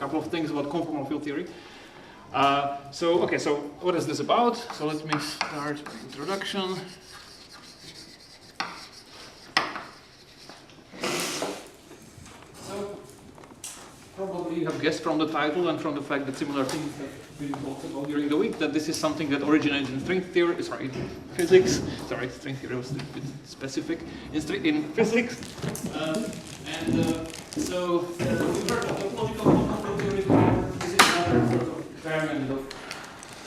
couple of things about conformal field theory. Okay, so what is this about? So let me start with introduction. So probably you have guessed from the title and from the fact that similar things have been talked about during the week that this is something that originated in string theory, in physics. Sorry, string theory was a bit specific. In physics. So we've heard of topological quantum field theory. This is another sort of experiment of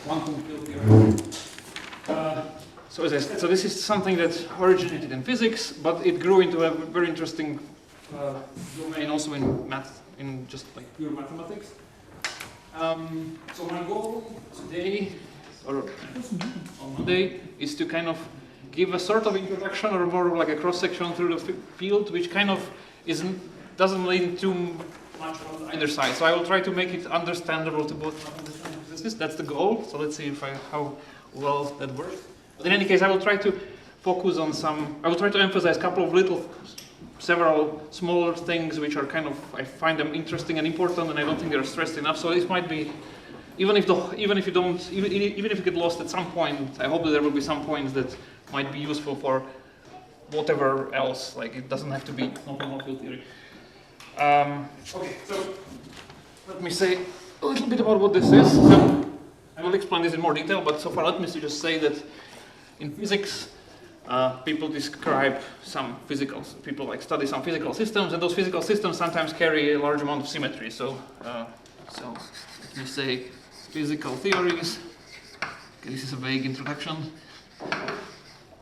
quantum field theory. So this is something that originated in physics, but it grew into a very interesting domain also in math, in just like pure mathematics. So my goal today, or on Monday, is to kind of give a sort of introduction or more like a cross-section through the field, which kind of doesn't lean too much on either side. So I will try to make it understandable to both physicists. That's the goal. So let's see how well that works. But in any case, I will try to focus on I will try to emphasize a couple of several smaller things which are kind of, I find them interesting and important, and I don't think they're stressed enough. So this might be, even if you get lost at some point, I hope that there will be some points that might be useful for whatever else. Like it doesn't have to be conformal field theory. Okay, so let me say a little bit about what this is. So I will explain this in more detail, but so far let me just say that in physics, people describe people study some physical systems, and those physical systems sometimes carry a large amount of symmetry. So let me say physical theories. Okay, this is a vague introduction.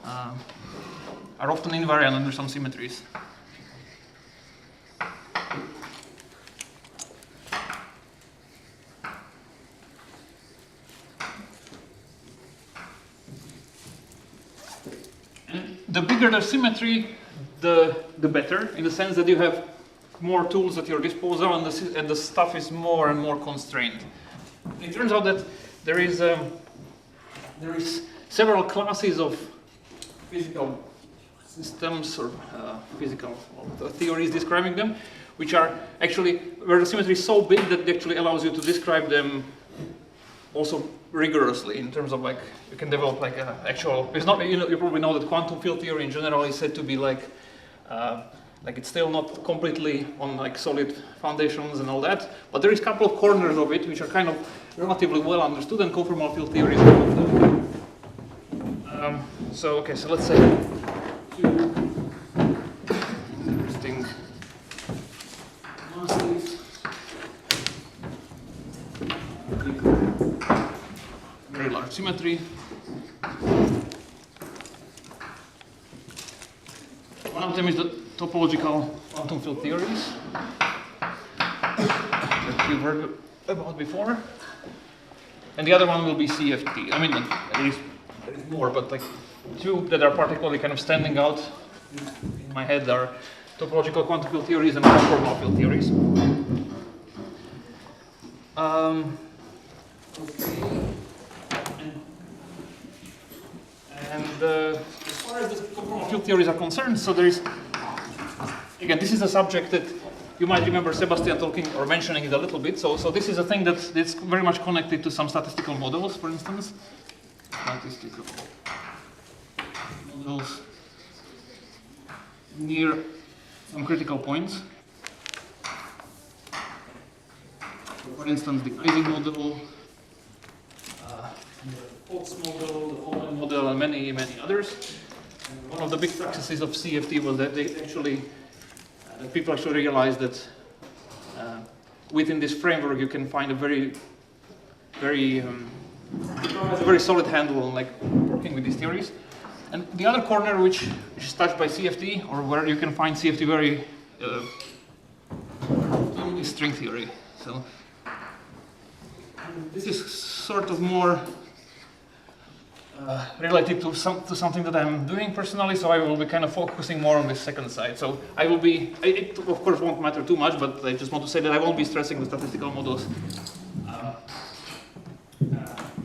Are often invariant under some symmetries. The bigger the symmetry, the better, in the sense that you have more tools at your disposal and the stuff is more and more constrained. It turns out that there is several classes of physical systems or physical theories describing them, which are actually where the symmetry is so big that it actually allows you to describe them also rigorously in terms of like you can develop like an actual. It's not, you probably know that quantum field theory in general is said to be like it's still not completely on like solid foundations and all that, but there is a couple of corners of it which are kind of relatively well understood, and conformal field theory is one of them. So let's say two interesting masses. Very large symmetry. One of them is the topological quantum field theories that you've heard about before, and the other one will be CFT. I mean, there is more, but like two that are particularly kind of standing out in my head are topological quantum field theories and conformal field theories. As far as the conformal field theories are concerned, so there is, again, this is a subject that you might remember Sebastian talking or mentioning it a little bit. So this is a thing that's very much connected to some statistical models, for instance. Statistical models near some critical points. So for instance, the Ising model, the Potts model, the Holman model, and many others. And one of the big successes of CFT was that people actually realized that within this framework you can find a very solid handle on like working with these theories. And the other corner, which is touched by CFT, or where you can find CFT very is string theory. So this is sort of more related to something that I'm doing personally, so I will be kind of focusing more on this second side. So I will be, it of course won't matter too much, but I just want to say that I won't be stressing the statistical models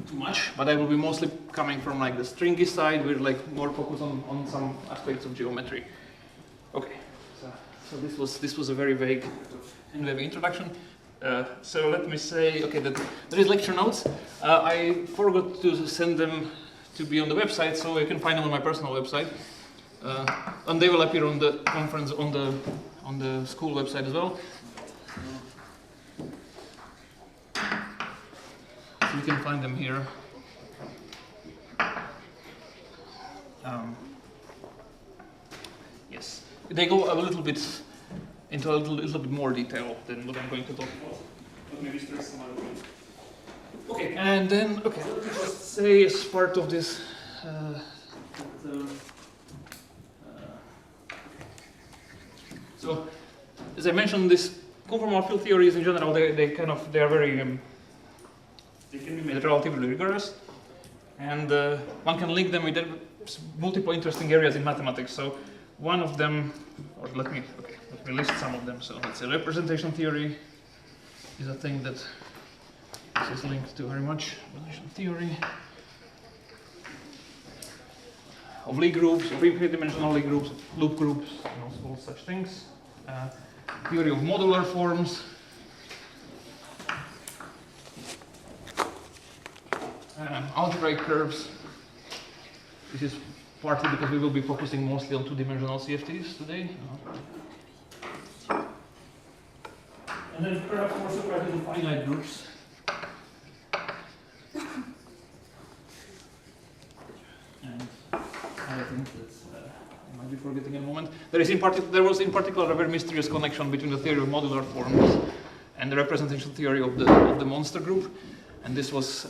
too much, but I will be mostly coming from like the stringy side with like more focus on some aspects of geometry. Okay, so this was a very vague and heavy introduction. So let me say, okay, that there is lecture notes. I forgot to send them to be on the website, so you can find them on my personal website. And they will appear on the conference on the school website as well. So you can find them here. Yes, they go a little bit into a little bit more detail than what I'm going to talk about. But maybe stress some other things. Okay, and then let me just say as part of this. So, as I mentioned, this conformal field theories in general, they are very they can be made relatively rigorous, and one can link them with multiple interesting areas in mathematics. So, one of them, or let me list some of them. So, let's say representation theory is a thing that this is linked to very much. Representation theory of Lie groups, of infinite dimensional Lie groups, loop groups, and all such things. Theory of modular forms. Algebraic curves. This is partly because we will be focusing mostly on two-dimensional CFTs today. And then perhaps more surprisingly, finite groups. And I think that's I might be forgetting in a moment. There was in particular a very mysterious connection between the theory of modular forms and the representation theory of the monster group. And this was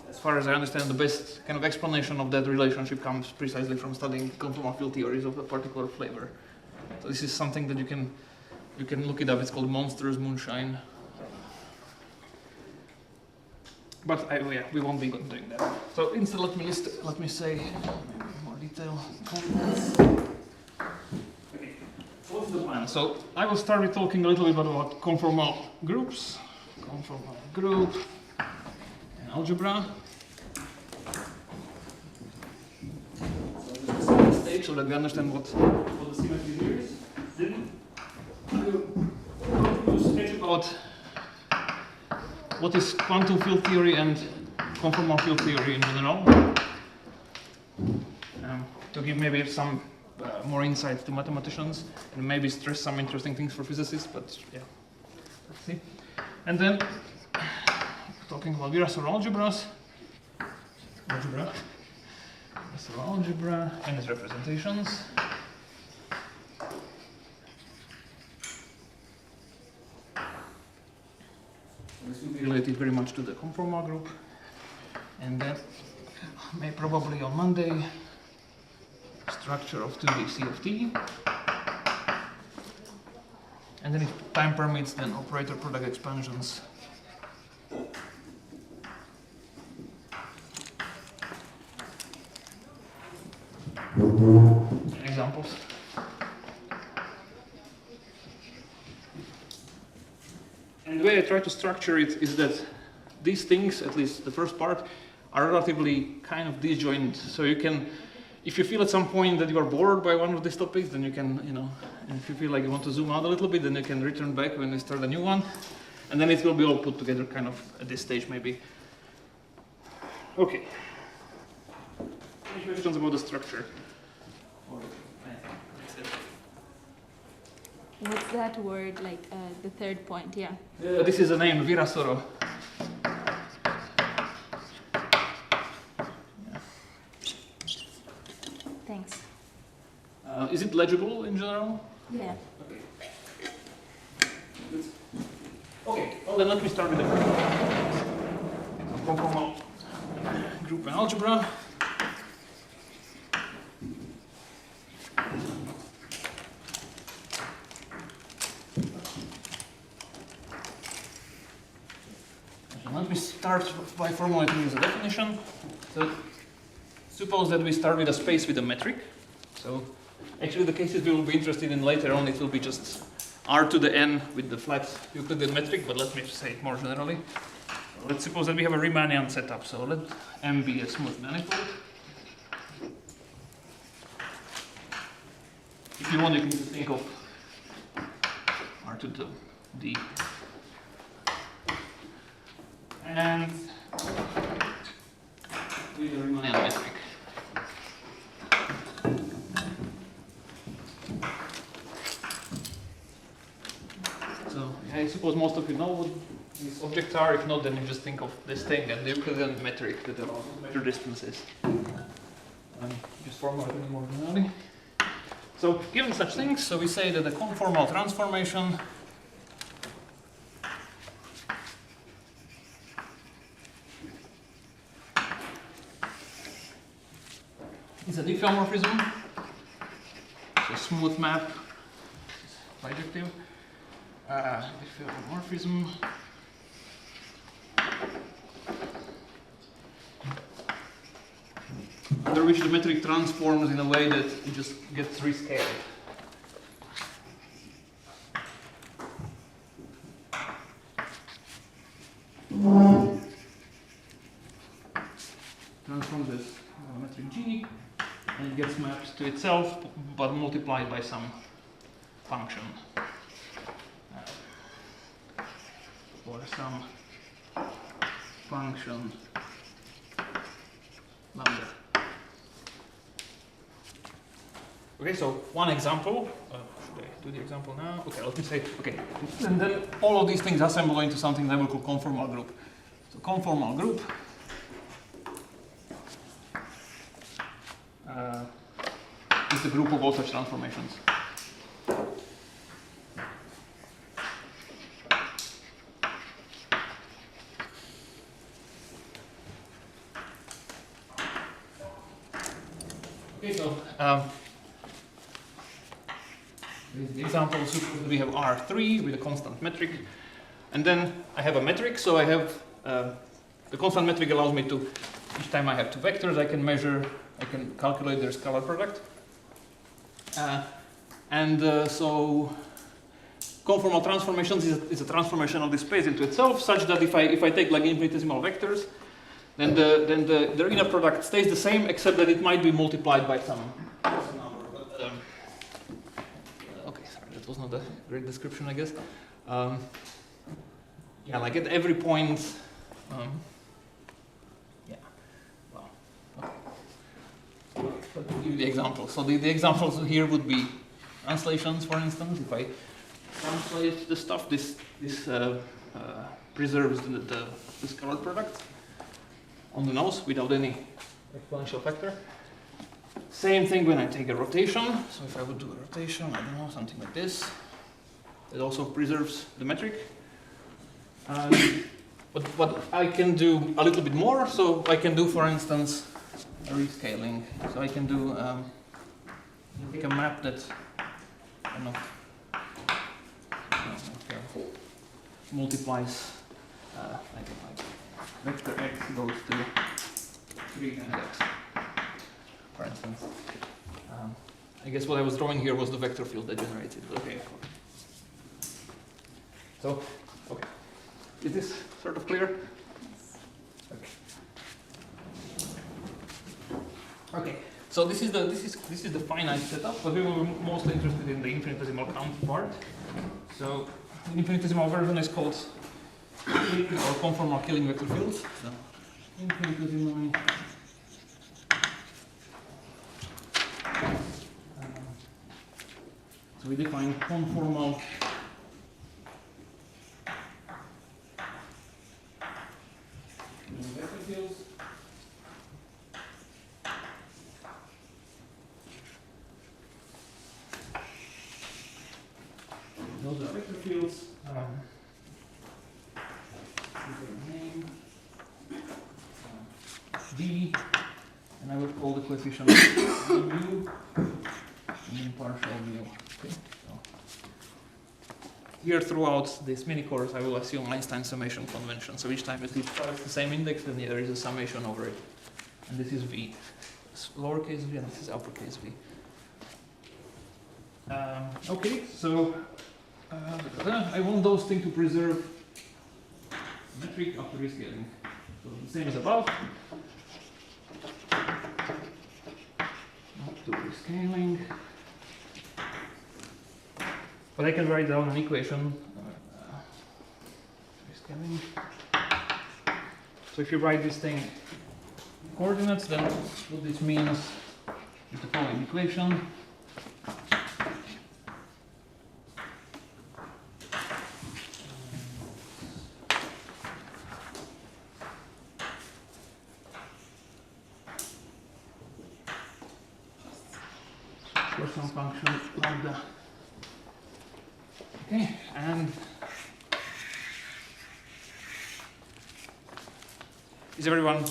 as far as I understand, the best kind of explanation of that relationship comes precisely from studying conformal field theories of a particular flavor. So this is something that you can look it up. It's called Monsters Moonshine. But we won't be doing that. So instead, let me say maybe more detail. Okay. So what's the plan? So I will start with talking a little bit about conformal groups, conformal group, and algebra. So that we understand what the symmetry here is. Then I will sketch about what is quantum field theory and conformal field theory in general. To give maybe some more insight to mathematicians and maybe stress some interesting things for physicists, but yeah, let's see. And then talking about Virasoro algebra and its representations. This will be related very much to the conformal group. And then, probably on Monday, structure of 2D CFT. And then if time permits, then operator product expansions. Examples. And the way I try to structure it is that these things, at least the first part, are relatively kind of disjoint. So you can, if you feel at some point that you are bored by one of these topics, then you can, and if you feel like you want to zoom out a little bit, then you can return back when we start a new one. And then it will be all put together kind of at this stage maybe. Okay. Any questions about the structure? What's that word, like the third point, yeah? This is the name, Virasoro. Yeah. Thanks. Is it legible in general? Yeah. Okay, well then let me start with the conformal group and algebra. Let me start by formulating as a definition. So suppose that we start with a space with a metric. So actually the cases we will be interested in later on, it will be just r to the n with the flat Euclidean metric, but let me say it more generally. So let's suppose that we have a Riemannian setup. So let M be a smooth manifold. If you want, you can just think of r to the d and with the Riemannian metric. So I suppose most of you know what these objects are. If not, then you just think of this thing and the Euclidean metric that allows to measure distances. Just formulate it more generally. So given such things, so we say that the conformal transformation is a diffeomorphism. It's a smooth map. Bijective. Diffeomorphism. Under which the metric transforms in a way that it just gets rescaled. Transforms as metric G, and it gets mapped to itself, but multiplied by some function. Or some function lambda. Okay, so one example. Should I do the example now? Okay, let me say, okay. And then all of these things assemble into something that we call conformal group. So conformal group is the group of all such transformations. Okay, so the example, we have R3 with a constant metric, and then I have a metric, so I have the constant metric allows me to, each time I have two vectors, I can measure, I can calculate their scalar product. So conformal transformations is a transformation of this space into itself, such that if I take like infinitesimal vectors, then their inner product stays the same, except that it might be multiplied by some number. But, okay, sorry, that was not a great description, I guess. Yeah, like at every point. Yeah. Well. Okay. Let me give you the example. So the examples here would be translations, for instance. If I translate the stuff, this preserves the scalar product on the nose without any exponential factor. Same thing when I take a rotation. So if I would do a rotation, I don't know, something like this, it also preserves the metric. But I can do a little bit more. So I can do, for instance, a rescaling. So I can do take a map that kind of multiplies like vector x goes to 3 and x, for instance. I guess what I was drawing here was the vector field that generates it. Okay. So, okay. Is this sort of clear? Okay. Okay. So this is the finite setup, but we were mostly interested in the infinitesimal count part. So the infinitesimal version is called or conformal killing vector fields. So infinitesimally so we define conformal killing vector fields. Those are vector fields. Name V, and I will call the coefficient mu and impartial mu. Okay. So here throughout this mini course, I will assume Einstein summation convention. So each time it starts the same index, then there is a summation over it, and this is V. It's lowercase v, and this is uppercase v. Okay, so I want those things to preserve metric after rescaling. So the same as above. Up to rescaling. But I can write down an equation. Rescaling. So if you write this thing in coordinates, then what this means is the following equation. Some function lambda. Okay, and is everyone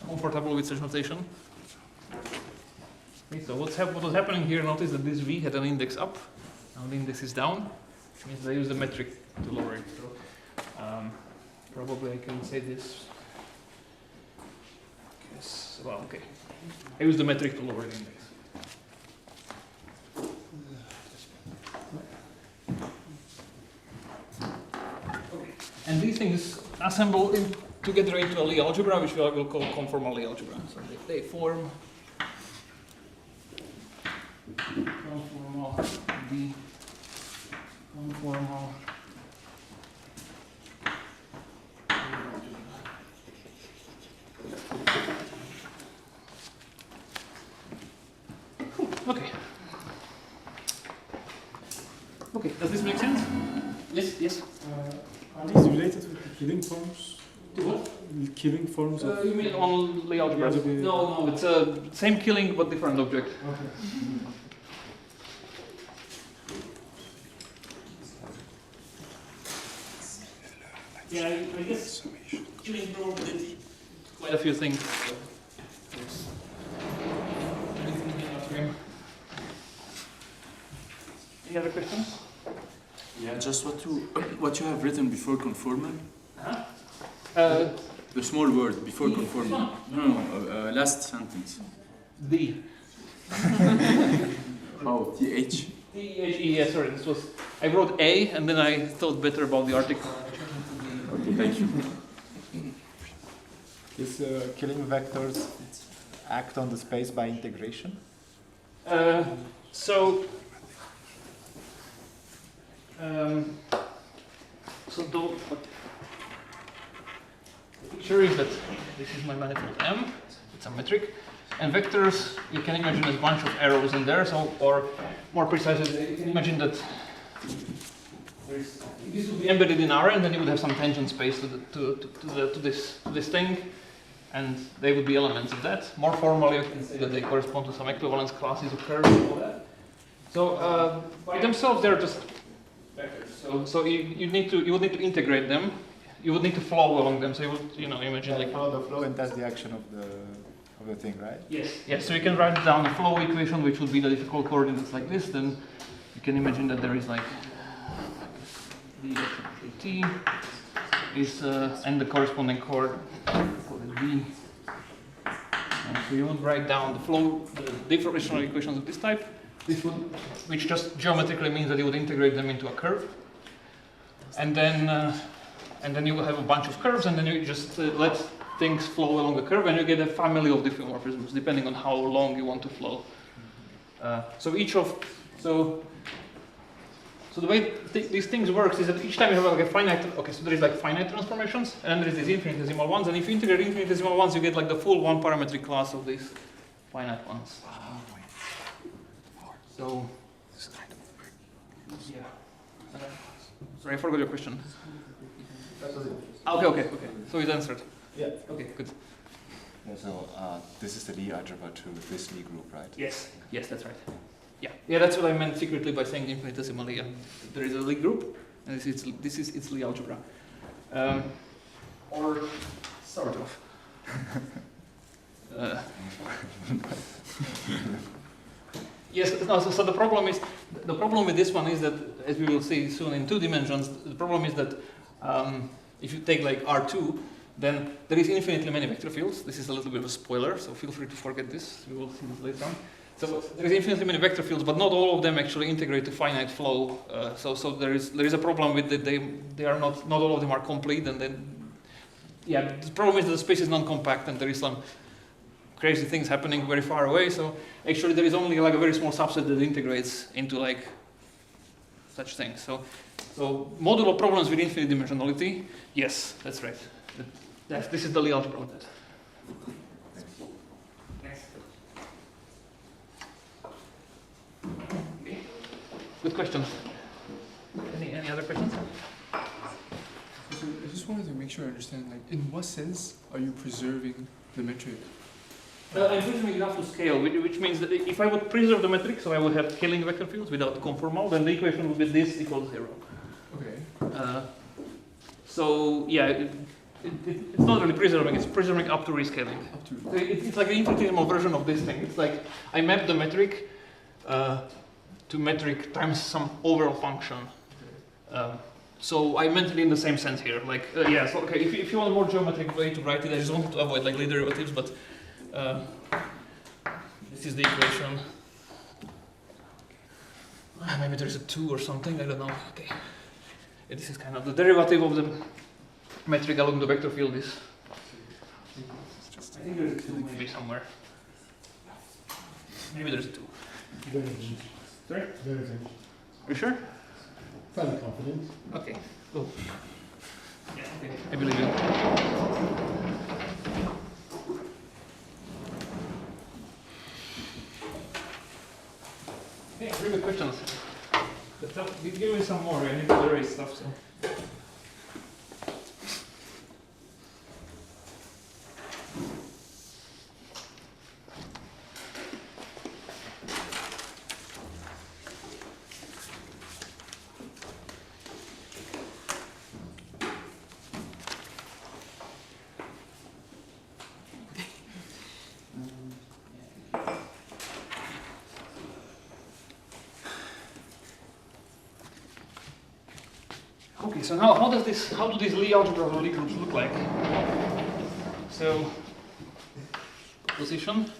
comfortable with such notation? Okay, so what was happening here? Notice that this v had an index up, now the index is down, which means I use the metric to lower it. So probably I can say this. Yes, well, okay. I use the metric to lower the index. And these things assemble together into a Lie algebra, which we will call conformal Lie algebra. So they form conformal D, conformal okay. Okay, does this make sense? Yes, yes. Are these related with the killing forms? To what? The killing forms of... You mean on Lie algebra? Yeah, No, it's same killing but different object. Okay. Yeah, I guess killing probably quite a few things. Any other questions? Yeah, just what you have written before conformal. The small word before conformal. No, last sentence. D. Oh, TH. T-H-E, yeah, sorry, this was, I wrote A and then I thought better about the article. Okay, thank you. Is killing vectors act on the space by integration? So the picture is that this is my manifold M, it's a metric, and vectors you can imagine as a bunch of arrows in there, so, or more precisely, you can imagine that this would be embedded in R and then you would have some tangent space to this thing, and they would be elements of that. More formally, you can say that they correspond to some equivalence classes of curves and all that. So by themselves, they're just vectors. So you would need to integrate them. You would need to flow along them. So you would imagine like follow the flow and test the action of the thing, right? yes. Yes. So you can write down a flow equation, which would be the difficult coordinates like this. Then you can imagine that there is like the t is and the corresponding chord v. So you would write down the flow, the differential equations of this type. This would, which just geometrically means that you would integrate them into a curve, and then you will have a bunch of curves, and then you just let things flow along the curve, and you get a family of diffeomorphisms depending on how long you want to flow. So the way these things works is that each time you have like a finite, okay, so there is like finite transformations, and then there is these infinitesimal ones, and if you integrate infinitesimal ones, you get like the full one parametric class of these finite ones. So, yeah. Sorry, I forgot your question. Okay. So it's answered. Yeah. Okay, good. Yeah, so this is the Lie algebra to this Lie group, right? Yes, that's right. Yeah, that's what I meant secretly by saying infinitesimal. Yeah. There is a Lie group, and this is its Lie algebra, or sort of. Yes. No. So the problem with this one is that, as we will see soon in 2 dimensions, the problem is that if you take like R2, then there is infinitely many vector fields. This is a little bit of a spoiler, so feel free to forget this. We will see this later on. So there is infinitely many vector fields, but not all of them actually integrate to finite flow. So there is a problem with that. They are not all of them are complete, and then the problem is that the space is non-compact, and there is some crazy things happening very far away. So actually, there is only like a very small subset that integrates into like such things. So modulo problems with infinite dimensionality. Yes, that's right. This is the Lie algebra of that. Next. Okay. Good question. Any other questions? So I just wanted to make sure I understand, like, in what sense are you preserving the metric? I'm preserving it up to scale, which means that if I would preserve the metric, so I would have scaling vector fields without conformal, then the equation would be this equals 0. Okay. So yeah, it's not really preserving, it's preserving up to rescaling. Up to. It's like the infinitesimal version of this thing. It's like I map the metric to metric times some overall function. So I meant it in the same sense here. Like yeah, so okay, if you want a more geometric way to write it, I just wanted to avoid like Lie derivatives, but this is the equation. Maybe there's a 2 or something, I don't know. Okay. Yeah, this is kind of the derivative of the metric along the vector field is. I think there's a 2 maybe somewhere. Maybe there's a 2. Sorry? Very good. Are you sure? Fairly confident. Okay, cool. Yeah, okay. I believe you. Okay, really good questions. Give me some more, I need to erase stuff. So. Okay, so now how do these Lie algebras or Lie groups look like? So position.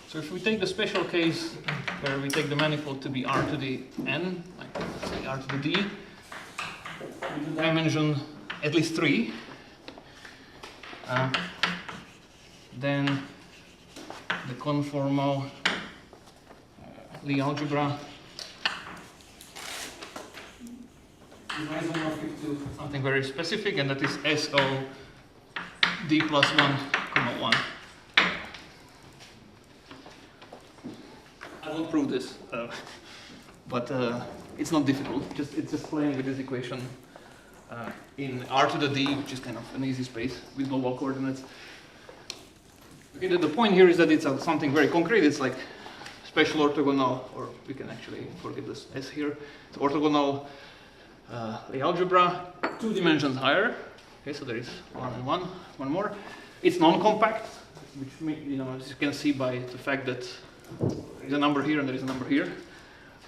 So if we take the special case where we take the manifold to be R to the n, like let's say R to the d, with the dimension at least 3, then the conformal Lie algebra is isomorphic to something very specific, and that is SO d plus 1, comma 1. I won't prove this, but it's not difficult. It's just playing with this equation in R to the d, which is kind of an easy space with global coordinates. Okay, the point here is that it's something very concrete. It's like special orthogonal, or we can actually forget this S here. It's orthogonal Lie algebra, 2 dimensions higher. Okay, so there is 1 and 1 more. It's non-compact, which as you can see by the fact that there is a number here and there is a number here.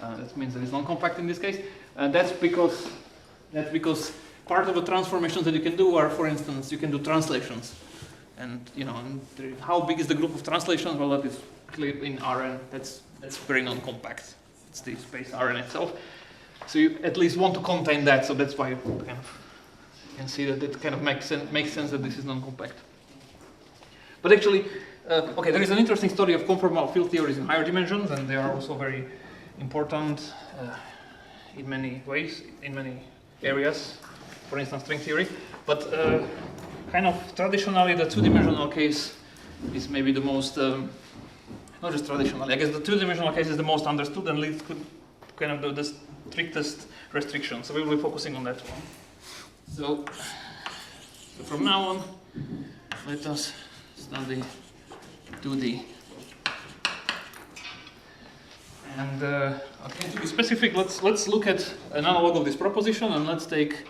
That means that it's non-compact in this case. And that's because part of the transformations that you can do are, for instance, you can do translations. And how big is the group of translations? Well, that is clear in Rn. That's very non-compact. It's the space Rn itself. So you at least want to contain that. So that's why you can see that it kind of makes sense that this is non-compact. But actually, okay, there is an interesting story of conformal field theories in higher dimensions, and they are also very important in many ways, in many areas. For instance, string theory. But kind of traditionally, the 2-dimensional case is maybe the most, not just traditionally, I guess the 2-dimensional case is the most understood and leads to kind of the strictest restriction. So we will be focusing on that one. So from now on, let us study 2D. And okay, to be specific, let's look at an analog of this proposition, and let's take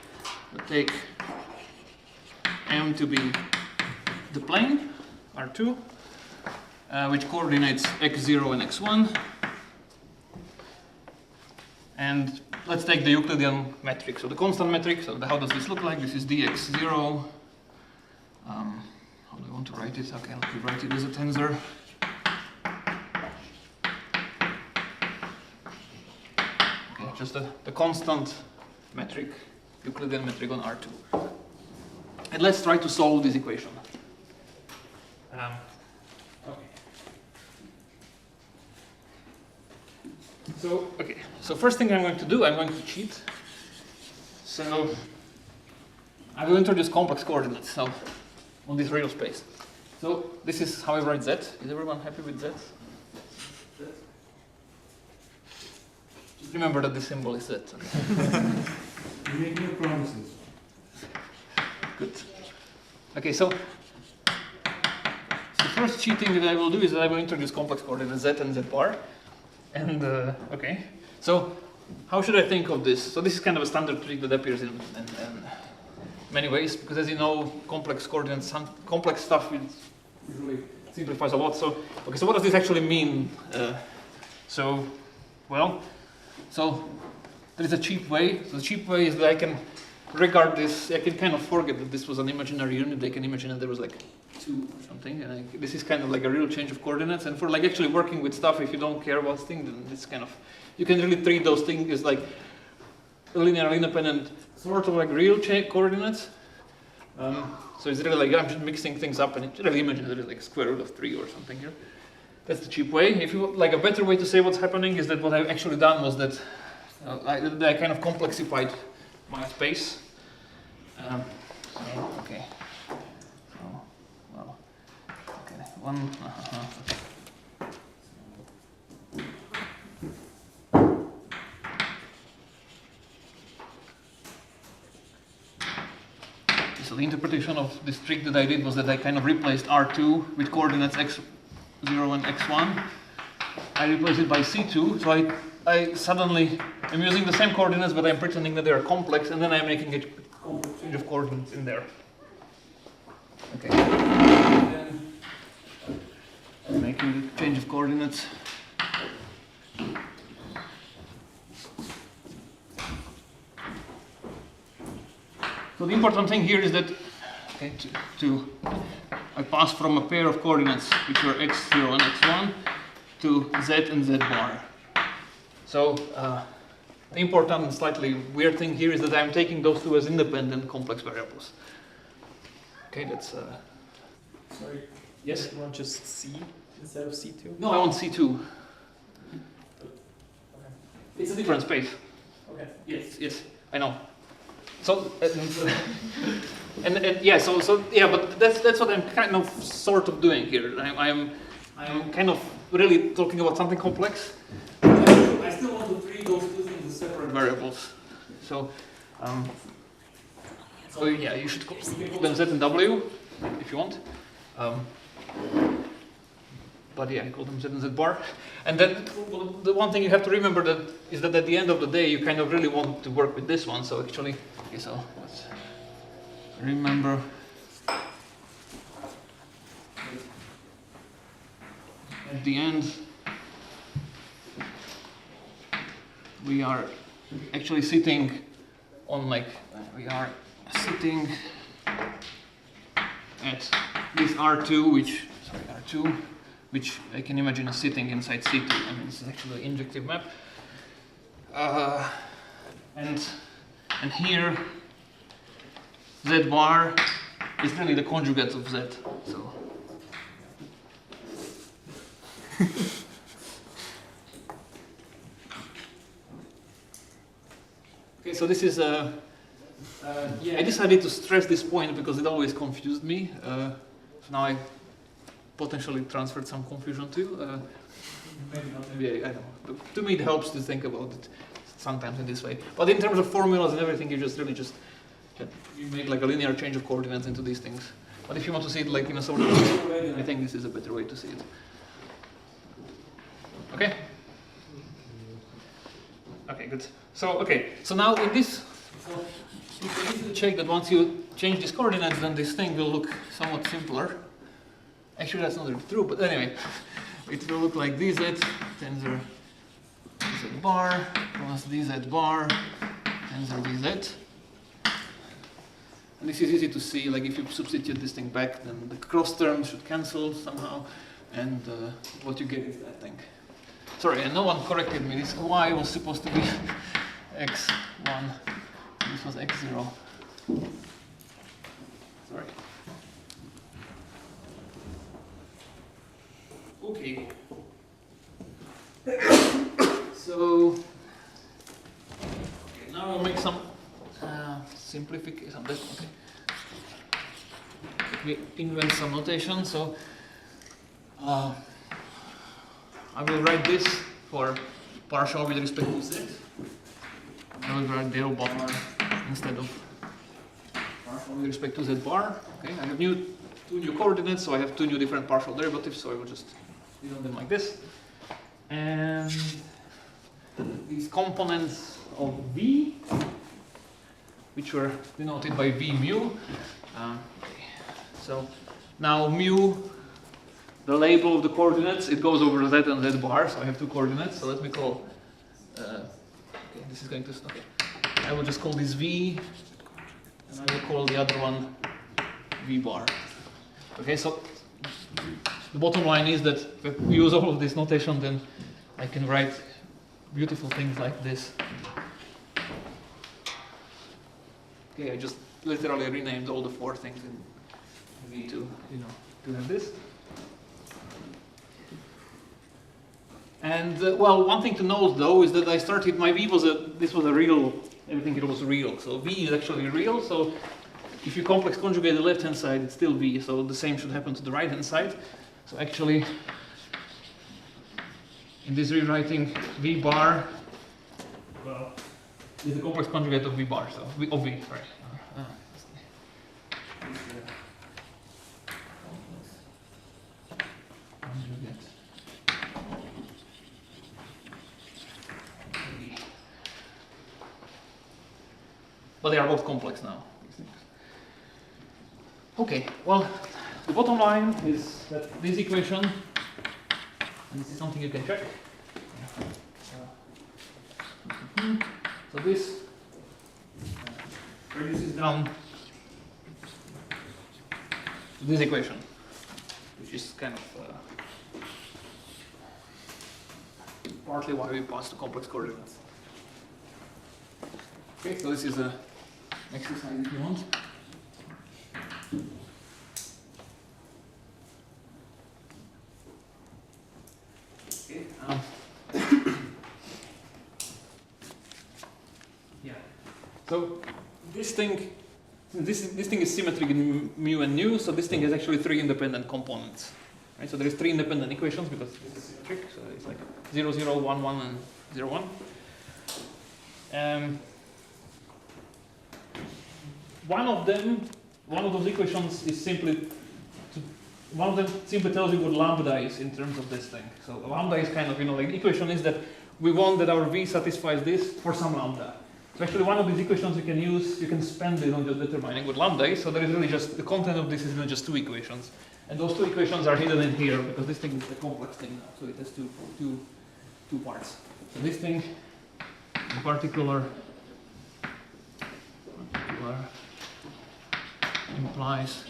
M to be the plane, R2, which coordinates x0 and x1. And let's take the Euclidean metric, so the constant metric. So how does this look like? This is dx0. How do I want to write it? Okay, let me write it as a tensor. Okay, just the constant metric, Euclidean metric on R2. And let's try to solve this equation. Okay. So, okay, so first thing I'm going to do, I'm going to cheat. So, I will introduce complex coordinates, so, on this real space. So, this is how I write z. Is everyone happy with z? Just remember that the symbol is z. Okay. You make no promises. Good. Okay, so the first cheating that I will do is that I will introduce complex coordinates z and z bar. And, okay, so how should I think of this? So this is kind of a standard trick that appears in many ways, because as you know, complex coordinates, complex stuff usually simplifies a lot. So, okay, so what does this actually mean? So there is a cheap way. So the cheap way is that I can regard this, I can kind of forget that this was an imaginary unit. I can imagine that there was like 2 or something, and this is kind of like a real change of coordinates. And for like actually working with stuff, if you don't care about things, then it's kind of, you can really treat those things as like linearly independent, sort of like real coordinates. So it's really like I'm just mixing things up, and really imagine that it's like square root of 3 or something here. That's the cheap way. If you like, a better way to say what's happening is that what I've actually done was that I kind of complexified my space. Okay. Well, okay. One. So the interpretation of this trick that I did was that I kind of replaced R2 with coordinates x0 and x1. I replaced it by C2, so I suddenly am using the same coordinates, but I'm pretending that they are complex, and then I'm making a complex change of coordinates in there. Okay. Then I'm making the change of coordinates. So the important thing here is that, okay, I pass from a pair of coordinates which were x0 and x1 to z and z bar. So the important and slightly weird thing here is that I'm taking those 2 as independent complex variables. Okay, that's. Sorry. Yes. You want just C instead of C2? No, I want C2. It's a different space. Okay. Yes, I know. So and yeah, so yeah, but that's what I'm kind of sort of doing here. I'm kind of really talking about something complex. I still want to treat those 2 things as separate variables. So so yeah, you should call them Z and W if you want. But yeah, I call them Z and Z bar. And then the one thing you have to remember is that at the end of the day, you kind of really want to work with this one. So actually, okay, so let's remember. At the end, we are actually sitting on we are sitting at this R2, which I can imagine is sitting inside C2. I mean, this is actually an injective map. And here, Z bar is really the conjugate of Z. So. Okay, so this is yeah, I decided to stress this point because it always confused me. So now I potentially transferred some confusion to you. Maybe not, maybe I don't know. But to me, it helps to think about it sometimes in this way. But in terms of formulas and everything, you you make like a linear change of coordinates into these things. But if you want to see it like in a sort of way, then I think this is a better way to see it. Okay. Okay, good. So now in this, this is a check that once you change these coordinates, then this thing will look somewhat simpler. Actually, that's not really true, but anyway, it will look like dz tensor dz bar plus dz bar tensor dz. And this is easy to see, like if you substitute this thing back, then the cross terms should cancel somehow, and what you get is that thing. Sorry, and no one corrected me. This y was supposed to be x1, this was x0. Sorry. Okay. So simplification. Okay. Let me invent some notation. So I will write this for partial with respect to z. I will write del bar instead of partial with respect to z bar. Okay, I have two new coordinates, so I have two new different partial derivatives. So I will just denote them like this. And these components of v, which were denoted by v mu. So now mu, the label of the coordinates, it goes over z and z bar. So I have two coordinates. So let me call. Okay, this is going to. Okay, I will just call this v, and I will call the other one v bar. Okay, so the bottom line is that if we use all of this notation, then I can write beautiful things like this. Okay, I just literally renamed all the four things in V to, to have this. And well, one thing to note though is that I started, my V was this was a real, everything it was real. So V is actually real. So if you complex conjugate the left hand side, it's still V. So the same should happen to the right hand side. So actually, in this rewriting, V bar, well, is the complex conjugate of V bar. So of V, sorry. Conjugate. But they are both complex now. Okay, well, the bottom line is that this equation, and this is something you can check. So this reduces down to this equation, which is kind of partly why we pass to complex coordinates. Okay, so this is an exercise if you want. Okay. Yeah. So this thing is symmetric in mu and nu. So this thing has actually three independent components. Right? So there is three independent equations because this is symmetric. So it's like 0, 0, 1, 1, and 0, 1. One of those equations is simply. One of them simply tells you what lambda is in terms of this thing. So lambda is kind of, like the equation is that we want that our V satisfies this for some lambda. So actually one of these equations you can use, you can spend it on just determining what lambda is. So there is really just, the content of this is really just two equations. And those two equations are hidden in here because this thing is a complex thing now. So it has two parts. So this thing in particular implies,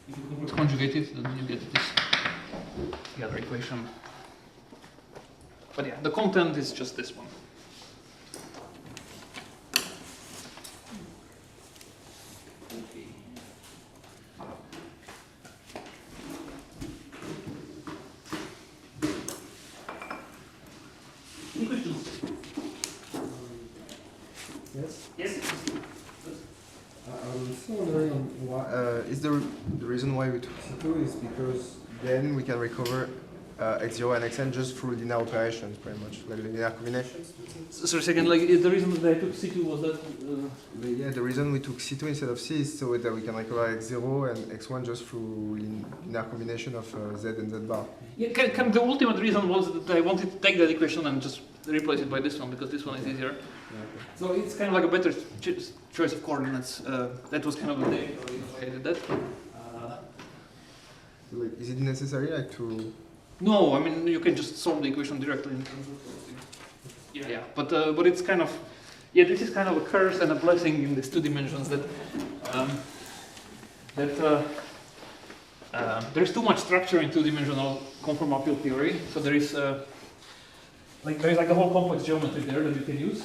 if you complex conjugate it, then you get this, the other equation. But yeah, the content is just this one. Okay. Any questions? Yes? Yes? I'm still wondering on why, is the reason why we took C2 is because then we can recover x0 and xn just through linear operations, pretty much, like linear combinations. So second, like the reason that I took C2 was that. Yeah, the reason we took C2 instead of C is so that we can recover x0 and x1 just through linear combination of z and z bar. Yeah, the ultimate reason was that I wanted to take that equation and just replace it by this one because this one is easier. Yeah, okay. So it's kind of like a better choice of coordinates. That was kind of the day I did that. So, like, is it necessary like to? No, I mean you can just solve the equation directly in terms of. Yeah. But it's kind of, this is kind of a curse and a blessing in these two dimensions that there's too much structure in two-dimensional conformal field theory. So there is like a whole complex geometry there that you can use,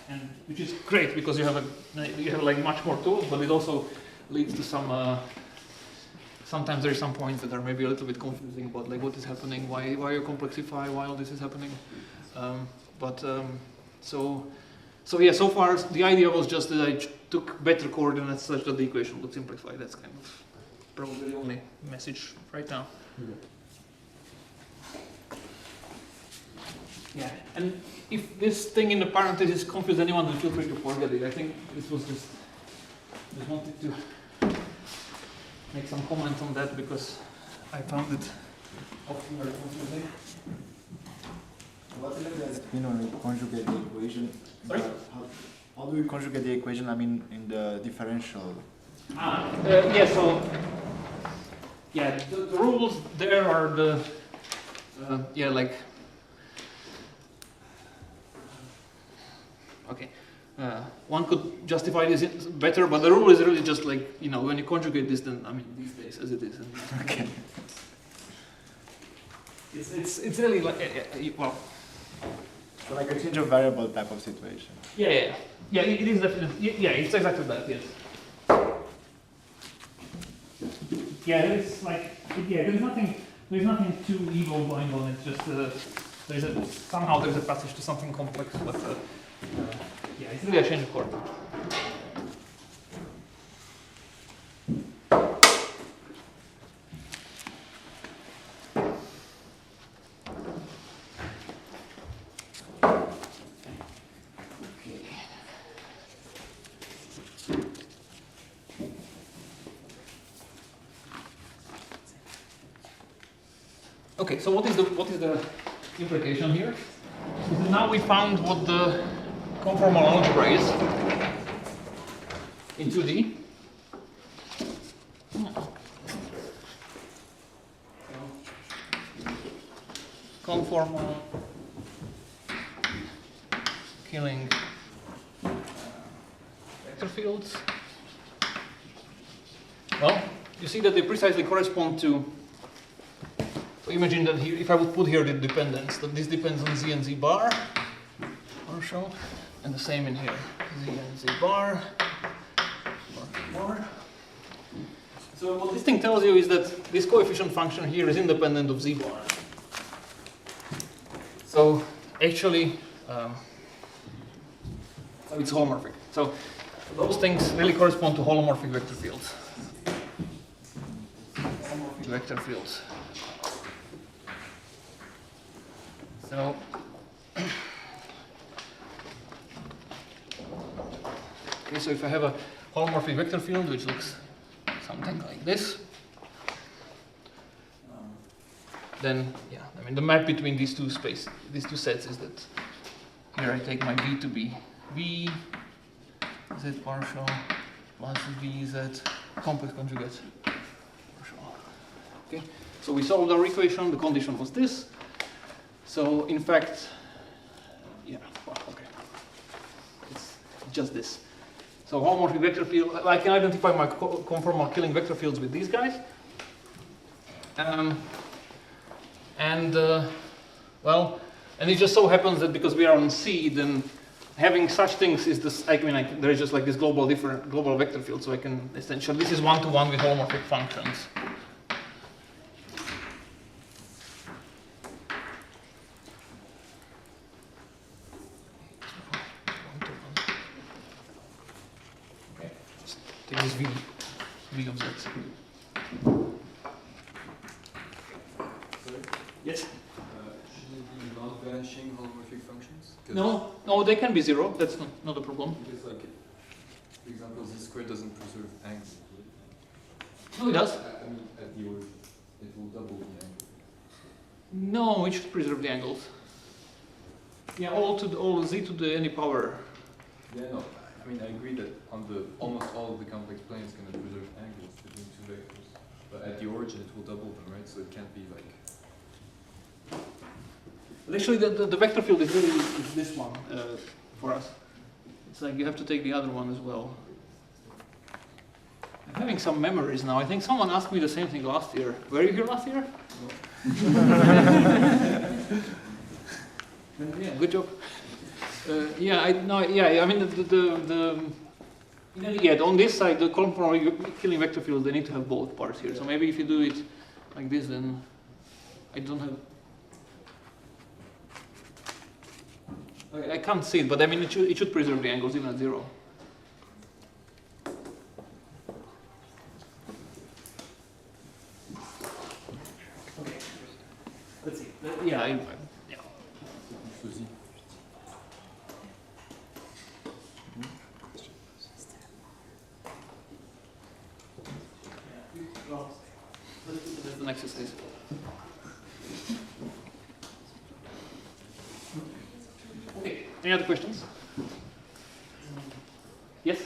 and which is great because you have like much more tools, but it also leads to some. Sometimes there are some points that are maybe a little bit confusing about like what is happening, why you complexify, why all this is happening. So So yeah, so far the idea was just that I took better coordinates such that the equation would simplify. That's kind of probably the only message right now. Yeah, and if this thing in the parentheses confused anyone, then feel free to forget it. I think this was just wanted to make some comment on that because I found it often very confusing. What does it mean when we conjugate the equation? Sorry? How do we conjugate the equation? I mean, in the differential. Yeah, so yeah, the rules there are the yeah, like okay. One could justify this better, but the rule is really just like, you know, when you conjugate this, then I mean these days as it is. Okay. It's really like well. So like a change of variable type of situation. Yeah, it is definitely, yeah, it's exactly that, yes. Yeah, it's like, yeah, there's nothing too evil going on, it's just, somehow there's a passage to something complex, but, yeah, it's really a change of coordinate. Okay, so what is the implication here? So now we found what the conformal algebra is in 2D. Conformal killing vector fields. Well, you see that they precisely correspond to. Imagine that here, if I would put here the dependence, that this depends on z and z bar, partial, and the same in here, z and z bar, bar. So what this thing tells you is that this coefficient function here is independent of z bar. So actually, so it's holomorphic. So those things really correspond to holomorphic vector fields. Holomorphic vector fields. So, okay, so if I have a holomorphic vector field which looks something like this, then yeah, I mean the map between these two sets is that here I take my V to be V Z partial plus V Z complex conjugate partial. Okay, so we solved our equation. The condition was this. So in fact, yeah, well, okay, it's just this. So homomorphic vector field, I can identify my conformal killing vector fields with these guys. Well, and it just so happens that because we are on C, then having such things is this, I mean, there is just like this global vector field, so I can essentially, this is one-to-one with holomorphic functions. Take this V of Z. Yes? Shouldn't it be non-vanishing holomorphic functions? No, they can be zero. That's not a problem. Because, like, for example, z squared doesn't preserve angles. No, it does. I mean, at the origin, it will double the angle. No, it should preserve the angles. Yeah, all z to the any power. Yeah, no. I mean, I agree that on the almost all of the complex plane is going to preserve angles between two vectors. But at the origin, it will double them, right? So it can't be like. But actually, the vector field is really this one for us. It's like you have to take the other one as well. I'm having some memories now. I think someone asked me the same thing last year. Were you here last year? No. Yeah, good job. I mean on this side, the conformal killing vector field, they need to have both parts here. So maybe if you do it like this, then I don't have. I can't see it, but I mean it should preserve the angles even at 0. Okay. Let's see. Yeah. Yeah. So Z. Well, let's do this as an exercise. Okay. Any other questions? Yes.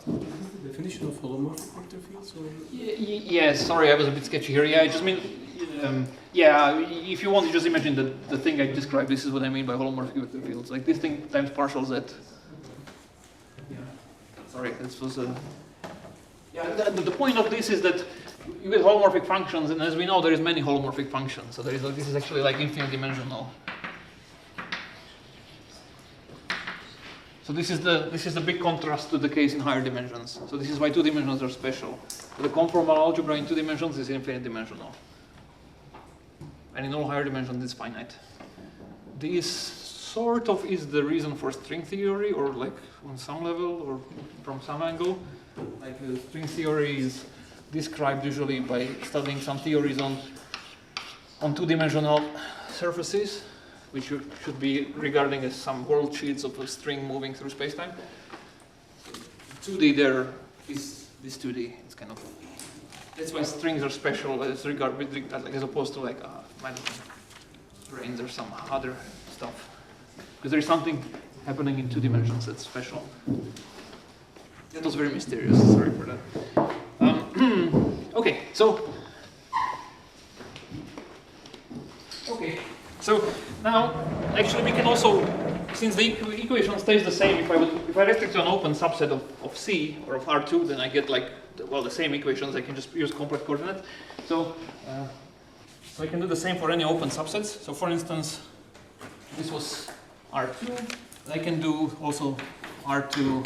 The definition of holomorphic vector fields, or Yeah, sorry, I was a bit sketchy here. Yeah, I just mean, yeah, if you want to just imagine the thing I described, this is what I mean by holomorphic vector fields. Like this thing times partial z. Yeah. Sorry, this was a... Yeah, the point of this is that you get holomorphic functions, and as we know, there is many holomorphic functions. So there is like, this is actually like infinite dimensional. So this is the big contrast to the case in higher dimensions. So this is why 2 dimensions are special. The conformal algebra in 2 dimensions is infinite dimensional. And in all higher dimensions it's finite. This sort of is the reason for string theory, or like on some level, or from some angle. Like the string theory is described usually by studying some theories on 2-dimensional surfaces, which you should be regarding as some world sheets of a string moving through spacetime. 2D there is this 2D. It's kind of, that's why strings are special as opposed to like brains or some other stuff. Because there is something happening in 2 dimensions that's special. That was very mysterious. Sorry for that. Okay, so. Okay. So now, actually, we can also, since the equation stays the same, if I restrict to an open subset of C or of R2, then I get like the same equations. I can just use complex coordinates. So I can do the same for any open subsets. So for instance, this was R2. I can do also R2,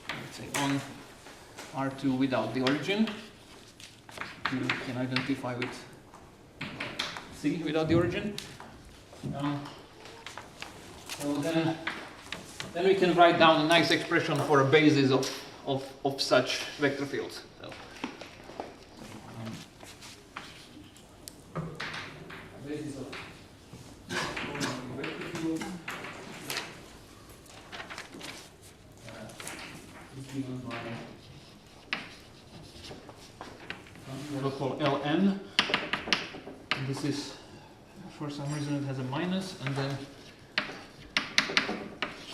let's say on R2 without the origin. You can identify with C without the origin. So then we can write down a nice expression for a basis of such vector fields. So, basis of vector field is given by what we'll call Ln. And this is, for some reason, it has a minus, and then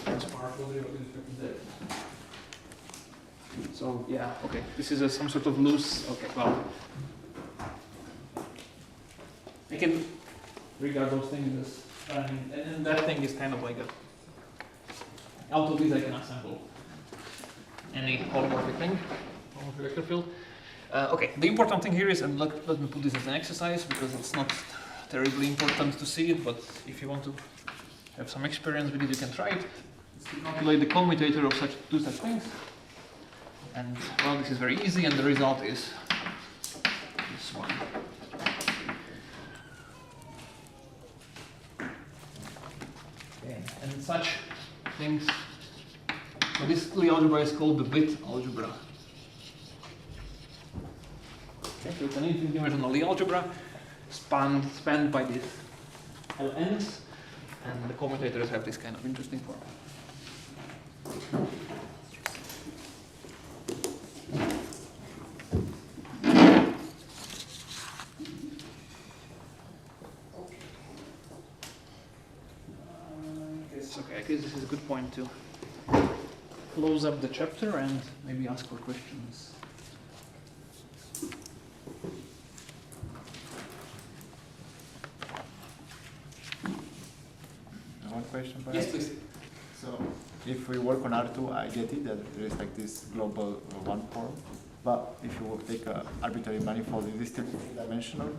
it's powerful with respect to z. So yeah, okay. This is some sort of loose. Okay, well, I can regard those things as spanning, and that thing is kind of like a. Out of these, I can assemble any holomorphic thing, holomorphic vector field. Okay. The important thing here is, and let me put this as an exercise because it's not terribly important to see it, but if you want to have some experience with it, you can try it. Calculate the commutator of two such things. And well, this is very easy, and the result is this one. Okay. And such things, so this Lie algebra is called the Witt algebra. Okay, so it's an infinite dimensional Lie algebra spanned by these Ln's, and the commutators have this kind of interesting form. I guess this is a good point to close up the chapter and maybe ask for questions. One question, Yes, perhaps? please. So, if we work on R2, I get it that there is like this global one form. But if you take an arbitrary manifold, is this still dimensional?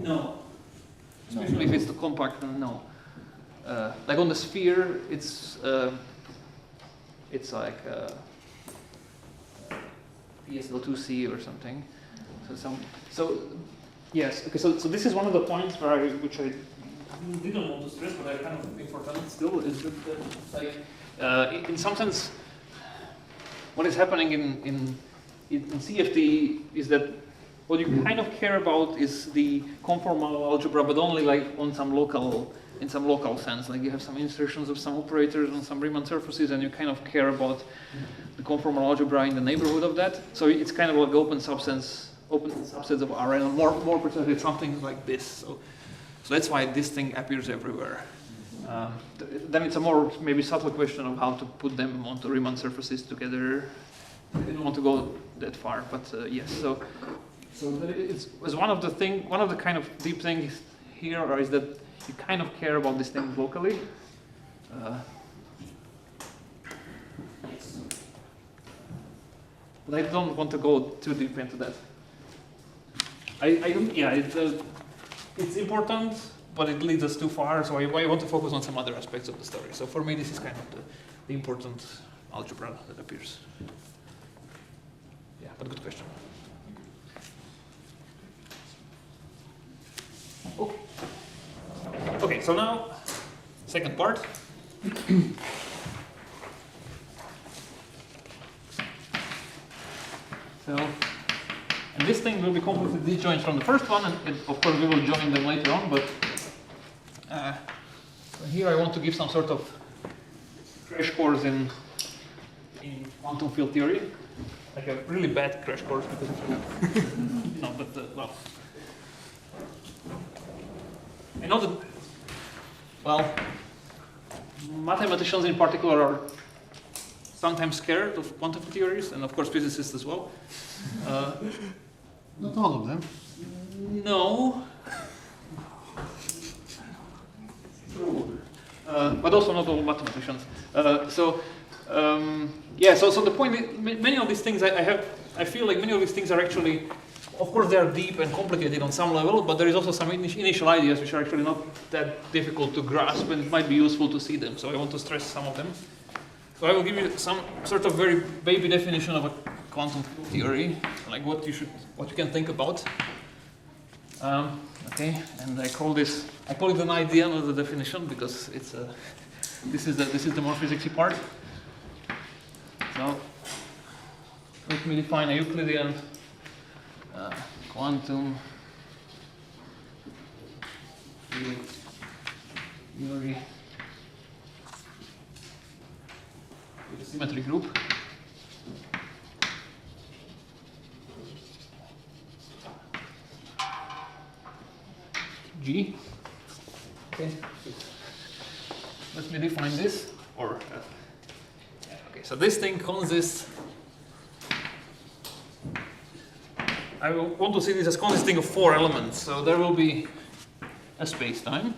No. Especially if it's the compact, no. Like on the sphere, it's like PSL2C or something. So Yes. Okay. So this is one of the points which I didn't want to stress, but I kind of important still is that in some sense, what is happening in CFT is that what you kind of care about is the conformal algebra, but only like in some local sense. Like you have some insertions of some operators on some Riemann surfaces, and you kind of care about the conformal algebra in the neighborhood of that. So it's kind of like open subsets of Rn. More precisely, something like this. So that's why this thing appears everywhere. Then it's a more maybe subtle question of how to put them onto Riemann surfaces together. I didn't want to go that far, but yes. So it's one of the kind of deep things here is that you kind of care about these things locally. But I don't want to go too deep into that. It's important, but it leads us too far, so I want to focus on some other aspects of the story. So for me, this is kind of the important algebra that appears. Yeah, but good question. Okay. Okay, so now, second part. So, and this thing will be completely disjoint from the first one, and of course we will join them later on, but so here I want to give some sort of crash course in quantum field theory. Like a really bad crash course because no, but well, I know that, well, mathematicians in particular are sometimes scared of quantum theories, and of course physicists as well. Not all of them. No. But also not all mathematicians. Yeah, so the point is, many of these things I feel like many of these things are actually, of course they are deep and complicated on some level, but there is also some initial ideas which are actually not that difficult to grasp, and it might be useful to see them, so I want to stress some of them. So I will give you some sort of very baby definition of a quantum theory, like what you can think about. Okay, and I call it an idea, not a definition, because it's this is the more physicsy part. So let me define a Euclidean quantum field theory with a symmetry group. G. Okay. Let me define this. Okay. So this thing consists. I want to see this as consisting of 4 elements. So there will be a space-time,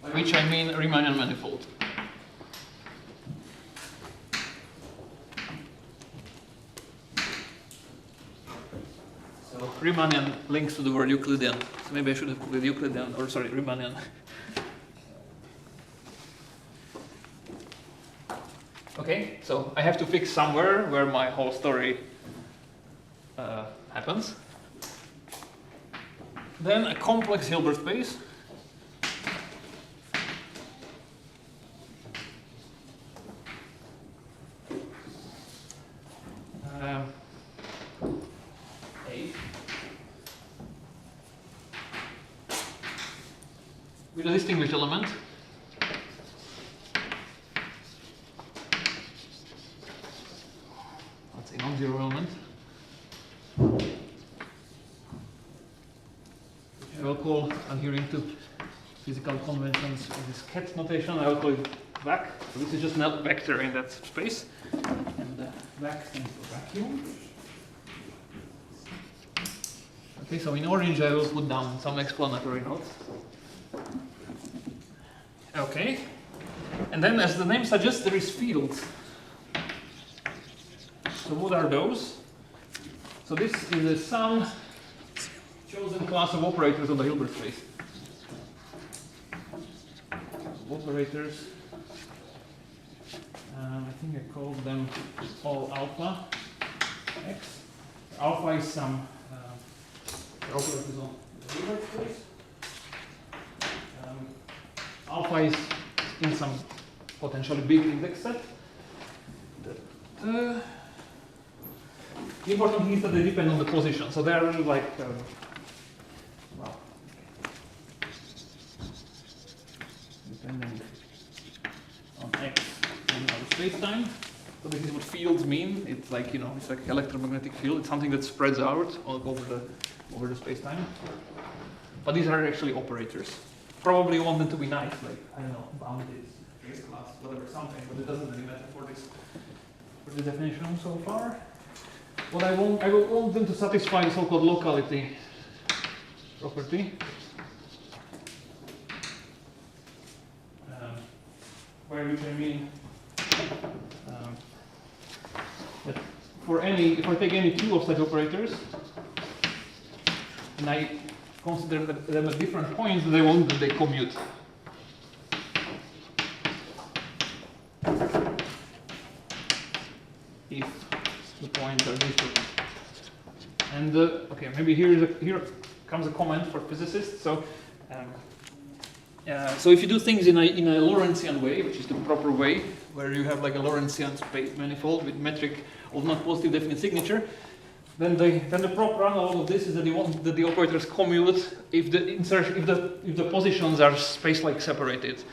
by which I mean a Riemannian manifold. Riemannian links to the word Euclidean. So maybe I should have put with Euclidean, or sorry, Riemannian. Okay, so I have to fix somewhere where my whole story happens. Then a complex Hilbert space. With a distinguished element. Let's say non-zero element. Which I will call, adhering to physical conventions of this cat notation, I will call it Valach. So this is just a vector in that space. And Valach stands for vacuum. Okay, so in orange I will put down some explanatory notes. Okay, and then as the name suggests, there is fields. So what are those? So this is a some chosen class of operators on the Hilbert space. Operators, I think I called them all alpha x. Alpha is some operators on the Hilbert space. Alpha is in some potentially big index set. The important thing is that they depend on the position, so they are really like, well, depending on x in our space-time. So this is what fields mean. It's like, you know, it's like electromagnetic field. It's something that spreads out over the space-time. But these are actually operators. Probably you want them to be nice, like, I don't know, boundaries, base class, whatever, something, but it doesn't really matter for the definition so far. What I will want them to satisfy the so-called locality property. Where we can mean that if I take any two of such operators, and I consider them at different points, they want that they commute. If the points are different. And okay, maybe here comes a comment for physicists. So if you do things in a Lorentzian way, which is the proper way, where you have like a Lorentzian space manifold with metric of not positive definite signature, then the proper analog of this is that you want that the operators commute if the positions are space-like separated.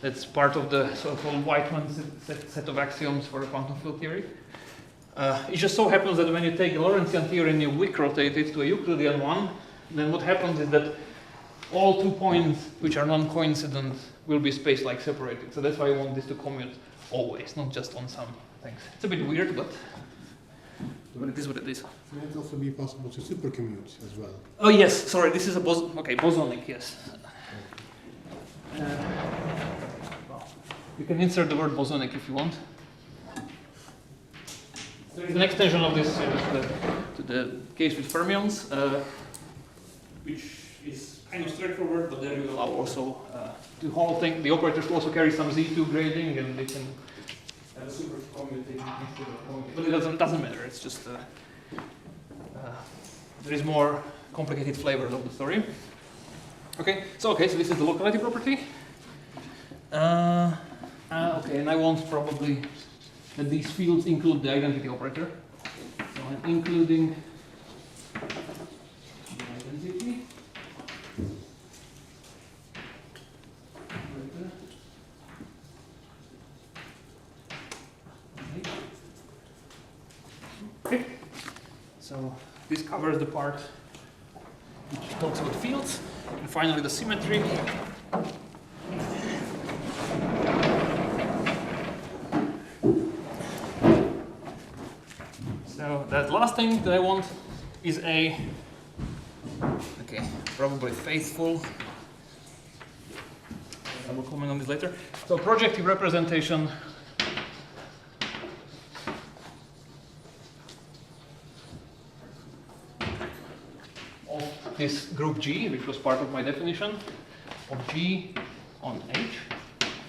That's part of the so-called Weitmann set of axioms for quantum field theory. It just so happens that when you take a Lorentzian theory and you Wick rotate it to a Euclidean one, then what happens is that all 2 points which are non-coincident will be space-like separated. So that's why I want this to commute always, not just on some things. It's a bit weird, but it is what it is. Might it also be possible to supercommute as well? Oh yes, sorry, this is a bosonic, yes. Well, you can insert the word bosonic if you want. There is an extension of this to the case with fermions, which is kind of straightforward, but there you allow also the whole thing. The operators also carry some Z2 grading, and they can have a super commuting instead of commuting. But it doesn't matter. It's just there is more complicated flavors of the story. Okay, so this is the locality property. Okay, and I want probably that these fields include the identity operator. So I'm including the identity. Okay, so this covers the part which talks about fields, and finally the symmetry. So that last thing that I want is probably faithful. I will comment on this later. So projective representation of this group G, which was part of my definition of G on H.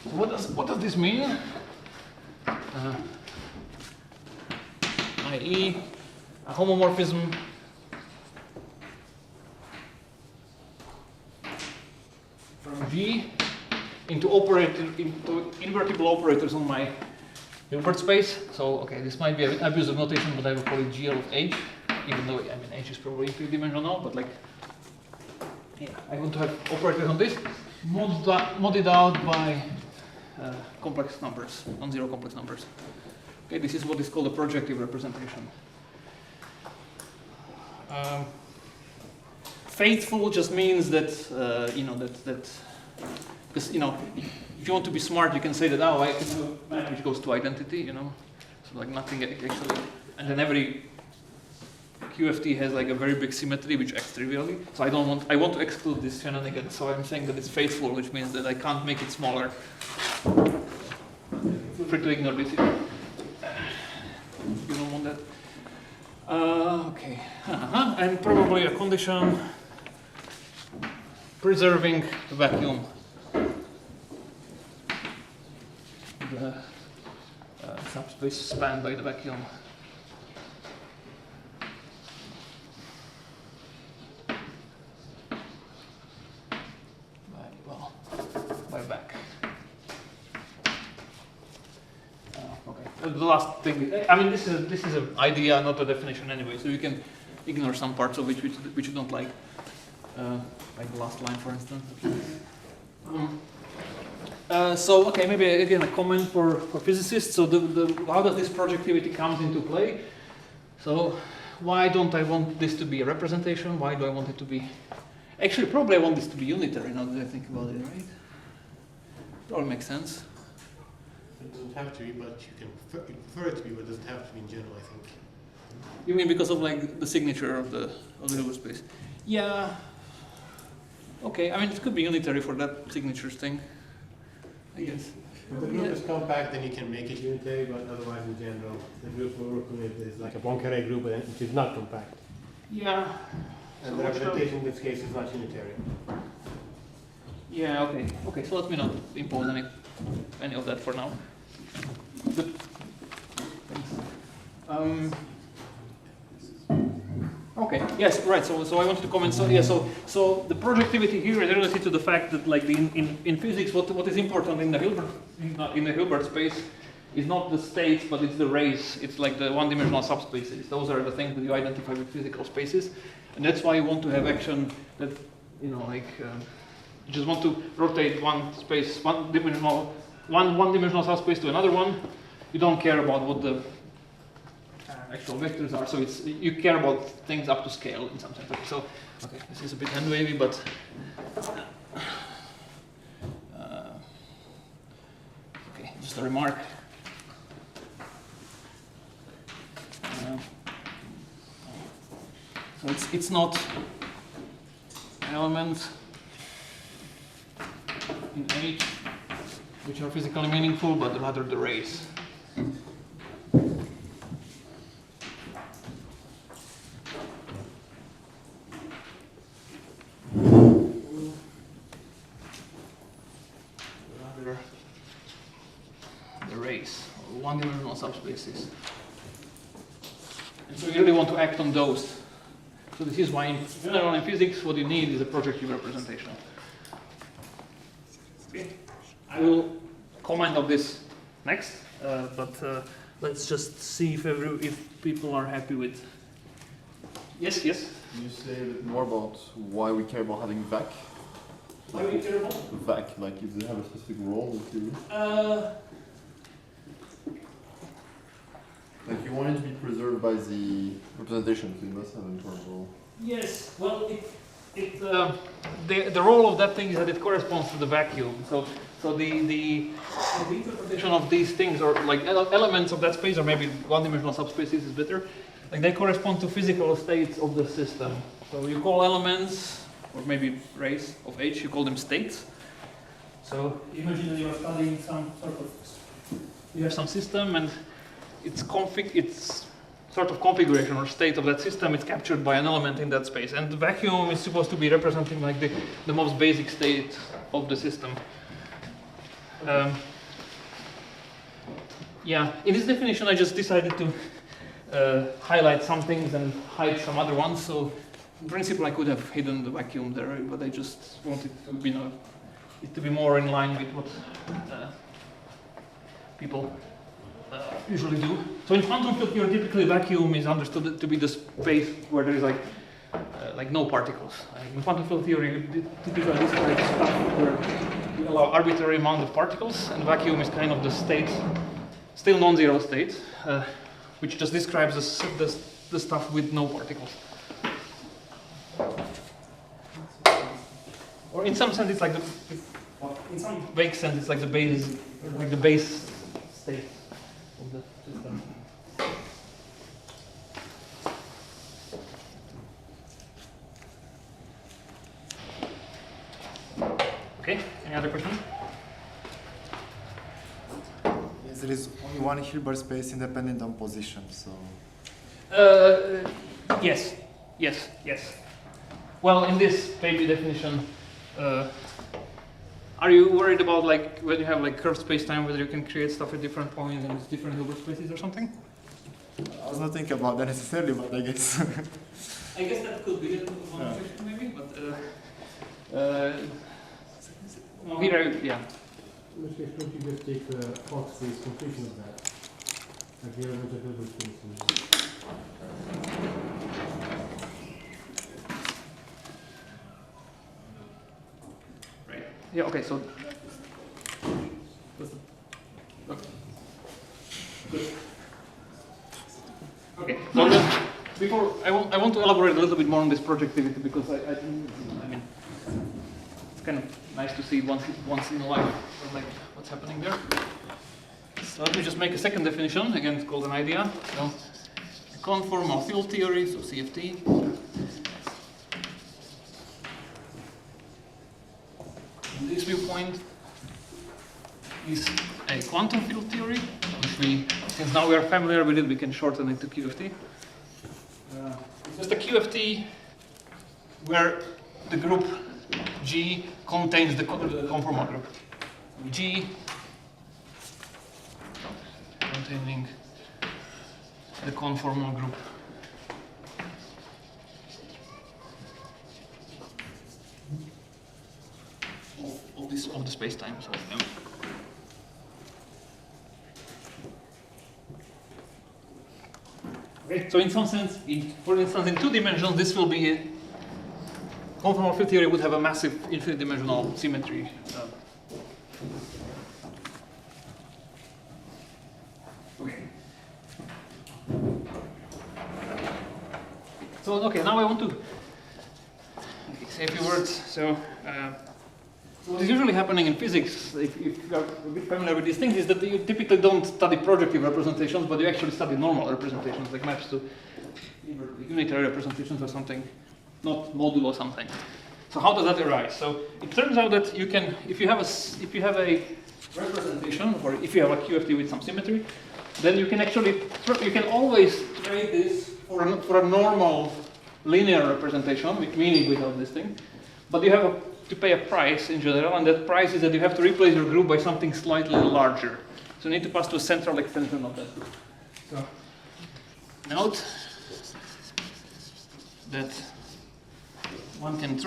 So what does this mean? I.e. a homomorphism from G into invertible operators on my Hilbert space. So this might be an abuse of notation, but I will call it GL of H, even though H is probably 3-dimensional, but I want to have operators on this, modded out by complex numbers, non-zero complex numbers. Okay, this is what is called a projective representation. Faithful just means that because if you want to be smart, you can say that I can do a map which goes to identity, so nothing actually, and then every QFT has a very big symmetry which acts trivially. So I want to exclude this shenanigan. So I'm saying that it's faithful, which means that I can't make it smaller. Feel free to ignore this. You don't want that. Okay. And probably a condition preserving the vacuum. The subspace spanned by the vacuum. the last thing. I mean, this is an idea, not a definition anyway. So you can ignore some parts of it which you don't like the last line, for instance. So okay, maybe again a comment for physicists. So how does this projectivity come into play? So why don't I want this to be a representation? Why do I want it to be? Actually, probably I want this to be unitary. Now that I think about it, right? Probably makes sense. It doesn't have to be, but you can prefer it to be, but it doesn't have to be in general, I think. You mean because of like the signature of the Hilbert space? Yeah. Okay. I mean, it could be unitary for that signatures thing, I guess. If the group is compact, then you can make it unitary, but otherwise, in general, the group we're working with is like a Poincare group, which is not compact. Yeah. And the representation in this case is not unitary. Yeah. Okay. Okay. So let me not impose any of that for now. Good. Thanks. Okay. Yes. Right. So I wanted to comment. So yeah. So the projectivity here is related to the fact that like in physics, what is important in the Hilbert space is not the states, but it's the rays. It's like the one-dimensional subspaces. Those are the things that you identify with physical spaces, and that's why you want to have action that you just want to rotate one space, one-dimensional subspace to another one. You don't care about what the actual vectors are, so you care about things up to scale in some sense. So, okay, this is a bit hand wavy, but okay, just a remark. So it's not elements in H which are physically meaningful, but rather the rays. One-dimensional subspaces. And so you really want to act on those. So this is why in general in physics what you need is a projective representation. Okay. I will comment on this next, but let's just see if people are happy with. Yes, yes. Can you say a bit more about why we care about having VAC? Why we care about? VAC, like if they have a specific role in theory? Like you want it to be preserved by the representation, so you must have an important role. Yes, well, the role of that thing is that it corresponds to the vacuum. So the interpretation of these things, or like elements of that space, or maybe one-dimensional subspaces is better. Like they correspond to physical states of the system. So you call elements, or maybe rays of H, you call them states. So imagine that you are studying some sort of, you have some system and its sort of configuration or state of that system is captured by an element in that space. And the vacuum is supposed to be representing like the most basic state of the system. Yeah, in this definition I just decided to highlight some things and hide some other ones. So in principle I could have hidden the vacuum there, but I just wanted to be more in line with what people usually do. So in quantum field theory, typically vacuum is understood to be the space where there is like no particles. In quantum field theory, typically this kind of stuff where you allow arbitrary amount of particles, and vacuum is kind of the state, still non-zero state, which just describes the stuff with no particles. Or in some sense, it's like in some vague sense, it's like the base state of the system. Okay, any other questions? Yes, there is only one Hilbert space independent on position, so. Yes. Well, in this baby definition, are you worried about like when you have like curved space-time, whether you can create stuff at different points and it's different Hilbert spaces or something? I was not thinking about that necessarily, but I guess. I guess that could be one question maybe, but no, here, yeah. In which case, don't you just take the Hawk space completion of that? Like here, a bunch of Hilbert spaces. Yeah, okay, so okay, so before I want to elaborate a little bit more on this projectivity because I mean it's kind of nice to see once in a while like what's happening there. So let me just make a second definition. Again, it's called an idea. So conformal field theory, so CFT. And this viewpoint is a quantum field theory, which we, since now we are familiar with it, we can shorten it to QFT. It's just a QFT where the group G contains the conformal group. G containing the conformal group. Of the space-time. So, okay. So in some sense, for instance, in 2 dimensions, this will be a conformal field theory would have a massive infinite dimensional symmetry. Okay. So okay, now I want to say a few words. So. What is usually happening in physics, if you are a bit familiar with these things, is that you typically don't study projective representations, but you actually study normal representations, like maps to unitary representations or something, not modulo something. So how does that arise? So it turns out that you can, if you have a representation, or if you have a QFT with some symmetry, then you can actually, you can always trade this for a normal linear representation, meaning without this thing, but you have to pay a price in general, and that price is that you have to replace your group by something slightly larger. So you need to pass to a central extension of that group. So note that one can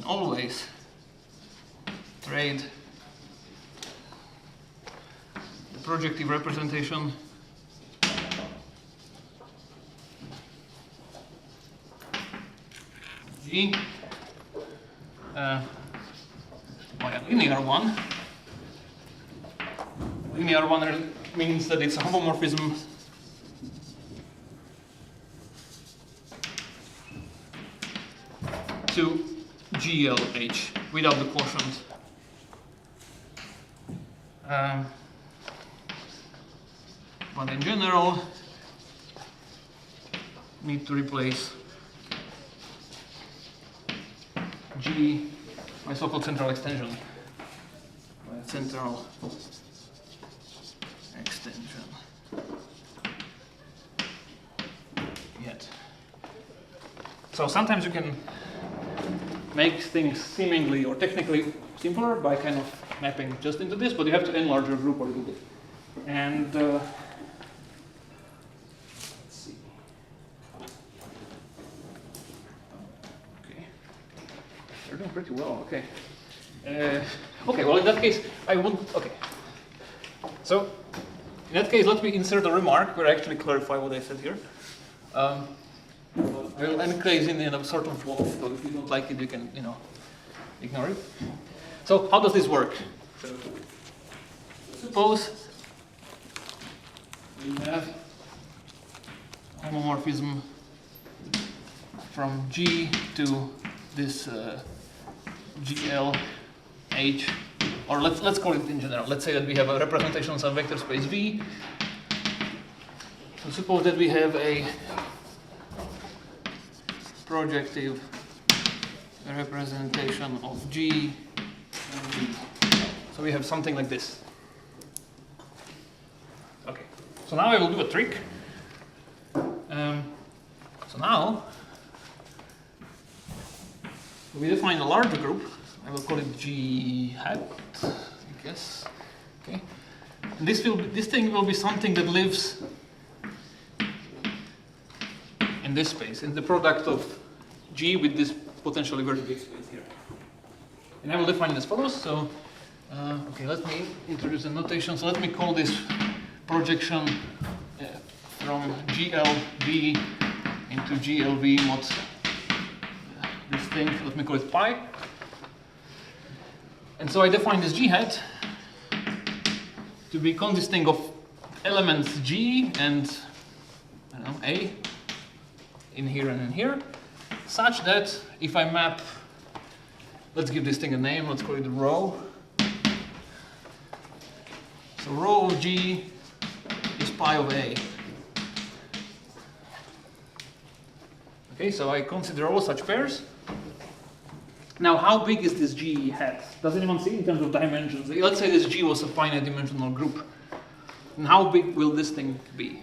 always trade the projective representation G by a linear one. Linear one means that it's a homomorphism to GLH without the quotient. But in general, need to replace G by so-called central extension. Central extension. Yet. So sometimes you can make things seemingly or technically simpler by kind of mapping just into this, but you have to enlarge your group or do this. And let's see. Okay, they're doing pretty well. Okay. Okay. Well, in that case, I would. Okay. So, in that case, let me insert a remark where I actually clarify what I said here. I will enclose in a sort of wall, so if you don't like it, you can, ignore it. So, how does this work? So, suppose we have homomorphism from G to this GLH, or let's call it in general. Let's say that we have a representation of some vector space V. So suppose that we have a projective representation of G and V. So we have something like this. Okay. So now I will do a trick. So now we define a larger group. I will call it G hat, I guess. Okay. And this thing will be something that lives in this space, in the product of G with this potentially very big space here. And I will define it as follows. So, okay, let me introduce a notation. So let me call this projection from GLV into GLV mod this thing, let me call it pi. And so I define this G hat to be consisting of elements G and I don't know, A in here and in here, such that if I map, let's give this thing a name, let's call it rho. So rho of G is pi of A. Okay, so I consider all such pairs. Now, how big is this G hat? Does anyone see in terms of dimensions? Let's say this G was a finite dimensional group. And how big will this thing be?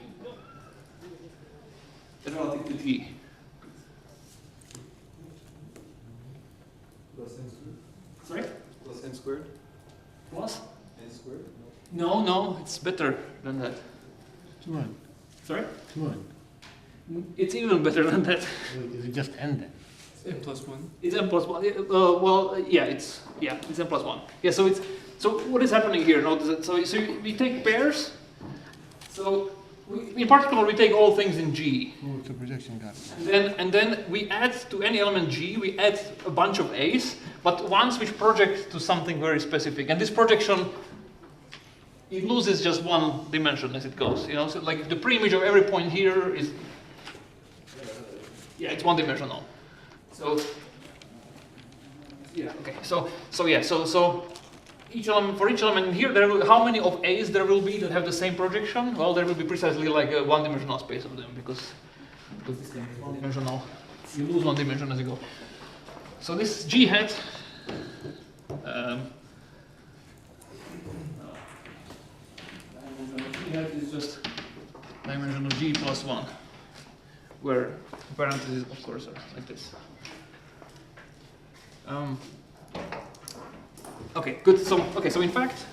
Relative to G. Plus n squared. Sorry? Plus n squared. Plus? N squared? No, it's better than that. 2n. Sorry? 2n. It's even better than that. Is it just n then? N plus 1. It's n plus 1. It's n plus 1. Yeah, so what is happening here? Notice that, so we take pairs. So in particular, we take all things in G. Move to projection, got it. And then we add to any element G, we add a bunch of A's, but ones which project to something very specific. And this projection, it loses just one dimension as it goes. You know, so like the pre-image of every point here is, it's one dimensional. So okay. So each element, for each element here, how many of A's there will be that have the same projection? Well, there will be precisely like a one-dimensional space of them because this thing is one-dimensional. You lose one dimension as you go. So this G hat G hat is just dimension of G plus 1, where parentheses of course are like this. Okay, good. So in fact,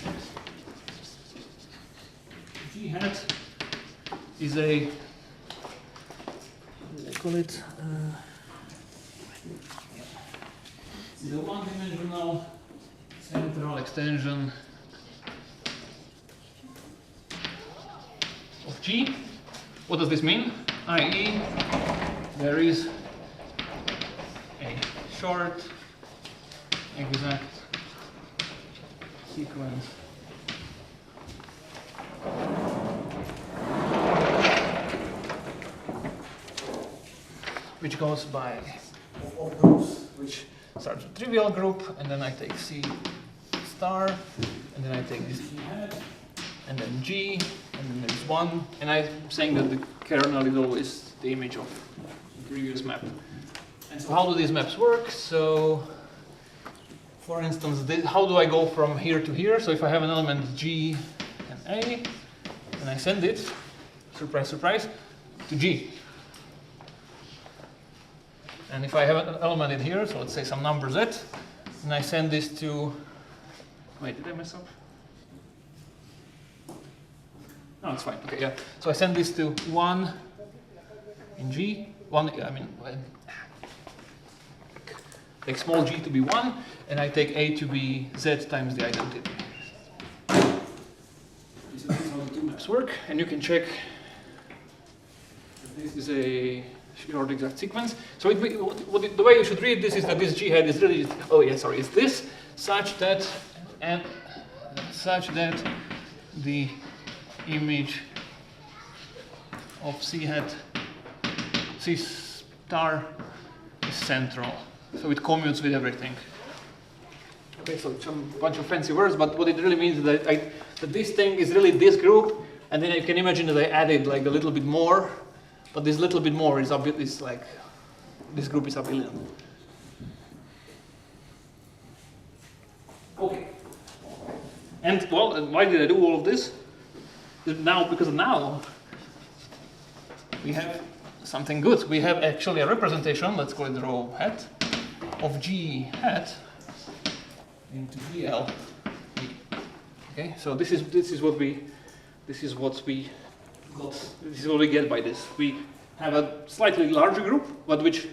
G hat is a, what do they call it? Is a one-dimensional central extension of G. What does this mean? I.e., there is a short exact sequence which goes by all groups, which starts with trivial group, and then I take C star, and then I take this G hat, and then G, and then there's 1, and I'm saying that the kernel is always the image of the previous map. And so how do these maps work? So for instance, how do I go from here to here? So if I have an element G and A, and I send it, surprise, surprise, to G. And if I have an element in here, so let's say some number Z, and I send this to, wait, did I mess up? No, it's fine, okay, yeah. So I send this to 1 in G, 1, take small g to be 1, and I take A to be Z times the identity. This is how the two maps work, and you can check if this is a short exact sequence. So the way you should read this is that this G hat is really, it's this, such that the image of C hat, C star is central. So it commutes with everything. Okay, so some bunch of fancy words, but what it really means is that, that this thing is really this group, and then you can imagine that I added like a little bit more, but this little bit more is like, this group is abelian. Okay. And well, why did I do all of this? Because now we have something good. We have actually a representation, let's call it rho hat, of G hat into GL. Okay, so this is what we get by this. We have a slightly larger group, but which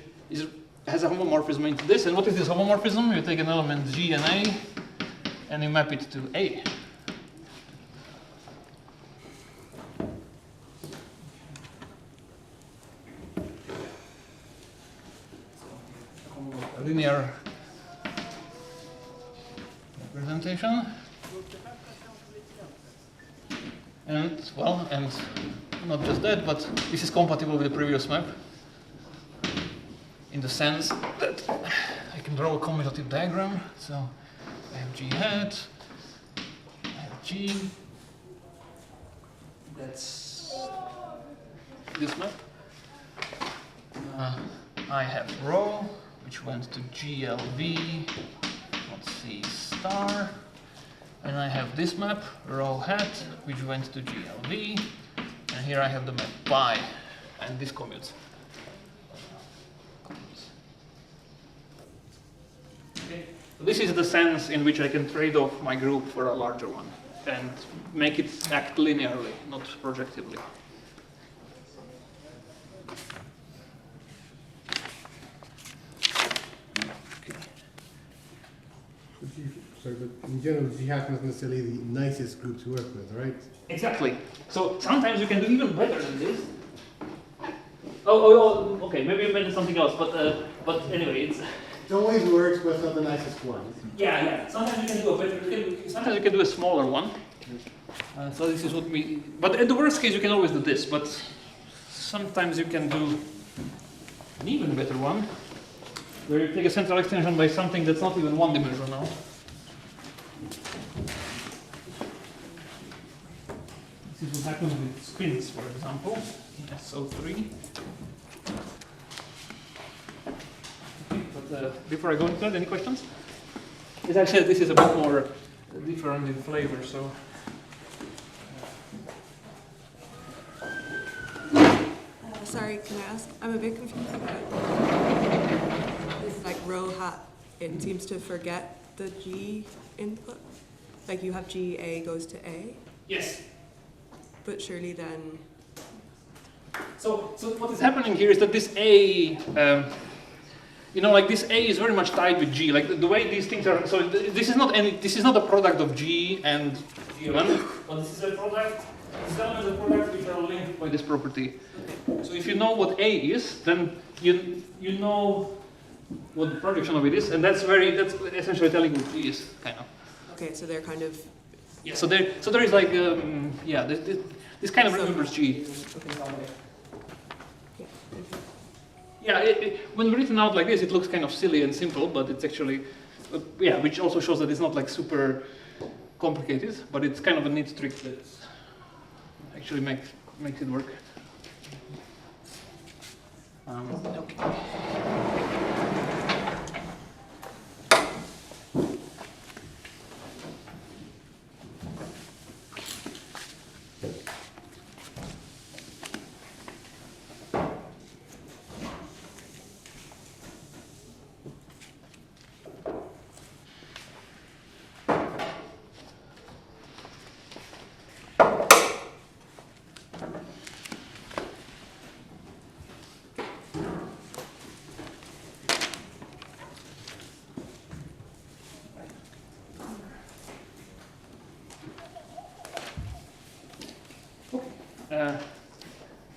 has a homomorphism into this. And what is this homomorphism? You take an element G and A, and you map it to A. linear representation. And, well, and not just that, but this is compatible with the previous map in the sense that I can draw a commutative diagram. So I have G hat, I have G, that's this map. I have rho, which went to GLV, let's see, star. And I have this map, rho hat, which went to GLV. And here I have the map pi, and this commutes. Okay. So this is the sense in which I can trade off my group for a larger one and make it act linearly, not projectively. Sorry, but in general, G hat is not necessarily the nicest group to work with, right? Exactly. So sometimes you can do even better than this. Oh, okay. Maybe you meant something else, but anyway, it's. It always works, but it's not the nicest one. Yeah. Sometimes you can do a better. Sometimes you can do a smaller one. So this is what we. But at the worst case, you can always do this. But sometimes you can do an even better one, where you take a central extension by something that's not even one-dimensional. This is what happens with spins, for example, in SO3. Okay, but before I go into that, any questions? As I said, this is a bit more different in flavor, so. Sorry, can I ask? I'm a bit confused about this, like rho hat. It seems to forget the G input. Like you have G, A goes to A. Yes. But surely then. So what is happening here is that this A, like this A is very much tied with G. Like the way these things are. So this is not a product of G and G1, but this is a product. These elements are products which are linked by this property. So if you know what A is, then you know what the projection of it is, and that's essentially telling what G is, kind of. Okay, so they're kind of. Yeah. So there is like this kind of remembers G. Yeah. When written out like this, it looks kind of silly and simple, but it's actually which also shows that it's not like super complicated, but it's kind of a neat trick that actually makes it work. Okay.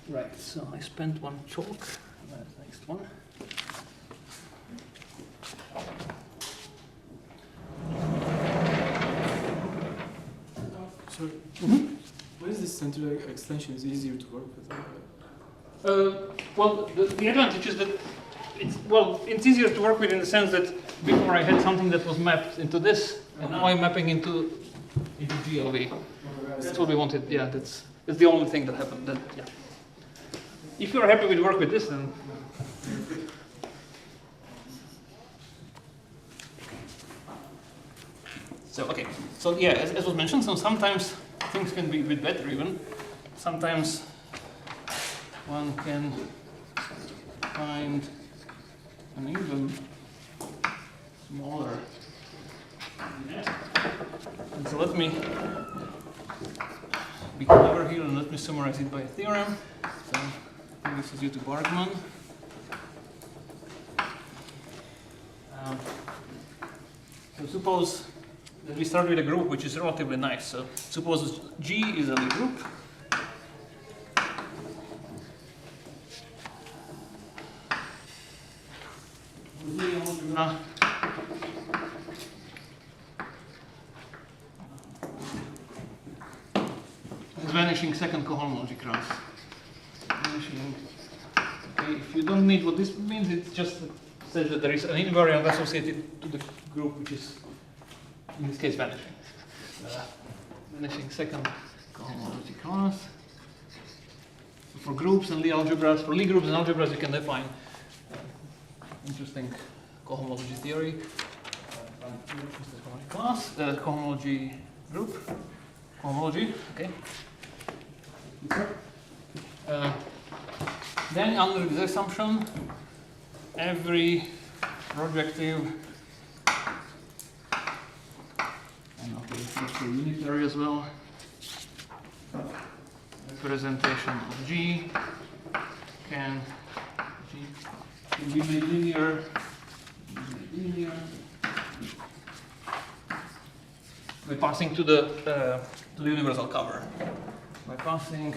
Right, so I spent one chalk. That's the next one. Sorry. Why is this central extension is easier to work with? Well, the advantage is that it's easier to work with in the sense that before I had something that was mapped into this, and now I'm mapping into GLV. That's what we wanted. Yeah, that's the only thing that happened. Yeah. If you're happy with work with this, then. So okay. So yeah, as was mentioned, so sometimes things can be a bit better even. Sometimes one can find an even smaller net. And so let me be clever here and let me summarize it by a theorem. So this is due to Bargman. So suppose that we start with a group which is relatively nice. So suppose G is a Lie group. this vanishing second cohomology cross. Vanishing. Okay, if you don't need what this means, it just says that there is an invariant associated to the group which is, in this case, vanishing. Vanishing second cohomology class. For groups and Lie algebras, for Lie groups and algebras, you can define interesting cohomology theory. Class, cohomology group, cohomology, okay. Then under this assumption, every projective, and okay, let's do unitary as well, representation of G can be made linear, by passing to the universal cover. By passing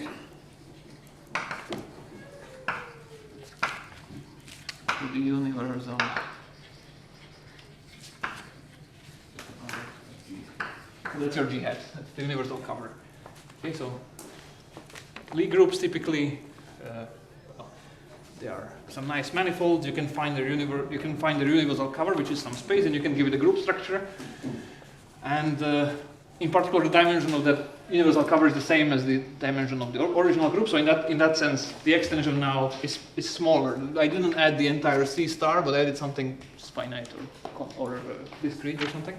to the universal. That's your G hat. That's the universal cover. Okay, so Lie groups typically there are some nice manifolds. You can find the universal cover, which is some space, and you can give it a group structure. And in particular, the dimension of that universal cover is the same as the dimension of the original group. So in that sense, the extension now is smaller. I didn't add the entire C star, but I added something finite or discrete or something.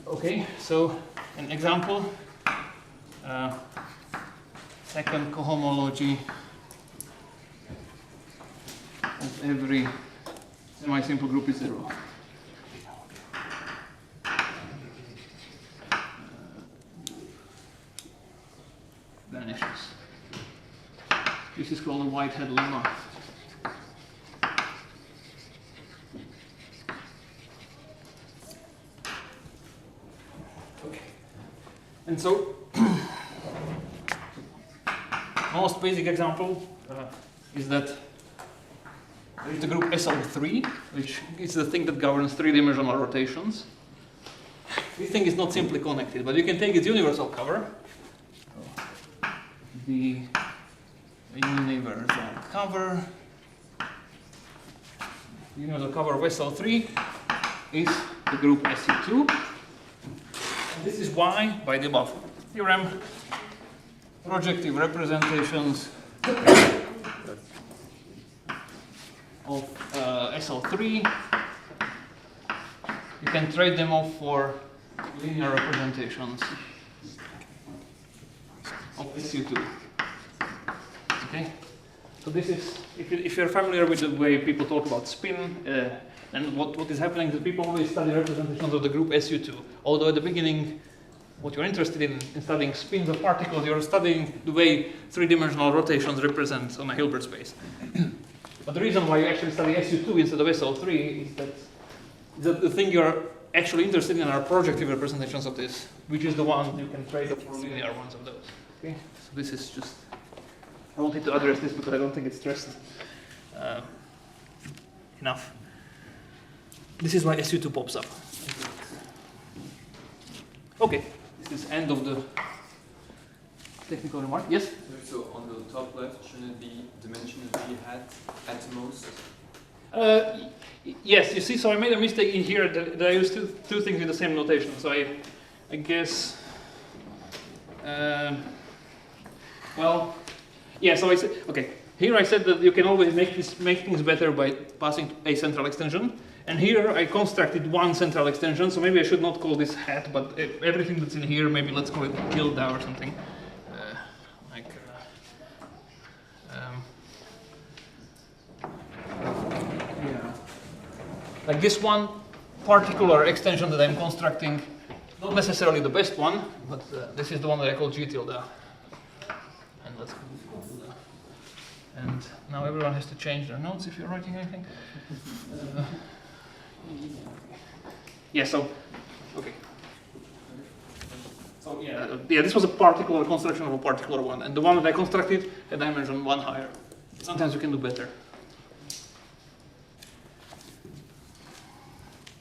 Okay, so an example. Second cohomology of every semi-simple group is 0. Vanishes. This is called a Whitehead lemma. Okay. And so, most basic example is that there is the group SO3, which is the thing that governs three-dimensional rotations. This thing is not simply connected, but you can take its universal cover. The universal cover. The universal cover of SO3 is the group SU2. And this is why, by the above theorem, projective representations of SO3, you can trade them off for linear representations of SU2. Okay? So this is, if you're familiar with the way people talk about spin, and what is happening is that people always study representations of the group SU2. Although at the beginning, what you're interested in studying spins of particles, you're studying the way three-dimensional rotations represent on a Hilbert space. But the reason why you actually study SU2 instead of SO3 is that the thing you're actually interested in are projective representations of this, which is the one you can trade off for linear ones of those. Okay? So this is just, I wanted to address this because I don't think it's stressed enough. This is why SU2 pops up. Okay, this is end of the technical remark. Yes? So on the top left, shouldn't it be dimension of G hat at most? Yes, you see, so I made a mistake in here that I used two things in the same notation. So I guess, well, yeah, so I said, okay, here I said that you can always make things better by passing a central extension. And here I constructed one central extension, so maybe I should not call this hat, but everything that's in here, maybe let's call it tilde or something. Yeah. Like this one particular extension that I'm constructing, not necessarily the best one, but this is the one that I call G tilde. And let's go tilde. And now everyone has to change their notes if you're writing anything. Yeah, so, okay. So yeah, this was a particular construction of a particular one, and the one that I constructed, a dimension one higher. Sometimes you can do better.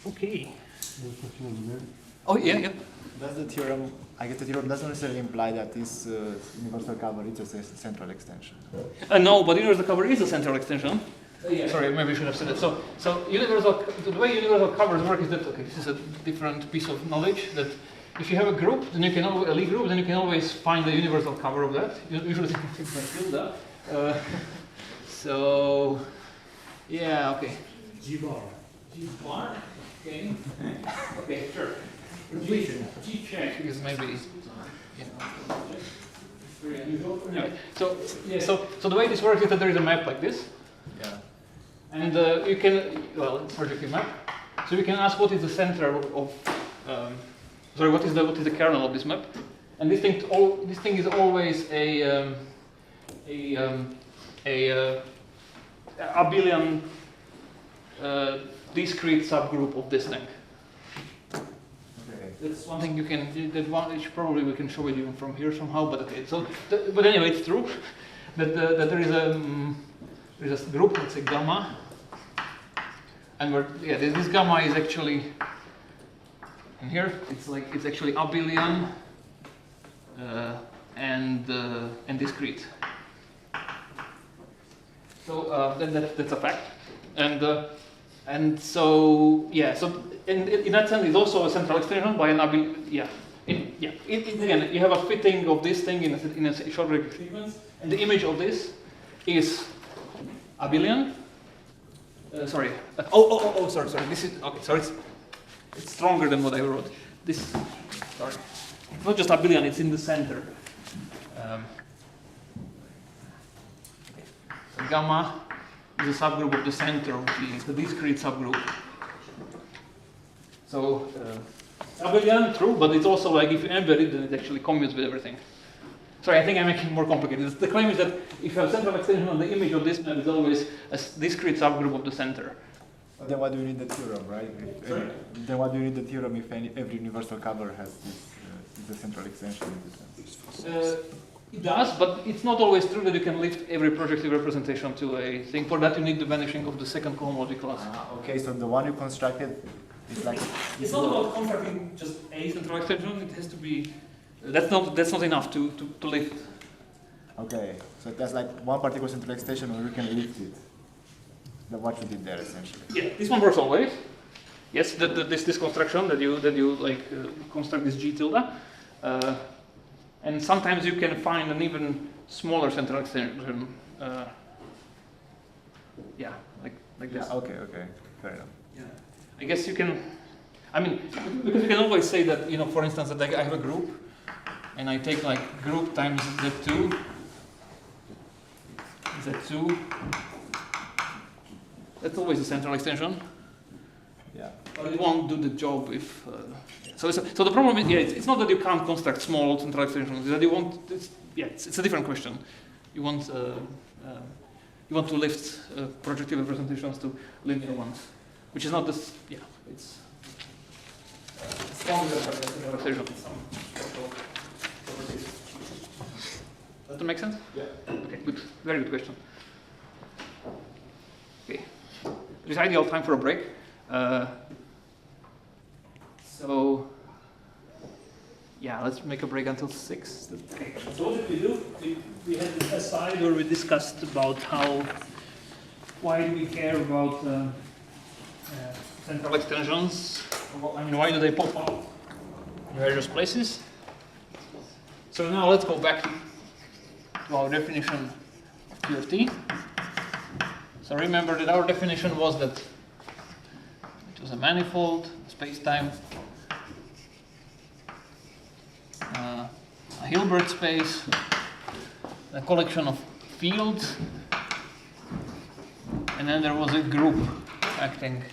Okay. Oh yeah, yeah. Does the theorem, I guess the theorem doesn't necessarily imply that this universal cover is a central extension. No, but universal cover is a central extension. Sorry, maybe I should have said it. So the way universal covers work is that, okay, this is a different piece of knowledge, that if you have a group, then you can a Lie group, then you can always find the universal cover of that. Usually things like tilde. So, yeah, okay. G bar. G bar, okay. Okay, sure. G check is maybe, very unusual. Anyway, so the way this works is that there is a map like this. Yeah. And you can, well, it's a projective map. So you can ask what is the center of, what is the kernel of this map? And this thing is always a abelian discrete subgroup of this thing. Okay. That's one thing you can. That one, which probably we can show it even from here somehow. But okay. So, but anyway, it's true that there is a group, let's say gamma, and this gamma is actually in here. It's actually abelian and discrete. So that's a fact, and so yeah. So in that sense, it's also a central extension by an abelian. Yeah. Again, you have a fitting of this thing in a short regular sequence, and the image of this is abelian. Sorry. Sorry. This is okay. Sorry, it's stronger than what I wrote. This. Sorry. It's not just abelian. It's in the center. So gamma is a subgroup of the center of the discrete subgroup. So abelian, true, but it's also like if you embed it, then it actually commutes with everything. Sorry, I think I'm making it more complicated. The claim is that if you have central extension on the image of this map, is always a discrete subgroup of the center. Then why do you need the theorem, right? Then why do you need the theorem if every universal cover has this central extension in this sense? It does, but it's not always true that you can lift every projective representation to a thing. For that, you need the vanishing of the second cohomology class. Okay, so the one you constructed is like. It's not about constructing just a central extension. It has to be. That's not enough to lift. Okay, so that's like one particular central extension where you can lift it. That's what you did there essentially. Yeah, this one works always. Yes, this construction that you like construct this G tilde. And sometimes you can find an even smaller central extension. Yeah, like this. Yeah, okay, fair enough. Yeah. I guess you can. I mean, because you can always say that, for instance, that I have a group, and I take like group times Z2. That's always a central extension. Yeah. But it won't do the job if. So the problem is, it's not that you can't construct small central extensions. It's that you want. It's a different question. You want to lift projective representations to linear ones, which is not this. Yeah, it's stronger than central extension. Does that make sense? Yeah. Okay, good. Very good question. Okay. It's ideal time for a break. So, yeah, let's make a break until 6. Okay. So what did we do? We had this aside where we discussed about why do we care about central extensions? I mean, why do they pop up in various places? So now let's go back to our definition of QFT. So remember that our definition was that it was a manifold, space-time, a Hilbert space, a collection of fields, and then there was a group acting.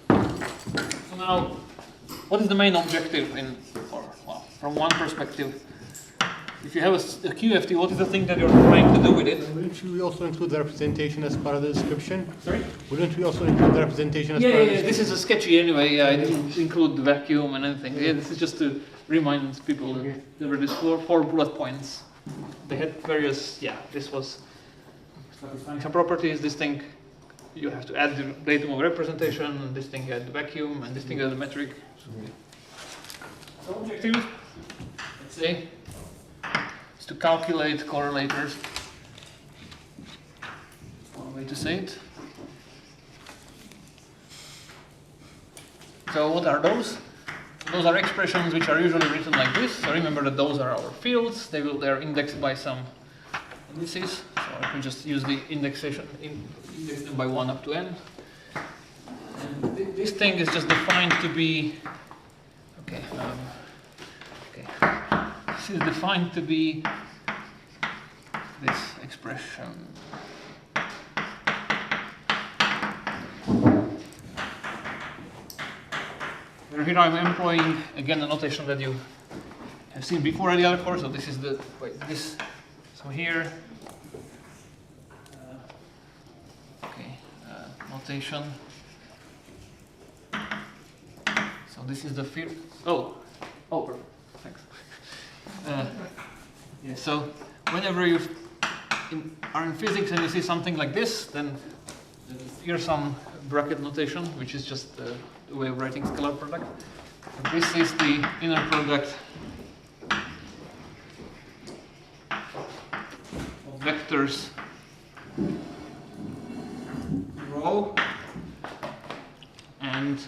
So now, what is the main objective from one perspective? If you have a QFT, what is the thing that you're trying to do with it? Wouldn't we also include the representation as part of the description? Sorry? Wouldn't we also include the representation as part of the description? This is a sketchy anyway. I didn't include the vacuum and anything. Yeah, this is just to remind people that there were these four bullet points. They had various, this was satisfying some properties. This thing, you have to add the datum of representation, and this thing had the vacuum, and this thing had the metric. So objective, let's say, is to calculate correlators. One way to say it. So what are those? Those are expressions which are usually written like this. So remember that those are our fields. They are indexed by some indices. So I can just use the indexation, index them by 1 up to n. And this thing is just defined to be, okay. This is defined to be this expression. Here I'm employing again a notation that you have seen before in the other course. So this is the this. So here, notation. So this is the field. Oh, perfect. Thanks. Yeah. So whenever you are in physics and you see something like this, then here's some bracket notation, which is just the way of writing scalar product. And this is the inner product of vectors rho and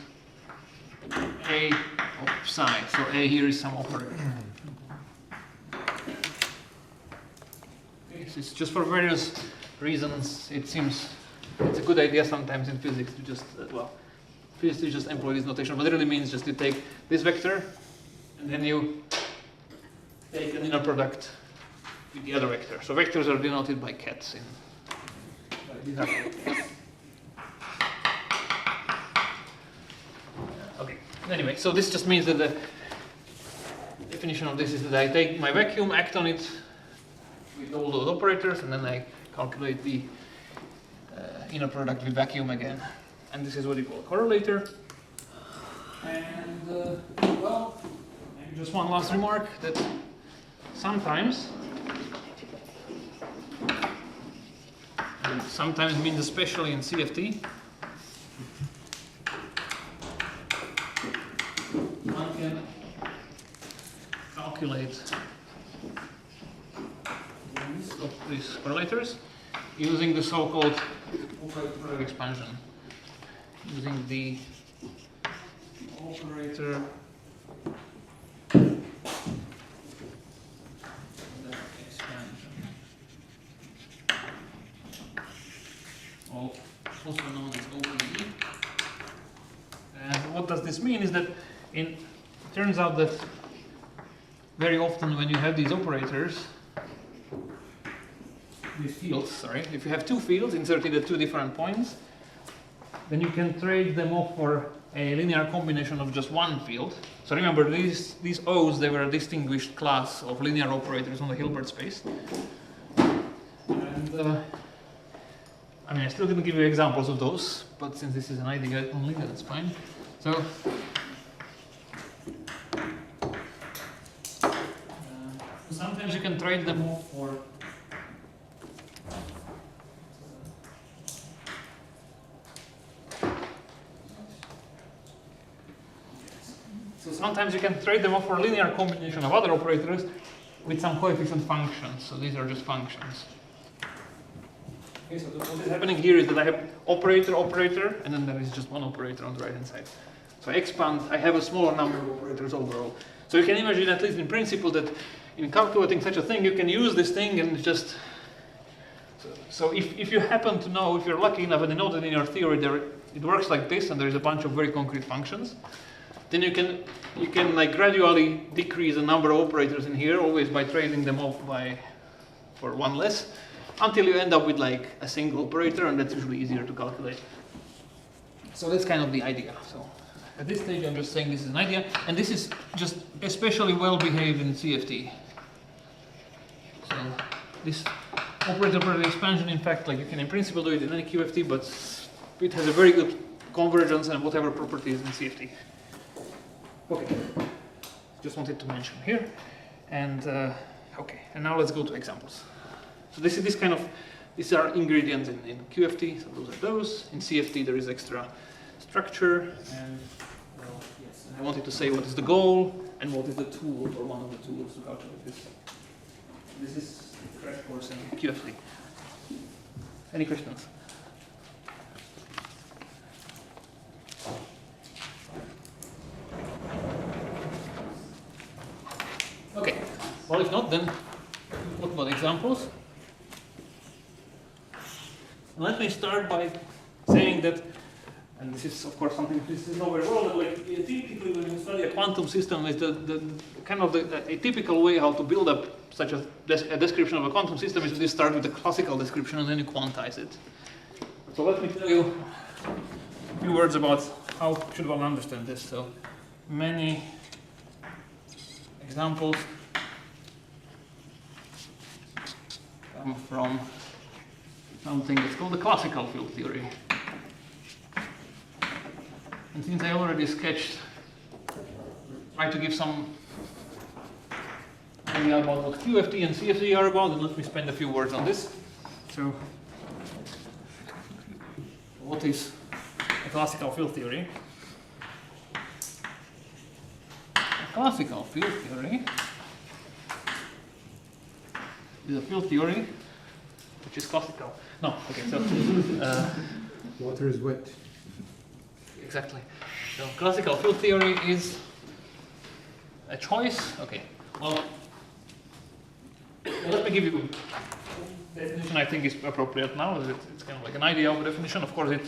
A of psi. So A here is some operator. It's just for various reasons. It seems it's a good idea sometimes in physics to just physicists just employ this notation, but it really means just you take this vector and then you take an inner product with the other vector. So vectors are denoted by cats. Okay. Anyway, so this just means that the definition of this is that I take my vacuum, act on it with all those operators, and then I calculate the inner product with vacuum again. And this is what you call a correlator. And well, maybe just one last remark that sometimes means especially in CFT, one can calculate these correlators using the so-called operator expansion. Using the operator expansion, also known as OPE. And what does this mean is that it turns out that very often when you have these operators, these fields, if you have two fields inserted at two different points, then you can trade them off for a linear combination of just one field. So remember, these O's, they were a distinguished class of linear operators on the Hilbert space. And I still didn't give you examples of those, but since this is an idea only, that's fine. So sometimes you can trade them off for a linear combination of other operators with some coefficient functions. So these are just functions. Okay, so what is happening here is that I have operator, and then there is just one operator on the right hand side. So I expand, I have a smaller number of operators overall. So you can imagine, at least in principle, that in calculating such a thing, you can use this thing and just... So if you happen to know, if you're lucky enough and you know that in your theory it works like this, and there is a bunch of very concrete functions, then you can like gradually decrease the number of operators in here, always by trading them off for one less, until you end up with like a single operator, and that's usually easier to calculate. So that's kind of the idea. So at this stage I'm just saying this is an idea, and this is just especially well behaved in CFT. So this operator expansion, in fact, like you can in principle do it in any QFT, but it has a very good convergence and whatever properties in CFT. Okay, just wanted to mention here, and okay, and now let's go to examples. So these are ingredients in QFT. So those are those. In CFT there is extra structure, and Well, yes. And I wanted to say what is the goal and what is the tool or one of the tools to calculate this. This is a crash course in QFT. Any questions? Okay. Well, if not, then what about examples? Let me start by saying that, and this is of course something this is nowhere wrong, but like typically when you study a quantum system, is the kind of a typical way how to build up such a description of a quantum system is to start with the classical description and then you quantize it. So let me tell you a few words about how should one understand this. So many examples come from something that's called the classical field theory. And since I already sketched, try to give some idea about what QFT and CFT are about, and let me spend a few words on this. So, what is a classical field theory? A classical field theory is a field theory which is classical. No, okay, so Water is wet. exactly. So classical field theory is a choice. Okay. Well, let me give you a definition I think is appropriate now. It's kind of like an idea of a definition. Of course, in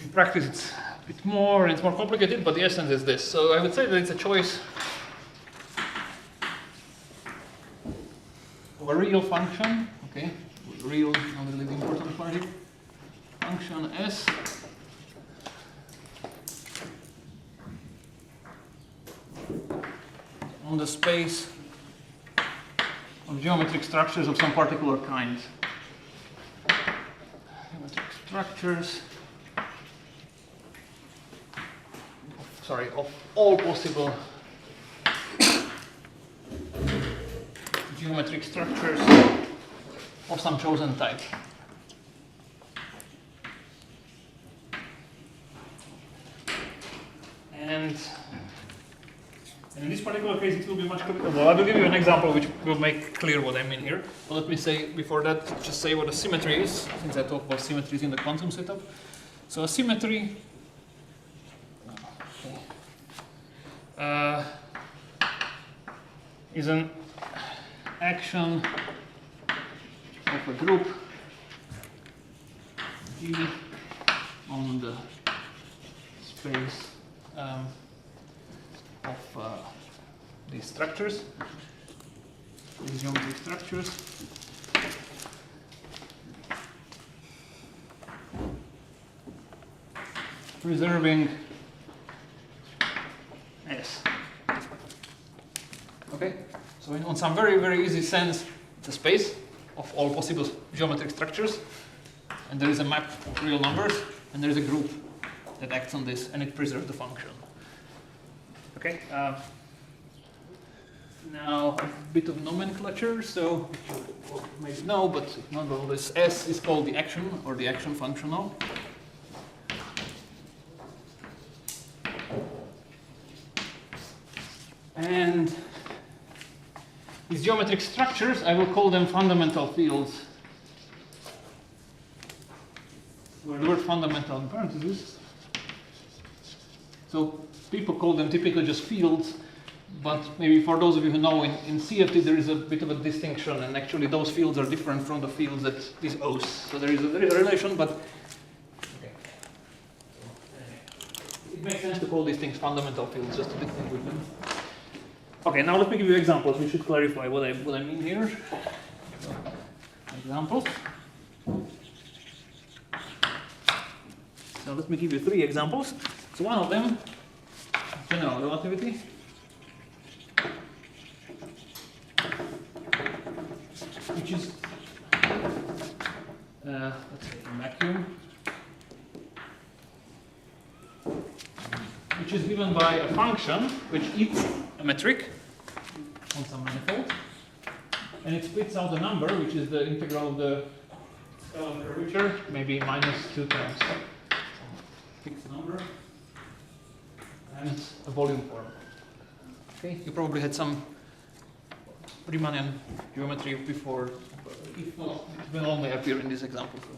practice it's a bit more, it's more complicated, but the essence is this. So I would say that it's a choice of a real function. Okay, real is not really the important part here. Function S on the space of geometric structures of some particular kind. Geometric structures, of all possible geometric structures of some chosen type. And in this particular case, it will be much clearer. Well, I will give you an example which will make clear what I mean here. But let me say, before that, just say what a symmetry is, since I talk about symmetries in the quantum setup. So a symmetry is an action of a group G on the space of these structures, these geometric structures. Preserving S. Okay? So in, on some very, very easy sense, it's a space of all possible geometric structures, and there is a map of real numbers, and there is a group that acts on this, and it preserves the function. Okay? Now, a bit of nomenclature, so you maybe know, but if not, well, this S is called the action, or the action functional. And these geometric structures, I will call them fundamental fields. Where the word fundamental in parentheses. So people call them typically just fields, but maybe for those of you who know, in CFT there is a bit of a distinction, and actually those fields are different from the fields that these O's. So there is a relation, but okay. It makes sense to call these things fundamental fields just to distinguish them. Okay, now let me give you examples. We should clarify what I mean here. So, examples. So let me give you 3 examples. So one of them, general relativity. Which is, let's say, a vacuum. Which is given by a function which eats a metric on some manifold, and it spits out a number which is the integral of the scalar curvature, maybe minus 2 times some fixed number. volume form. Okay, you probably had some Riemannian geometry before, if not, it will only appear in this example. So,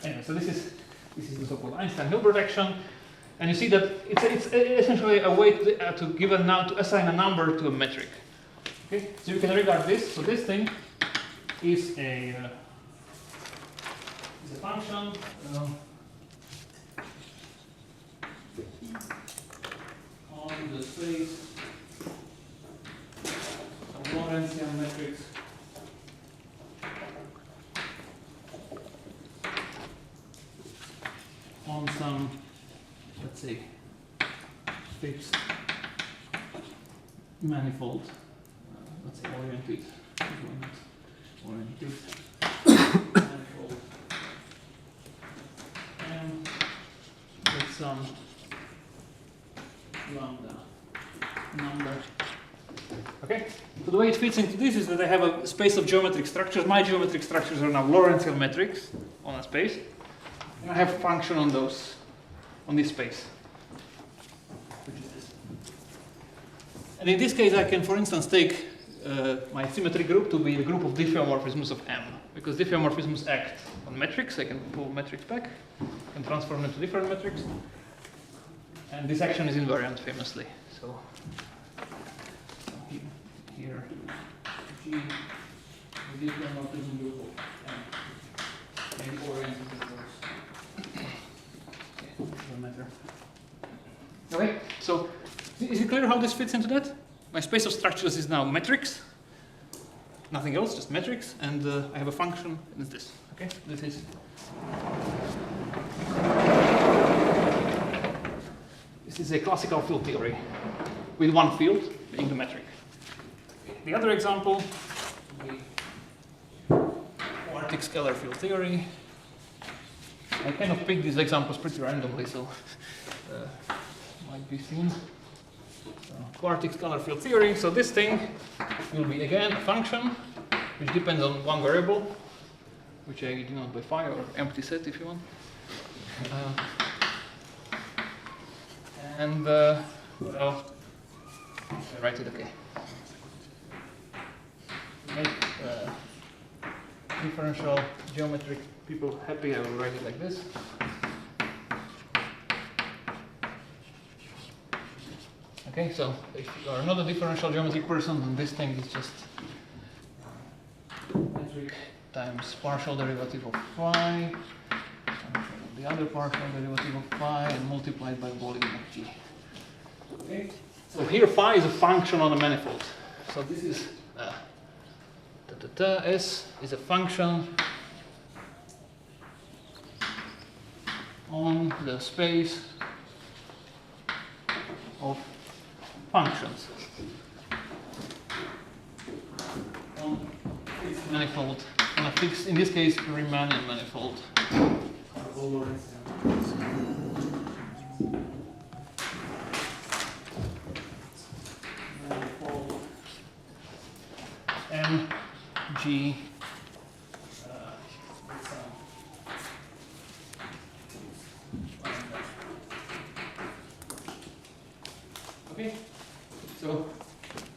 anyway, so this is the so-called Einstein-Hilbert action, and you see that it's essentially a way to give to assign a number to a metric. Okay, so you can regard this. So this thing is a function. On the space of Lorentzian metrics on some, let's say, fixed manifold, let's say oriented manifold, and with some lambda number. Okay, so the way it fits into this is that I have a space of geometric structures. My geometric structures are now Lorentzian metrics on a space, and I have a function on those, on this space, which is this. And in this case, I can, for instance, take my symmetry group to be the group of diffeomorphisms of M, because diffeomorphisms act on metrics. I can pull metrics back, and transform them to different metrics. And this action is invariant, famously. So here, G, the diffeomorphism group of M, and oriented as those. Okay, doesn't matter. Okay, so is it clear how this fits into that? My space of structures is now metrics, nothing else, just metrics, and I have a function, and it's this. Okay, this is. This is a classical field theory with one field being the metric. The other example would be quartic scalar field theory. I kind of picked these examples pretty randomly, so might be seen. So, quartic scalar field theory. So this thing will be again a function which depends on one variable, which I denote by phi or empty set if you want. And well, I write it okay. Make differential geometric people happy, I will write it like this. Okay, so if you are not a differential geometric person, then this thing is just metric times partial derivative of phi, the other partial derivative of phi, and multiplied by volume of G. Okay, so here phi is a function on a manifold. So this is S is a function on the space of functions on fixed manifold, on a fixed, in this case, Riemannian manifold. M G okay, so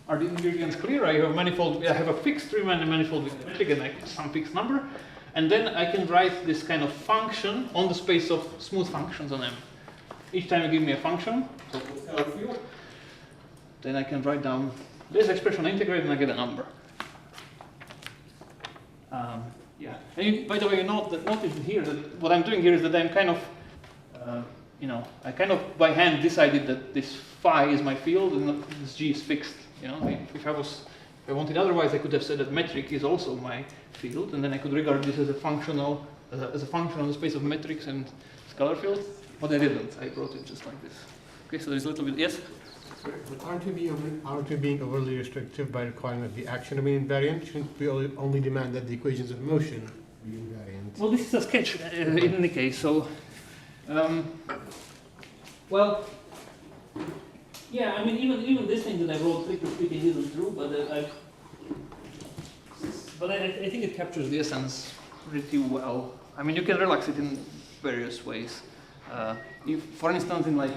are the ingredients clear? I have a manifold. I have a fixed Riemannian manifold with a metric and some fixed number, and then I can write this kind of function on the space of smooth functions on M. Each time you give me a function, so scalar field, then I can write down this expression, integrate, and I get a number. Yeah. And you, by the way, you notice here that what I'm doing here is that I'm kind of, I kind of by hand decided that this phi is my field and this G is fixed. You know, if I wanted otherwise, I could have said that metric is also my field, and then I could regard this as a functional, as a function on the space of metrics and scalar field. But I didn't. I wrote it just like this. Okay, so there's a little bit. Yes. But aren't we being overly restrictive by requiring that the action be invariant? Shouldn't we only demand that the equations of motion be invariant? Well, this is a sketch in any case. So, well, yeah. I mean, even this thing that I wrote, strictly speaking, isn't true. But I think it captures the essence pretty well. I mean, you can relax it in various ways. If, for instance, in like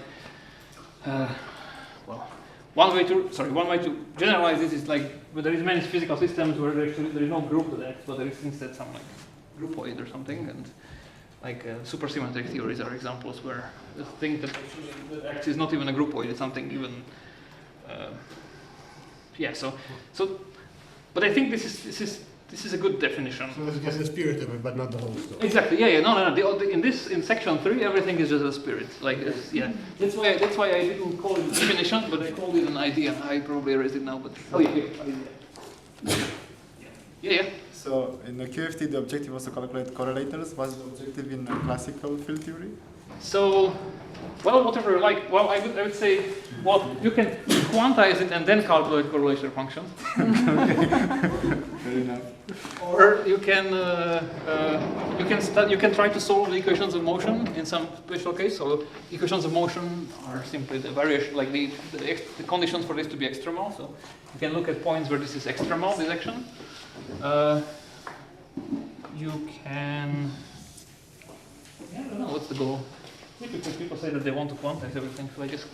well, one way to generalize this is like, where there is many physical systems where there is no group to X, but there is instead some like groupoid or something, and like supersymmetric theories are examples where the thing that actually the X is not even a groupoid, it's something even, yeah. So, but I think this is a good definition. So it's just the spirit of it, but not the whole story. Exactly. Yeah. No. In section 3, everything is just a spirit. Like, yeah. That's why I didn't call it a definition, but I called it an idea. I probably erased it now, but yeah. So in the QFT, the objective was to calculate correlators. What's the objective in classical field theory? So, well, whatever you like. Well, I would say, well, you can quantize it and then calculate correlation functions. Fair enough. Or you can try to solve the equations of motion in some special case. So equations of motion are simply the variation, like the conditions for this to be extremal. So you can look at points where this is extremal, this action. You can, I don't know, what's the goal? Typically people say that they want to quantize everything, so I just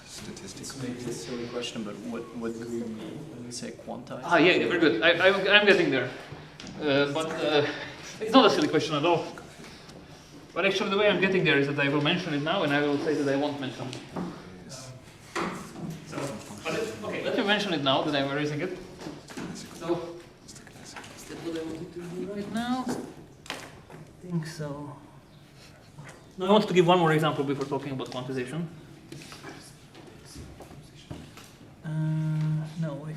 Statistics. Maybe it's a silly question, but what do you mean when you say quantize? yeah, very good. I'm getting there. But it's not a silly question at all. But actually the way I'm getting there is that I will mention it now and I will say that I won't mention it. Okay, let me mention it now that I'm erasing it. So, is that what I wanted to do right now? I think so. No, I want to give one more example before talking about quantization. No, wait.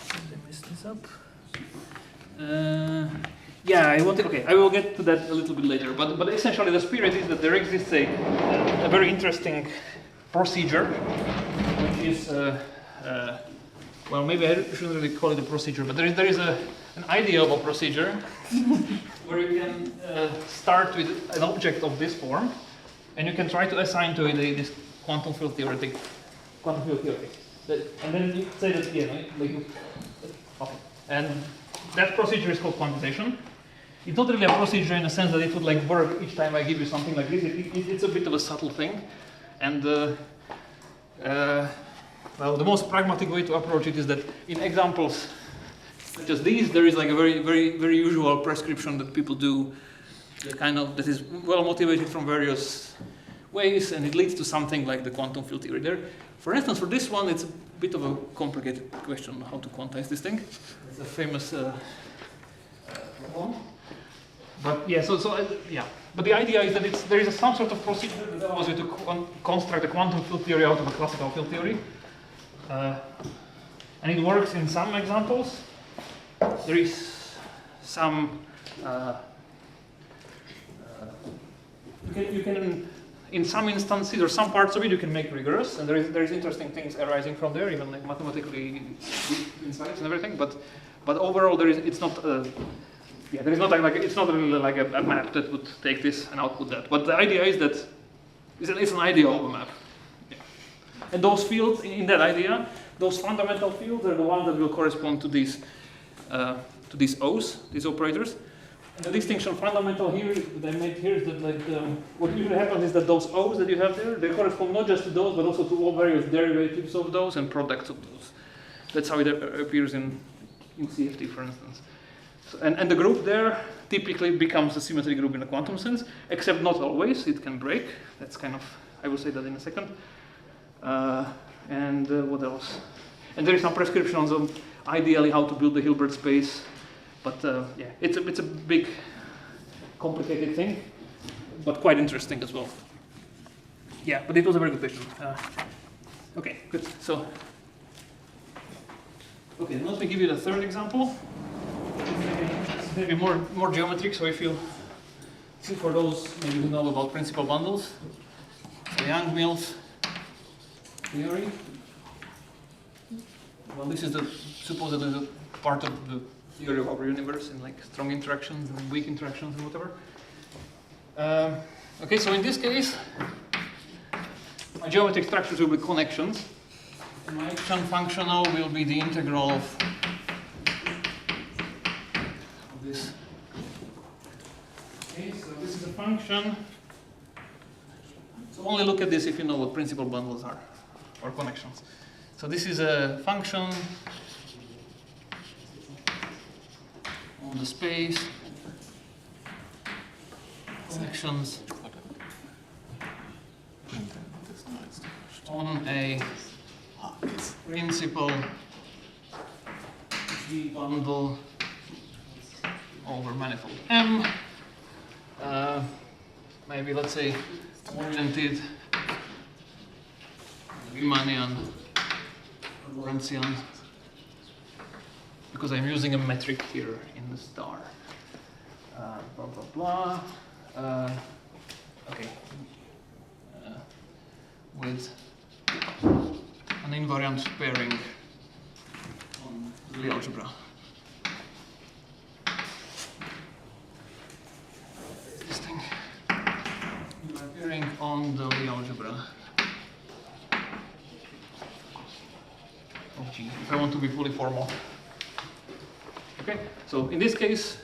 Did I mess this up? Yeah, I will get to that a little bit later. But essentially, the spirit is that there exists a very interesting procedure, which is well, maybe I shouldn't really call it a procedure, but there is an idea of a procedure where you can start with an object of this form, and you can try to assign to it this quantum field theory. And then you say that, okay. And that procedure is called quantization. It's not really a procedure in the sense that it would like work each time I give you something like this. It's a bit of a subtle thing, and well, the most pragmatic way to approach it is that in examples such as these, there is like a very usual prescription that people do, that is well motivated from various ways, and it leads to something like the quantum field theory. There, for instance, for this one, it's a bit of a complicated question how to quantize this thing. It's a famous problem. But yeah, But the idea is that there is some sort of procedure that allows you to construct a quantum field theory out of a classical field theory. And it works in some examples. There is some, you can in some instances or some parts of it you can make rigorous, and there is interesting things arising from there, even like mathematically insights and everything. But overall, it's not really like a map that would take this and output that. But the idea is that it's an idea of a map. Yeah. And those fields in that idea, those fundamental fields are the ones that will correspond to these O's, these operators. And the distinction fundamental here that I made here is that what usually happens is that those O's that you have there, they correspond not just to those, but also to all various derivatives of those and products of those. That's how it appears in CFT, for instance. So, and the group there typically becomes a symmetry group in a quantum sense, except not always. It can break. That's kind of, I will say that in a second. And what else? And there is some prescriptions on ideally how to build the Hilbert space. But yeah, it's a big, complicated thing, but quite interesting as well. Yeah, but it was a very good question. Okay, good. So, okay, let me give you the third example. It's maybe more geometric. So if you see for those maybe who know about principal bundles, so Young-Mills theory. Well, this is supposedly the part of the theory of our universe in like strong interactions and weak interactions and whatever. Okay, so in this case, my geometric structures will be connections. And my action functional will be the integral of this. Okay, so this is a function So only look at this if you know what principal bundles are, or connections. So this is a function on the space, connections on a principal G bundle over manifold M. Maybe let's say oriented Riemannian Lorentzian, because I'm using a metric here in the star. Blah blah blah. Okay. With an invariant pairing on the algebra. This thing. Pairing on the Lie algebra of G, if I want to be fully formal. Okay, so in this case,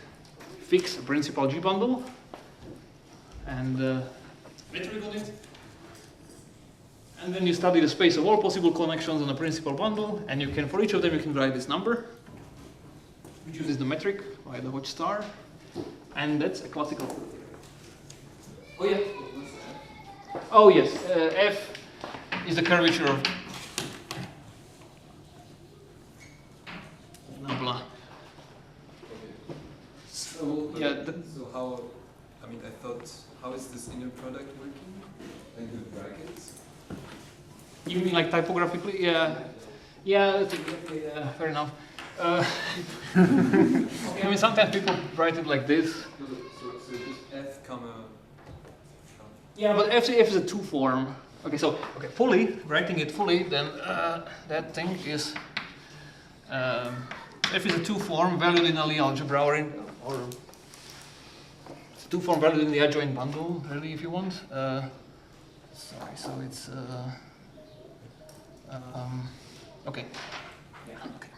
fix a principal G bundle and metric on it. And then you study the space of all possible connections on a principal bundle, and you can, for each of them, you can write this number, which uses the metric by the Hodge star, and that's a classical. Oh yeah. Oh yes, F is the curvature of nabla. So yeah. So how? I mean, I thought, how is this inner product working? Like the brackets? You mean like typographically? Yeah. Yeah, that's exactly, fair enough. Okay, I mean, sometimes people write it like this. So just F comma. Yeah, but F is a two form. Okay, so fully writing it fully, then that thing is F is a two form valued in a Lie algebra, or it's a two form valued in the adjoint bundle, really, if you want. Sorry, so it's okay. Yeah, okay.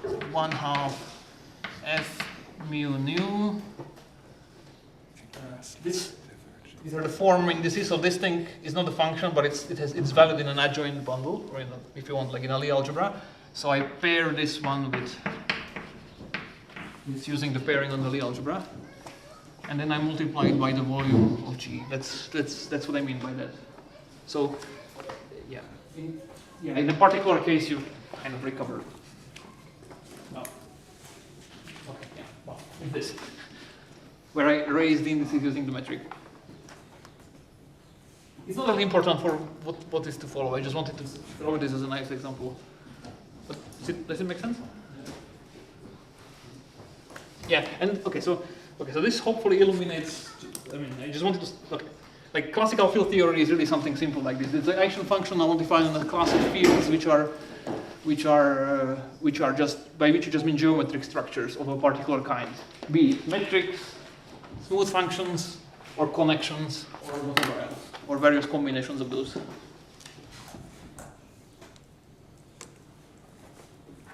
So 1/2 F mu nu. These are the form indices, so this thing is not a function, but it's valid in an adjoint bundle, or if you want, like in a Lie algebra. So I pair this one with it's using the pairing on the Lie algebra, and then I multiply it by the volume of G. That's what I mean by that. So yeah, in a particular case, you kind of recover. Well, okay, yeah, well, this, where I raise the indices using the metric. It's not really important for what is to follow. I just wanted to throw this as a nice example. But does it make sense? Yeah, and okay, so this hopefully illuminates. I mean, I just wanted to like classical field theory is really something simple like this. It's an action function I want to define in the class of fields, which are just by which you just mean geometric structures of a particular kind, be it metrics, smooth functions, or connections, or whatever else, or various combinations of those.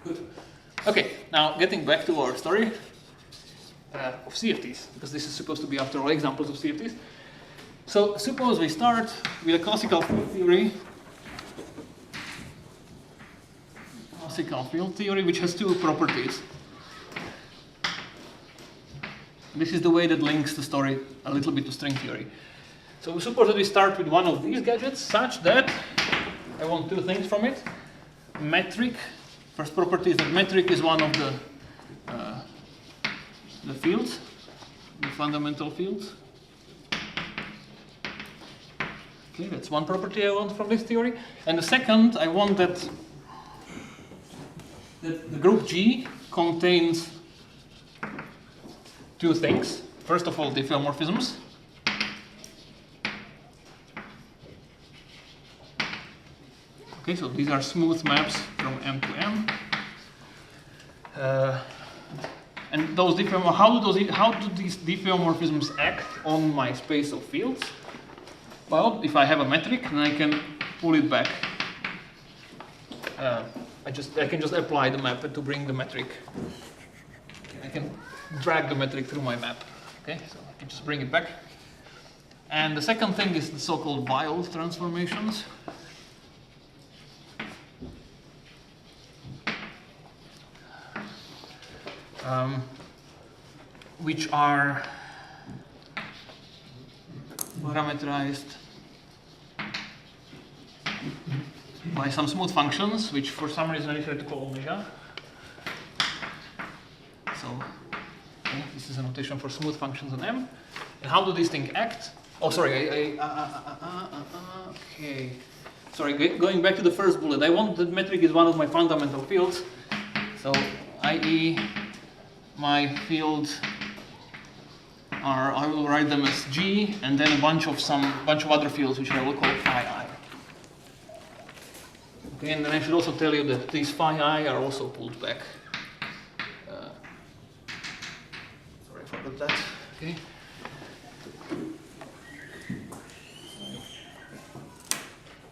Good. Okay, now getting back to our story of CFTs, because this is supposed to be, after all, examples of CFTs. So suppose we start with a classical field theory. Classical field theory, which has two properties. This is the way that links the story a little bit to string theory. So suppose that we start with one of these gadgets, such that I want two things from it. Metric. First property is that metric is one of the fields, the fundamental fields. Okay, that's one property I want from this theory. And the second, I want that the group G contains two things. First of all, diffeomorphisms. Okay, so these are smooth maps from M to M. And those how do these diffeomorphisms act on my space of fields? Well, if I have a metric, then I can pull it back. I can just apply the map to bring the metric. I can drag the metric through my map. Okay, so I can just bring it back. And the second thing is the so-called Valach transformations. Which are parameterized by some smooth functions, which for some reason I decided to call omega. So okay, this is a notation for smooth functions on M. And how do these things act? Oh, sorry. Okay. Sorry. Going back to the first bullet, I want the metric is one of my fundamental fields. So, i.e., my fields are, I will write them as G, and then a bunch of other fields which I will call phi I. Okay, and then I should also tell you that these phi I are also pulled back. Sorry, I forgot that. Okay.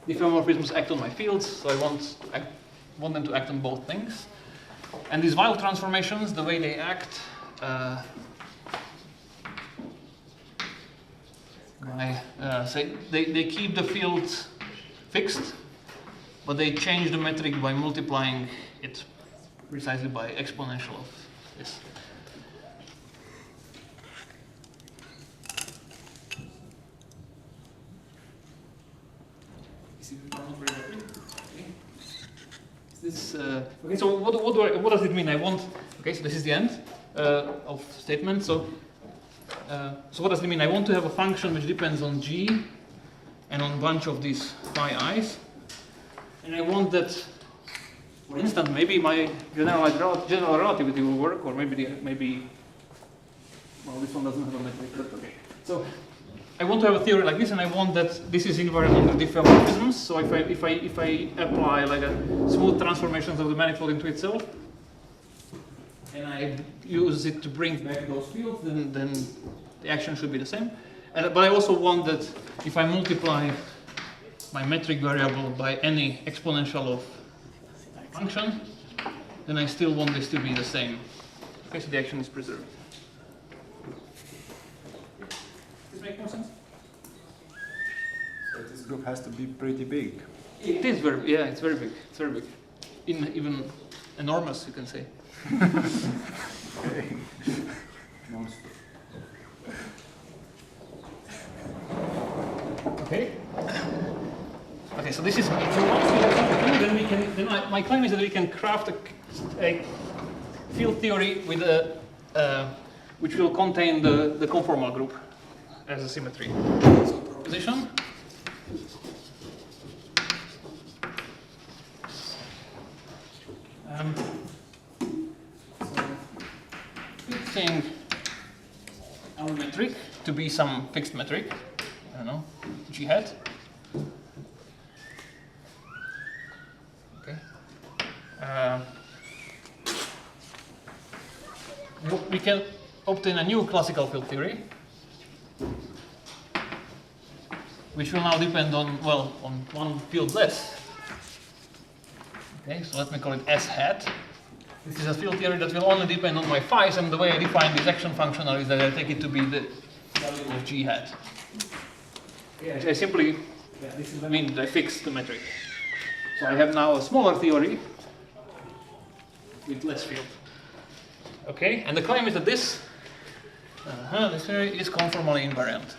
Diffeomorphisms act on my fields, so I want them to act on both things. And these Valach transformations, the way they act, say they keep the fields fixed, but they change the metric by multiplying it precisely by exponential of this. Okay, so what does it mean? Okay, so this is the end of statement. So what does it mean? I want to have a function which depends on G and on a bunch of these phi i's, and I want that, for instance, maybe my general relativity will work, or maybe well, this one doesn't have a metric, but okay. So I want to have a theory like this, and I want that this is invariant under diffeomorphisms. So if I apply like a smooth transformations of the manifold into itself, and I use it to bring back those fields, then the action should be the same. But I also want that if I multiply my metric variable by any exponential of function, then I still want this to be the same. Okay, so the action is preserved. Does this make more sense? So this group has to be pretty big. It is very, yeah, it's very big. It's very big. Even enormous, you can say. Okay. Monster. Okay. Okay, so this is. So once we have something, then we can. Then my claim is that we can craft a field theory with which will contain the conformal group as a symmetry. So proposition. So fixing our metric to be some fixed metric. I don't know, G hat. Okay. We can obtain a new classical field theory, which will now depend on, well, on one field less. Okay, so let me call it S hat. This is a field theory that will only depend on my phi's, and the way I define this action functional is that I take it to be the value of G hat. Yeah, I simply, this is what I mean, I fix the metric. So I have now a smaller theory with less field. Okay, and the claim is that this theory is conformally invariant.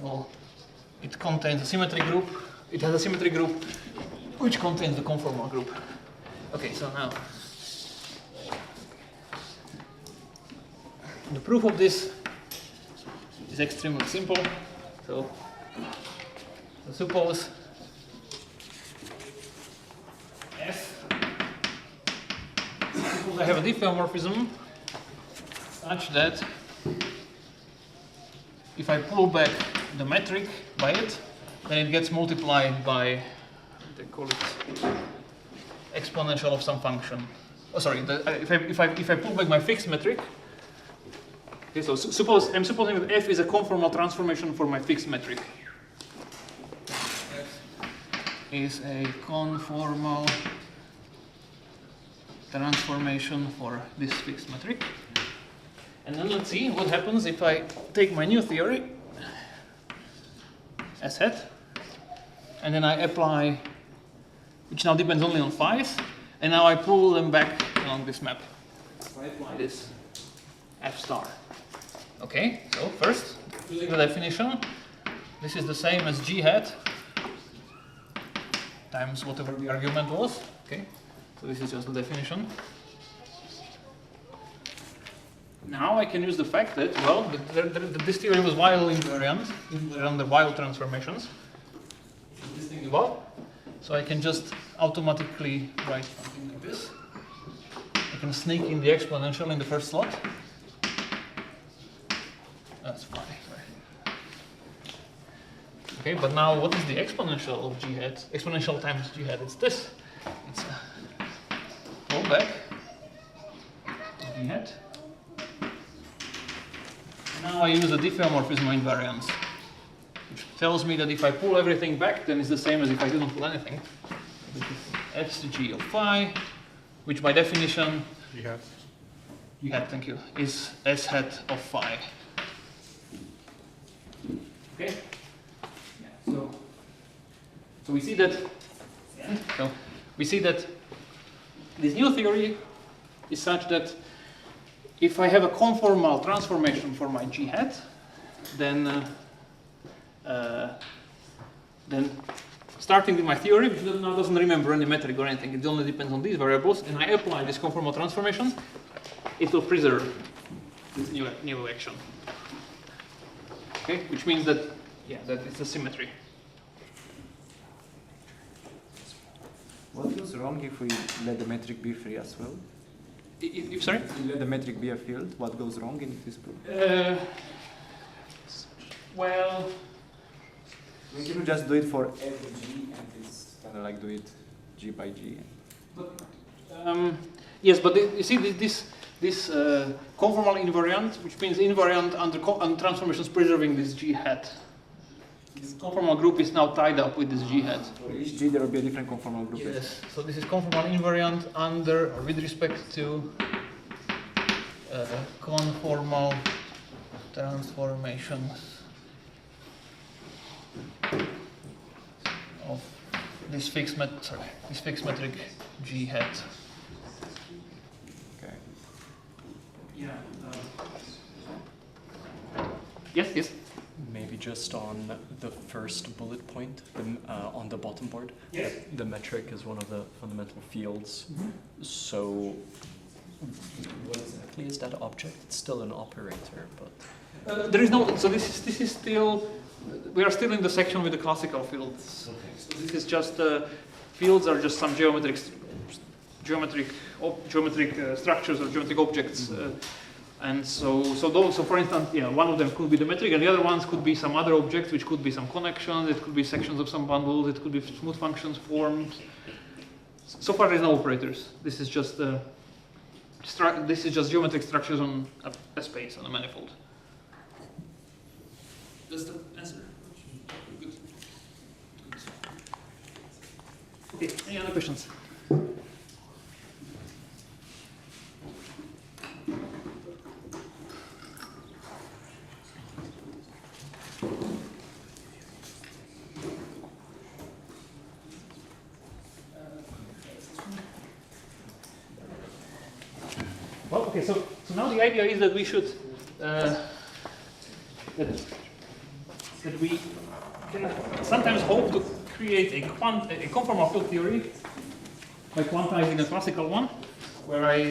Well, it contains a symmetry group. It has a symmetry group which contains the conformal group. Okay, so now the proof of this is extremely simple. So suppose suppose I have a diffeomorphism such that if I pull back the metric by it, then it gets multiplied by, they call it exponential of some function. Oh, sorry. If I pull back my fixed metric, okay. So I'm supposing that f is a conformal transformation for my fixed metric. F is a conformal transformation for this fixed metric. And then let's see what happens if I take my new theory, S hat, and then I apply, which now depends only on phi's, and now I pull them back along this map. So I apply this F star. Okay, so first, using the definition, this is the same as G hat times whatever the argument was. Okay, so this is just the definition. Now I can use the fact that, well, this theory was while invariant under while transformations. This thing above. So I can just automatically write something like this. I can sneak in the exponential in the first slot. That's fine. Okay, but now what is the exponential of G hat? Exponential times G hat, it's this. It's roll back to G hat. Now I use the diffeomorphism invariance, which tells me that if I pull everything back, then it's the same as if I didn't pull anything. F to G of phi, which by definition, G hat, thank you, is S hat of phi. Okay? Yeah, so we see that. Yeah, so we see that this new theory is such that if I have a conformal transformation for my G hat, then starting with my theory, which now doesn't remember any metric or anything, it only depends on these variables, and I apply this conformal transformation, it will preserve this new action. Okay, which means that, yeah, that it's a symmetry. What goes wrong if we let the metric be free as well? Sorry? If we let the metric be a field, what goes wrong in this proof? Well, we can just do it for every G and it's kind of like do it G by G. But, yes, but you see this conformal invariant, which means invariant under transformations preserving this G hat. This conformal group is now tied up with this G hat. For each G there will be a different conformal group. Yes, so this is conformal invariant under, or with respect to conformal transformations of this fixed metric G hat. Okay. Yeah. Yes. Maybe just on the first bullet point, on the bottom board. Yes. The metric is one of the fundamental fields. Mm-hmm. So what exactly is that object? It's still an operator, but There is no. So this is still. We are still in the section with the classical fields. okay. So this is just fields are just some geometric structures or geometric objects. And so for instance, yeah, one of them could be the metric, and the other ones could be some other objects, which could be some connections, it could be sections of some bundles, it could be smooth functions, forms. So far, there's no operators. This is just geometric structures on a space, on a manifold. Does that answer? Good. Okay. Any other questions? Well, okay, so now the idea is that we should, that we can sometimes hope to create a conformal field theory by quantizing a classical one, where well,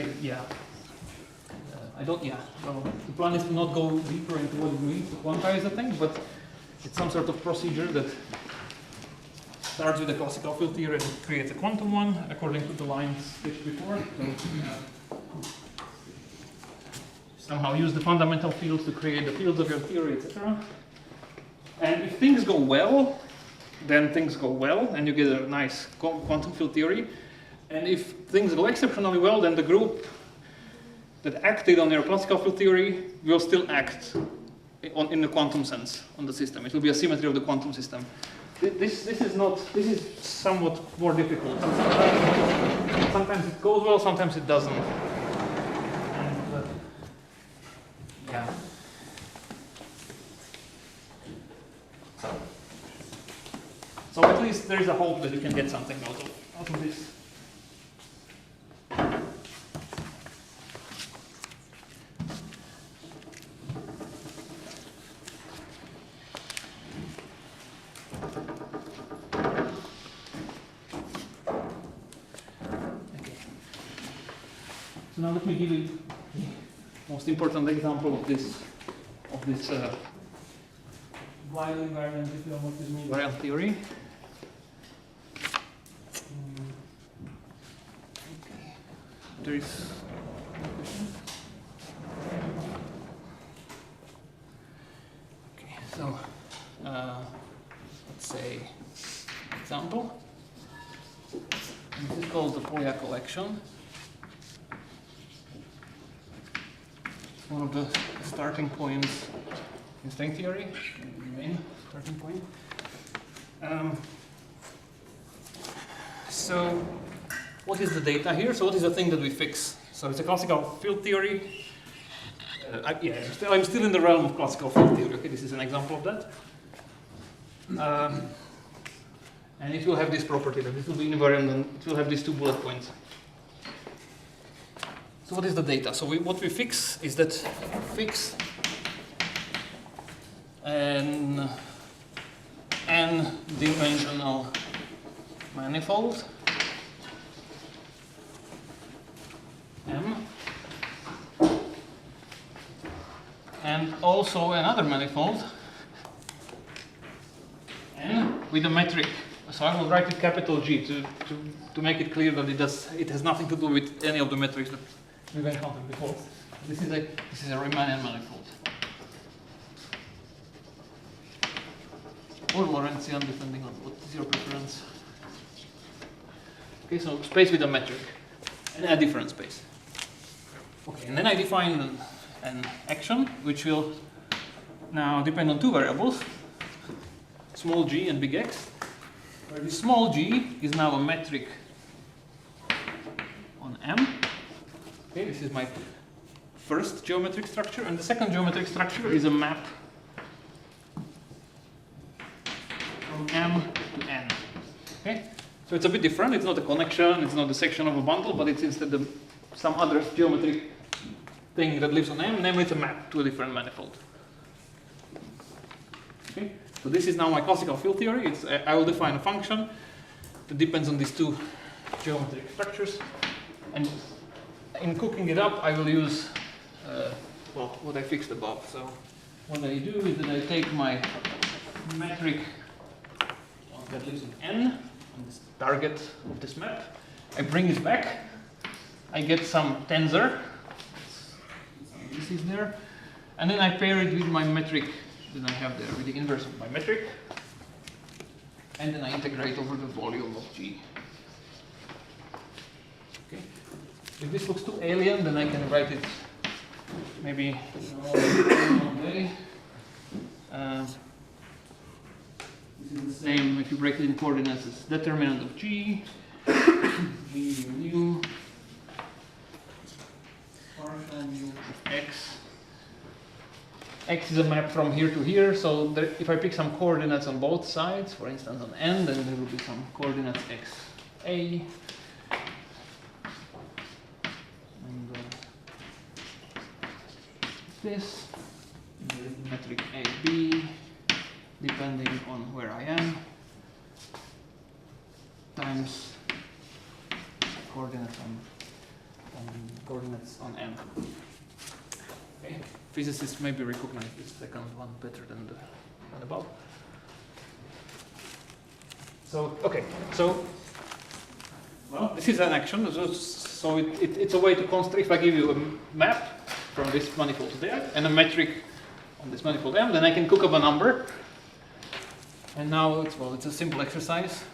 the plan is to not go deeper into what it means to quantize the thing, but it's some sort of procedure that starts with a classical field theory and creates a quantum one according to the lines sketched before. So, somehow use the fundamental fields to create the fields of your theory, etc. And if things go well, then things go well, and you get a nice quantum field theory. And if things go exceptionally well, then the group that acted on your classical field theory will still act in the quantum sense on the system. It will be a symmetry of the quantum system. This is somewhat more difficult. Sometimes it goes well, sometimes it doesn't. at least there is a hope that you can get something out of this. So now let me give you the most important example of this wild invariant diffeomorphism invariant theory. Okay. There is no question. Okay, so let's say example. And this is called the Polya collection. One of the starting points in string theory, the main starting point. So, what is the data here? So, what is the thing that we fix? So, it's a classical field theory. I'm still in the realm of classical field theory. Okay, this is an example of that. And it will have this property that it will be invariant, and it will have these 2 bullet points. So what is the data? So what we fix is that fix an n-dimensional manifold M, and also another manifold N with a metric. So I will write it capital G to make it clear that it has nothing to do with any of the metrics that we've encountered before. This is a Riemannian manifold. Or Lorentzian, depending on what is your preference. Okay, so space with a metric and a different space. Okay, and then I define an action which will now depend on 2 variables, small g and big X, where the small g is now a metric on M. Okay, this is my first geometric structure, and the second geometric structure is a map from M to N. Okay, so it's a bit different. It's not a connection, it's not the section of a bundle, but it's instead some other geometric thing that lives on M, namely it's a map to a different manifold. Okay, so this is now my classical field theory. I will define a function that depends on these 2 geometric structures, and in cooking it up, I will use what I fixed above. So what I do is that I take my metric that lives in N, on this target of this map, I bring it back, I get some tensor, this is there, and then I pair it with my metric that I have there, with the inverse of my metric, and then I integrate over the volume of G. Okay. If this looks too alien, then I can write it maybe one way. This is the same if you break it in coordinates as determinant of G, G mu, partial mu of X. X is a map from here to here, so there, if I pick some coordinates on both sides, for instance on N, then there will be some coordinates X A. This, and there is the metric AB, depending on where I am, times coordinates on M. Okay. Physicists maybe recognize this second one better than the one above. So, okay, so, well, this is an action, so it's a way to construct, if I give you a map from this manifold there, and a metric on this manifold M, then I can cook up a number. And now it's a simple exercise.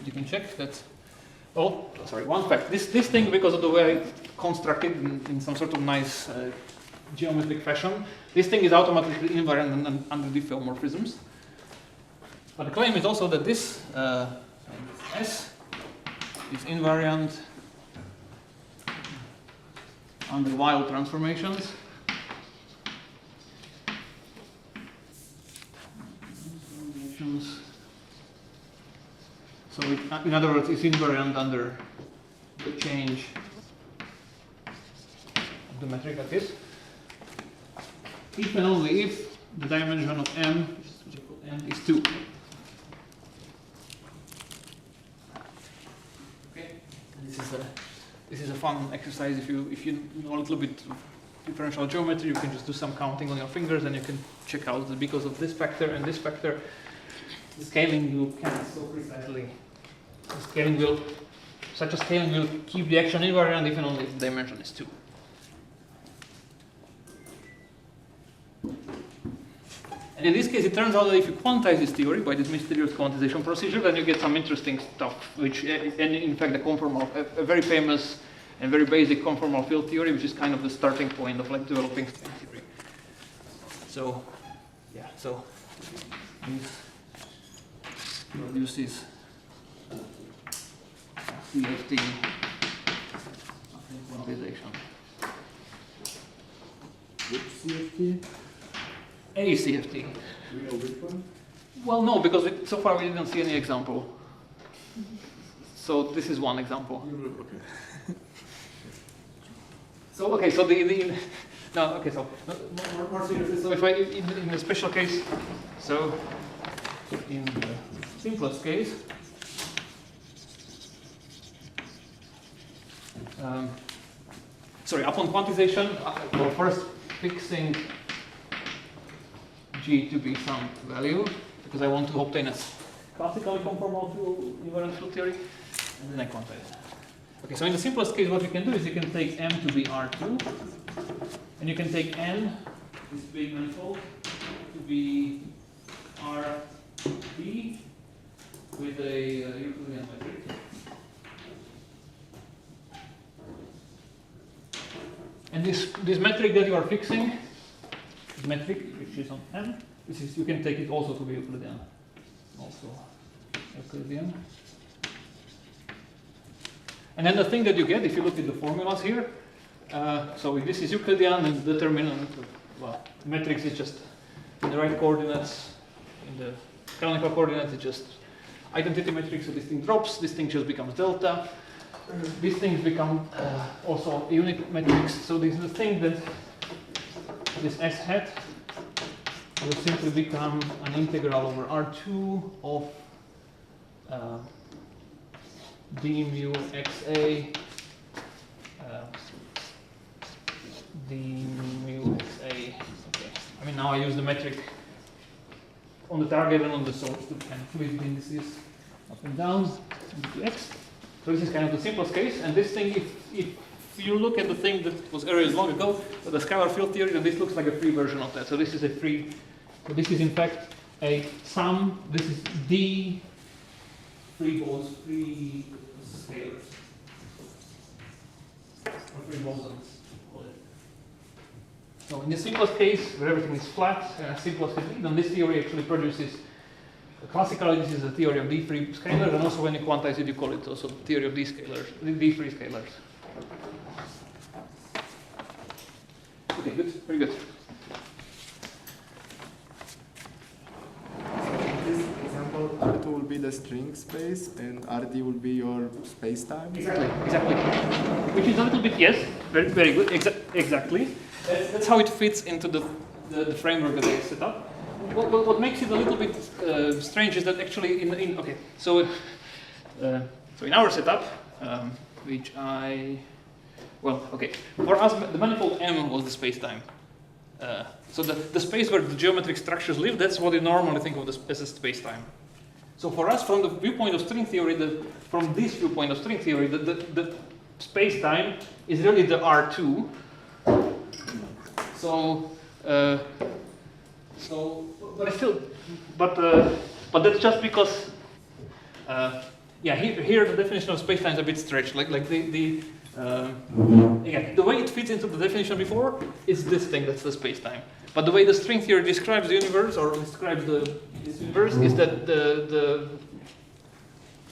You can check that. Oh, sorry, one fact. This thing, because of the way it's constructed in some sort of nice geometric fashion, this thing is automatically invariant under diffeomorphisms. But the claim is also that this S is invariant under wild transformations. in other words, it's invariant under the change of the metric like this. If and only if the dimension of M, which is equal to M, is 2. Okay, this is a fun exercise. If you know a little bit of differential geometry, you can just do some counting on your fingers, and you can check out that because of this factor and this factor, the scaling you can't so precisely. The scaling will, such a scaling will keep the action invariant if and only if the dimension is 2. And in this case, it turns out that if you quantize this theory by this mysterious quantization procedure, then you get some interesting stuff, which, and in fact, the conformal, a very famous and very basic conformal field theory, which is kind of the starting point of like developing string theory. So, yeah, so this produces CFT quantization. Which CFT? A CFT. Do we know which one? Well, no, because so far we didn't see any example. So this is one example. Okay. So okay, so so more seriously. So if I in a special case, so in the simplest case, upon quantization, well, first fixing G to be some value, because I want to obtain a classically conformal invariant field theory, and then I quantize. Okay, so in the simplest case, what you can do is you can take M to be R2, and you can take N, this big manifold, to be RB with a Euclidean metric. And this metric that you are fixing, this metric which is on M, you can take it also to be Euclidean. Also Euclidean. And then the thing that you get, if you look at the formulas here, so if this is Euclidean and the determinant, well, the matrix is just in the right coordinates, in the canonical coordinates, it's just identity matrix, so this thing drops, this thing just becomes delta. These things become also a unit matrix, so this is the thing that this S hat will simply become an integral over R2 of d mu xa d mu xa. Okay. I mean, now I use the metric on the target and on the source to kind of twist the indices up and down into x. So this is kind of the simplest case, and this thing, if you look at the thing that was erased long ago, the scalar field theory, then this looks like a free version of that. So this is a free, so this is in fact a sum, this is d free balls, free scalars, or free bosons. So in the simplest case, where everything is flat, simplest case, then this theory actually produces, classically this is the theory of d free scalars, and also when you quantize it, you call it also the theory of d scalars, d free scalars. Okay, good, very good. This example, R2 will be the string space and RD will be your space time. Exactly. Which is a little bit, yes, very, very good, exactly. That's how it fits into the framework that I set up. What makes it a little bit strange is that actually so in our setup, which for us the manifold M was the space-time. So the space where the geometric structures live, that's what we normally think of as a space-time. So for us, from the viewpoint of string theory, from this viewpoint of string theory, the space-time is really the R2. But that's just because, here the definition of space-time is a bit stretched. Like the way it fits into the definition before is this thing, that's the space-time. But the way the string theory describes the universe, or describes this universe, is that the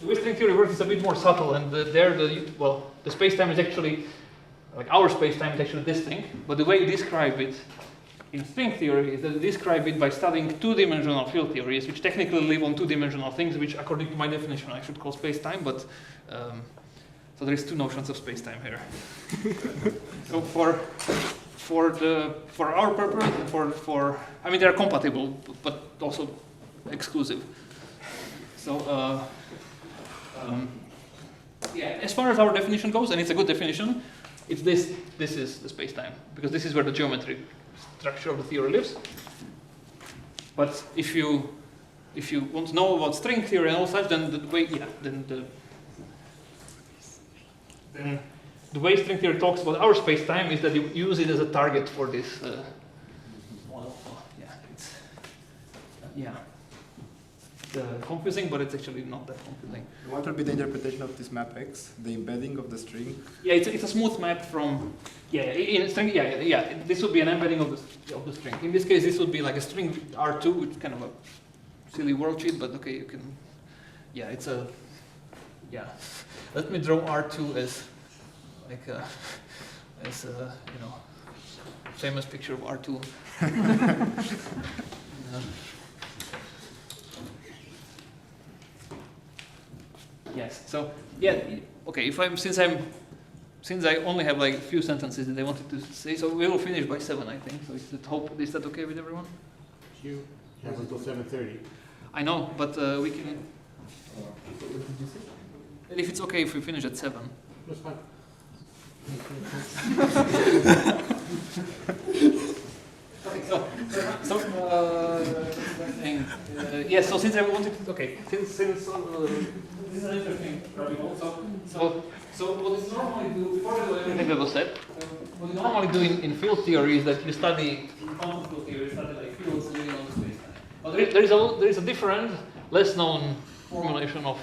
way string theory works is a bit more subtle, and the space-time is actually, like our space-time is actually this thing, but the way you describe it in string theory is that they describe it by studying two-dimensional field theories, which technically live on two-dimensional things, which according to my definition I should call space-time, but so there is two notions of space-time here. So for our purpose, I mean they are compatible, but also exclusive. So yeah, as far as our definition goes, and it's a good definition, it's this is the space-time, because this is where the geometric structure of the theory lives. But if you want to know about string theory and all such, then the way string theory talks about our space-time is that you use it as a target for this. Confusing, but it's actually not that confusing. What will be the interpretation of this map X, the embedding of the string? Yeah, it's a smooth map from in string. This would be an embedding of the string. In this case, this would be like a string R2, which is kind of a silly world cheat, but okay, you can. Yeah, it's a. Yeah, let me draw R2 as like a, famous picture of R2. Yes. So yeah. Okay. Since I only have like a few sentences that I wanted to say, so we will finish by 7, I think. So is that okay with everyone? You have until 7:30. I know, but we can. If it's okay if we finish at 7. That's fine. Yes. So since I wanted, since this is an interesting rabbit hole. So what is normally do before I do everything that was said, what you normally do in field theory is that you study quantum field theory, you study like fields living on space. But there is a different, less known formulation of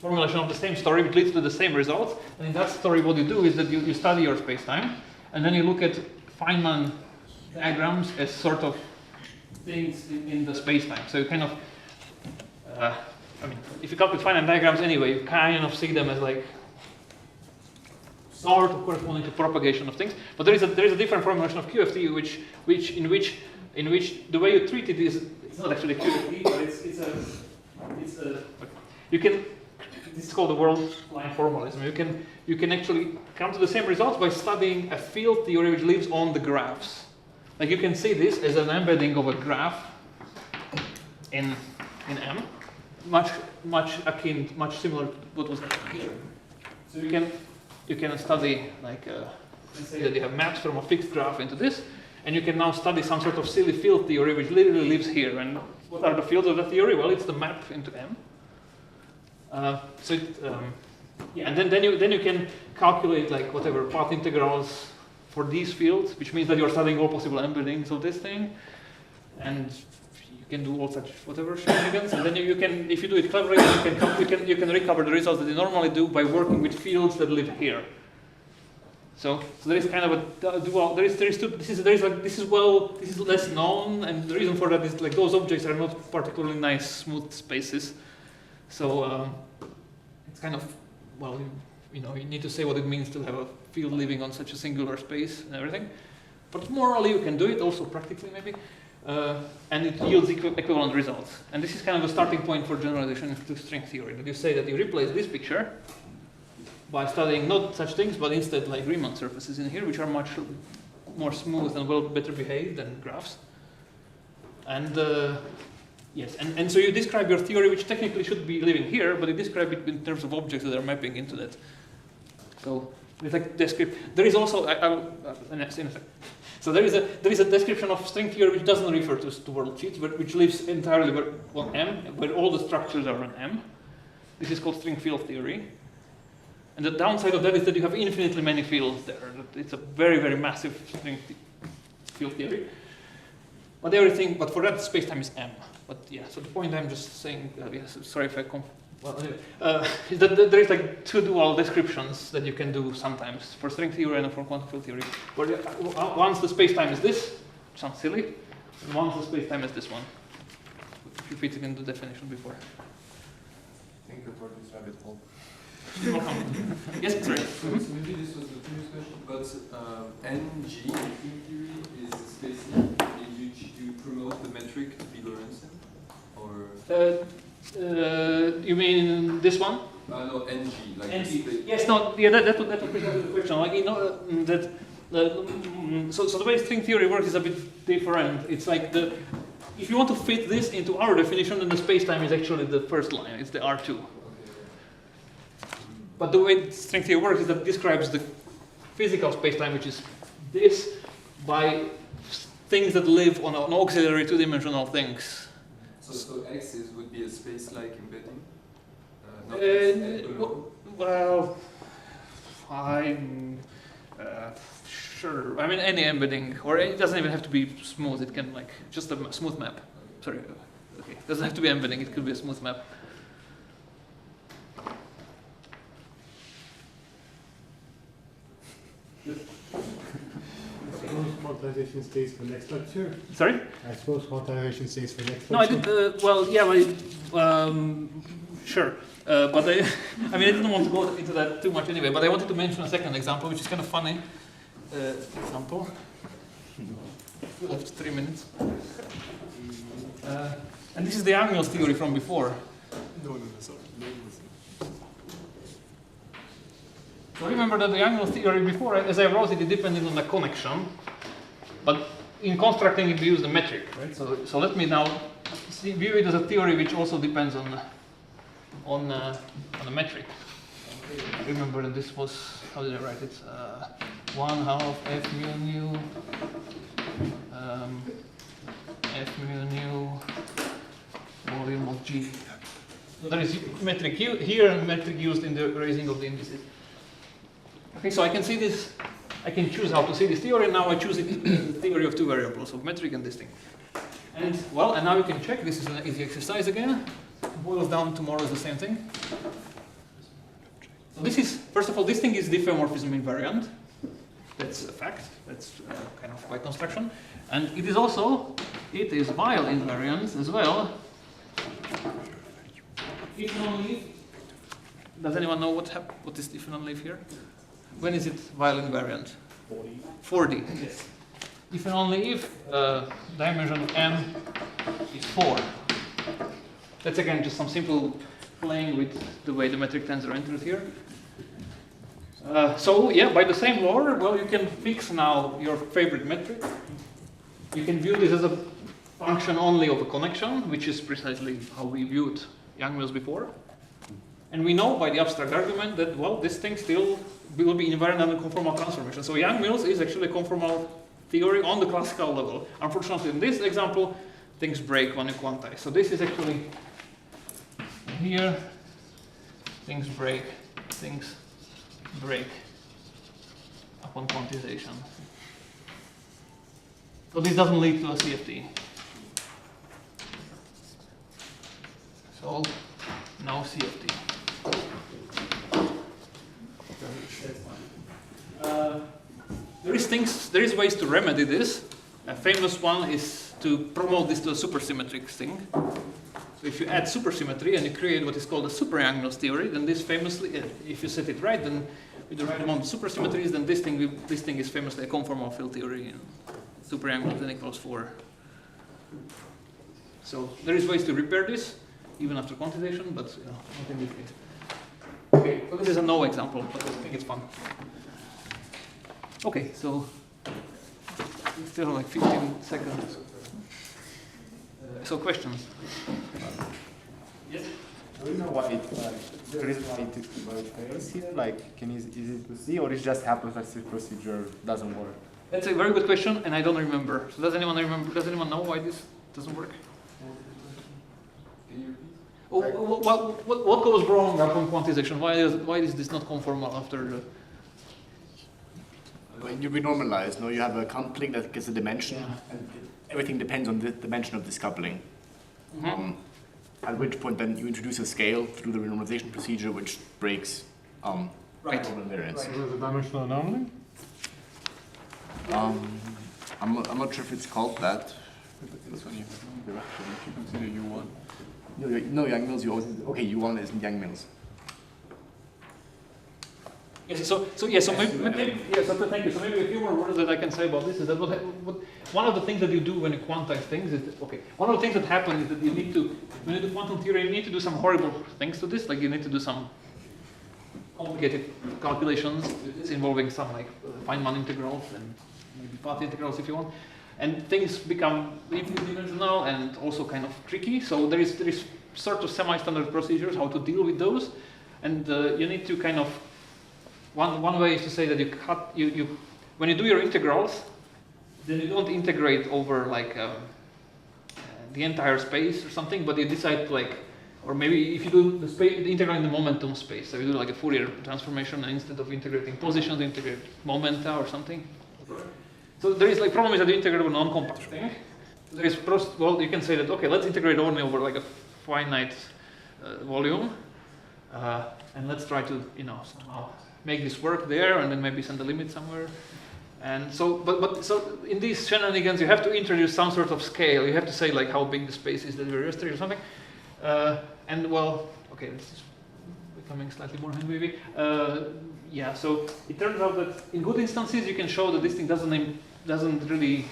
the same story, which leads to the same results. And in that story, what you do is that you study your space-time, and then you look at Feynman diagrams as sort of things in the space-time. So you kind of, if you calculate Feynman diagrams anyway, you kind of see them as like sort of corresponding to propagation of things. But there is a different formulation of QFT, in which the way you treat it is, it's not actually QFT, but this is called the world line formalism. You can actually come to the same results by studying a field theory which lives on the graphs. Like you can see this as an embedding of a graph in M, much similar to what was here. So you can study like let's say that you have maps from a fixed graph into this, and you can now study some sort of silly field theory which literally lives here. And what are the fields of that theory? Well, it's the map into M. And then you can calculate like whatever path integrals for these fields, which means that you are studying all possible embeddings of this thing, and you can do all such whatever shenanigans. And then you can, if you do it cleverly, you can recover the results that you normally do by working with fields that live here. So there is kind of a dual. This is less known, and the reason for that is like those objects are not particularly nice smooth spaces. So it's kind of, well, you need to say what it means to have a field living on such a singular space and everything. But morally, you can do it, also practically maybe, and it yields equivalent results. And this is kind of a starting point for generalization to string theory. That you say that you replace this picture by studying not such things, but instead like Riemann surfaces in here, which are much more smooth and better behaved than graphs. And yes, and so you describe your theory, which technically should be living here, but you describe it in terms of objects that are mapping into that. So it's like there is also so there is a description of string theory which doesn't refer to world sheets, but which lives entirely on M, where all the structures are on M. This is called string field theory. And the downside of that is that you have infinitely many fields there. It's a very, very massive string field theory. But for that, space-time is M. But yeah, so the point I'm just saying, yes, sorry if I is that there is like two dual descriptions that you can do sometimes for string theory and for quantum field theory. Where once the space-time is this, which sounds silly, and once the space-time is this one. If you fit it in the definition before. Think about this rabbit hole. Yes, sorry. So maybe this was the previous question, but NG in theory is a space you promote the metric to be Lorentzian, or You mean this one? no, NG like NG. the space. Yes, no, yeah, that would present the question. Like, you know, so the way string theory works is a bit different. It's like if you want to fit this into our definition, then the space-time is actually the first line. It's the R2. But the way string theory works is that it describes the physical space-time, which is this, by things that live on an auxiliary two-dimensional things. So X would be a space-like embedding. Well, I'm sure. I mean, any embedding, or it doesn't even have to be smooth. It can just a smooth map. Sorry, okay. It doesn't have to be embedding. It could be a smooth map. I suppose quantization stays for next lecture. Sorry? I suppose quantization stays for next No, I lecture. did. Well, yeah, sure. But I mean, I didn't want to go into that too much anyway. But I wanted to mention a second example, which is kind of funny. Example. We left 3 minutes. And this is the Yang-Mills theory from before. No, sorry. So remember that the Yang-Mills theory before, as I wrote it, it depended on the connection. But in constructing it, we use the metric, right? So let me now view it as a theory which also depends on the metric. Remember that this was, how did I write it? 1/2 f mu nu f mu nu volume of G. So there is metric here and metric used in the raising of the indices. Okay, so I can see this, I can choose how to see this theory. Now I choose it in the theory of two variables, of metric and this thing. And well, and now you can check, this is an easy exercise again. Boils down to more or less the same thing. So this is, first of all, this thing is diffeomorphism invariant. That's a fact. That's kind of by construction. And it is also, it is Weil invariant as well. If and only if, does anyone know what is if and only if here? When is it Weil invariant? 40. Yes. If and only if dimension M is 4. That's again just some simple playing with the way the metric tensor enters here. So yeah, by the same law, well, you can fix now your favorite metric. You can view this as a function only of a connection, which is precisely how we viewed Yang-Mills before. And we know by the abstract argument that, well, this thing still will be invariant under conformal transformation. So Yang-Mills is actually a conformal theory on the classical level. Unfortunately, in this example, things break when you quantize. So this is actually here, things break upon quantization. So this doesn't lead to a CFT. So no CFT. There is ways to remedy this. A famous one is to promote this to a supersymmetric thing. So if you add supersymmetry and you create what is called a super Yang-Mills theory, then this famously, if you set it right, then with the right amount of supersymmetries, then this thing is famously a conformal field theory. And super Yang-Mills n equals 4. So there is ways to repair this, even after quantization, but not in this case. Okay, so this is a no example, but I think it's fun. Okay, so we still have like 15 seconds. So questions? Yes? Do you know why the reason why it fails here? Like, is it to see, or it just happens that this procedure doesn't work? That's a very good question, and I don't remember. So does anyone remember? Does anyone know why this doesn't work? What goes wrong upon quantization? Why is this not conformal after the? When you renormalize, no, you have a coupling that gets a dimension, and everything depends on the dimension of this coupling. Mm-hmm. At which point then you introduce a scale through the renormalization procedure, which breaks Right. invariance. So there's a dimensional anomaly? I'm not sure if it's called that. It's funny. If you consider U1. No, Yang-Mills, you always, okay, U1 isn't Yang-Mills. Yes, so maybe, yeah, so thank you. So maybe a few more words that I can say about this is that one of the things that you do when you quantize things is that, okay, one of the things that happen is that you need to, when you do quantum theory, you need to do some horrible things to this, like you need to do some complicated calculations involving some like Feynman integrals and maybe path integrals if you want, and things become infinite dimensional and also kind of tricky. So there is sort of semi-standard procedures how to deal with those, and you need to kind of one way is to say that you when you do your integrals, then you don't integrate over like the entire space or something, but you decide to like, or maybe if you do the space, integral in the momentum space, so you do like a Fourier transformation, and instead of integrating positions, you integrate momenta or something. So there is like problem is that you integrate over a non-compact thing. There is well, you can say that okay, let's integrate only over like a finite volume, and let's try to somehow make this work there, and then maybe send the limit somewhere. And so, but so in these shenanigans, you have to introduce some sort of scale. You have to say like how big the space is that you're restricting or something. And well, okay, this is becoming slightly more hand-wavy. Yeah, so it turns out that in good instances, you can show that this thing doesn't really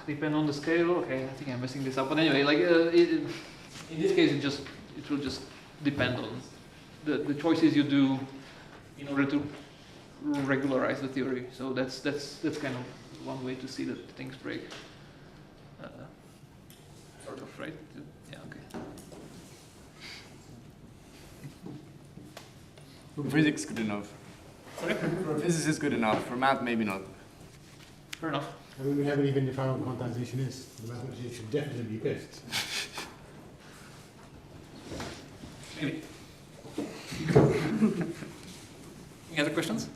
depend on the scale. Okay, I think I'm messing this up. But anyway, like in this case, it will just depend on the choices you do in order to regularize the theory. So that's kind of one way to see that things break. Sort of, right? Yeah. Okay. For physics, good enough. Sorry? For physics is good enough. For math, maybe not. Fair enough. I mean, we haven't even defined what quantization is. The mathematician should definitely be pissed. Maybe. Any other questions?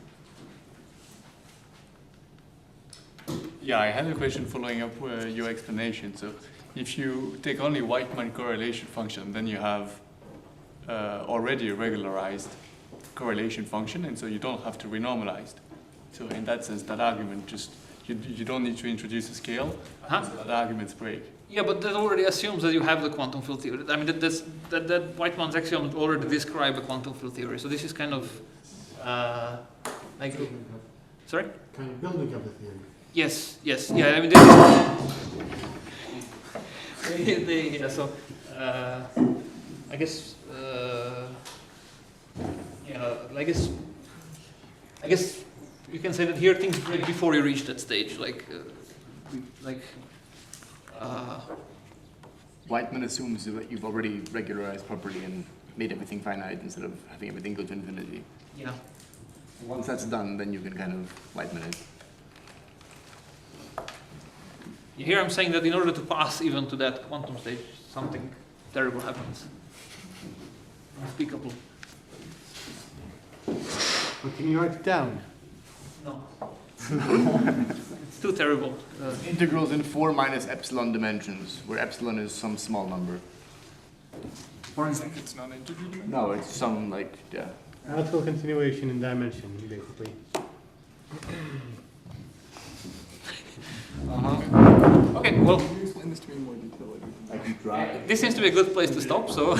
Yeah, I had a question following up your explanation. So if you take only Whiteman correlation function, then you have already a regularized correlation function, and so you don't have to renormalize. So in that sense, that argument just, you don't need to introduce a scale, so that arguments break. Yeah, but that already assumes that you have the quantum field theory. I mean, that Whiteman's axiom already describe a quantum field theory. So this is kind of like, sorry? Kind of building up the theory. Yes, yeah. I mean, yeah. So I guess, yeah. I guess you can say that here things break before you reach that stage. Whiteman assumes that you've already regularized properly and made everything finite instead of having everything go to infinity. Yeah. Once that's done, then you can kind of Whiteman it. Here I'm saying that in order to pass even to that quantum stage, something terrible happens. Unspeakable. But can you write it down? No. It's too terrible. Integrals in 4 minus epsilon dimensions, where epsilon is some small number. For instance, It's not integer dimension? No, it's some yeah. Article continuation in dimension, basically. Okay, well, Can you explain this to me in more detail? I can try. this seems to be a good place to stop, so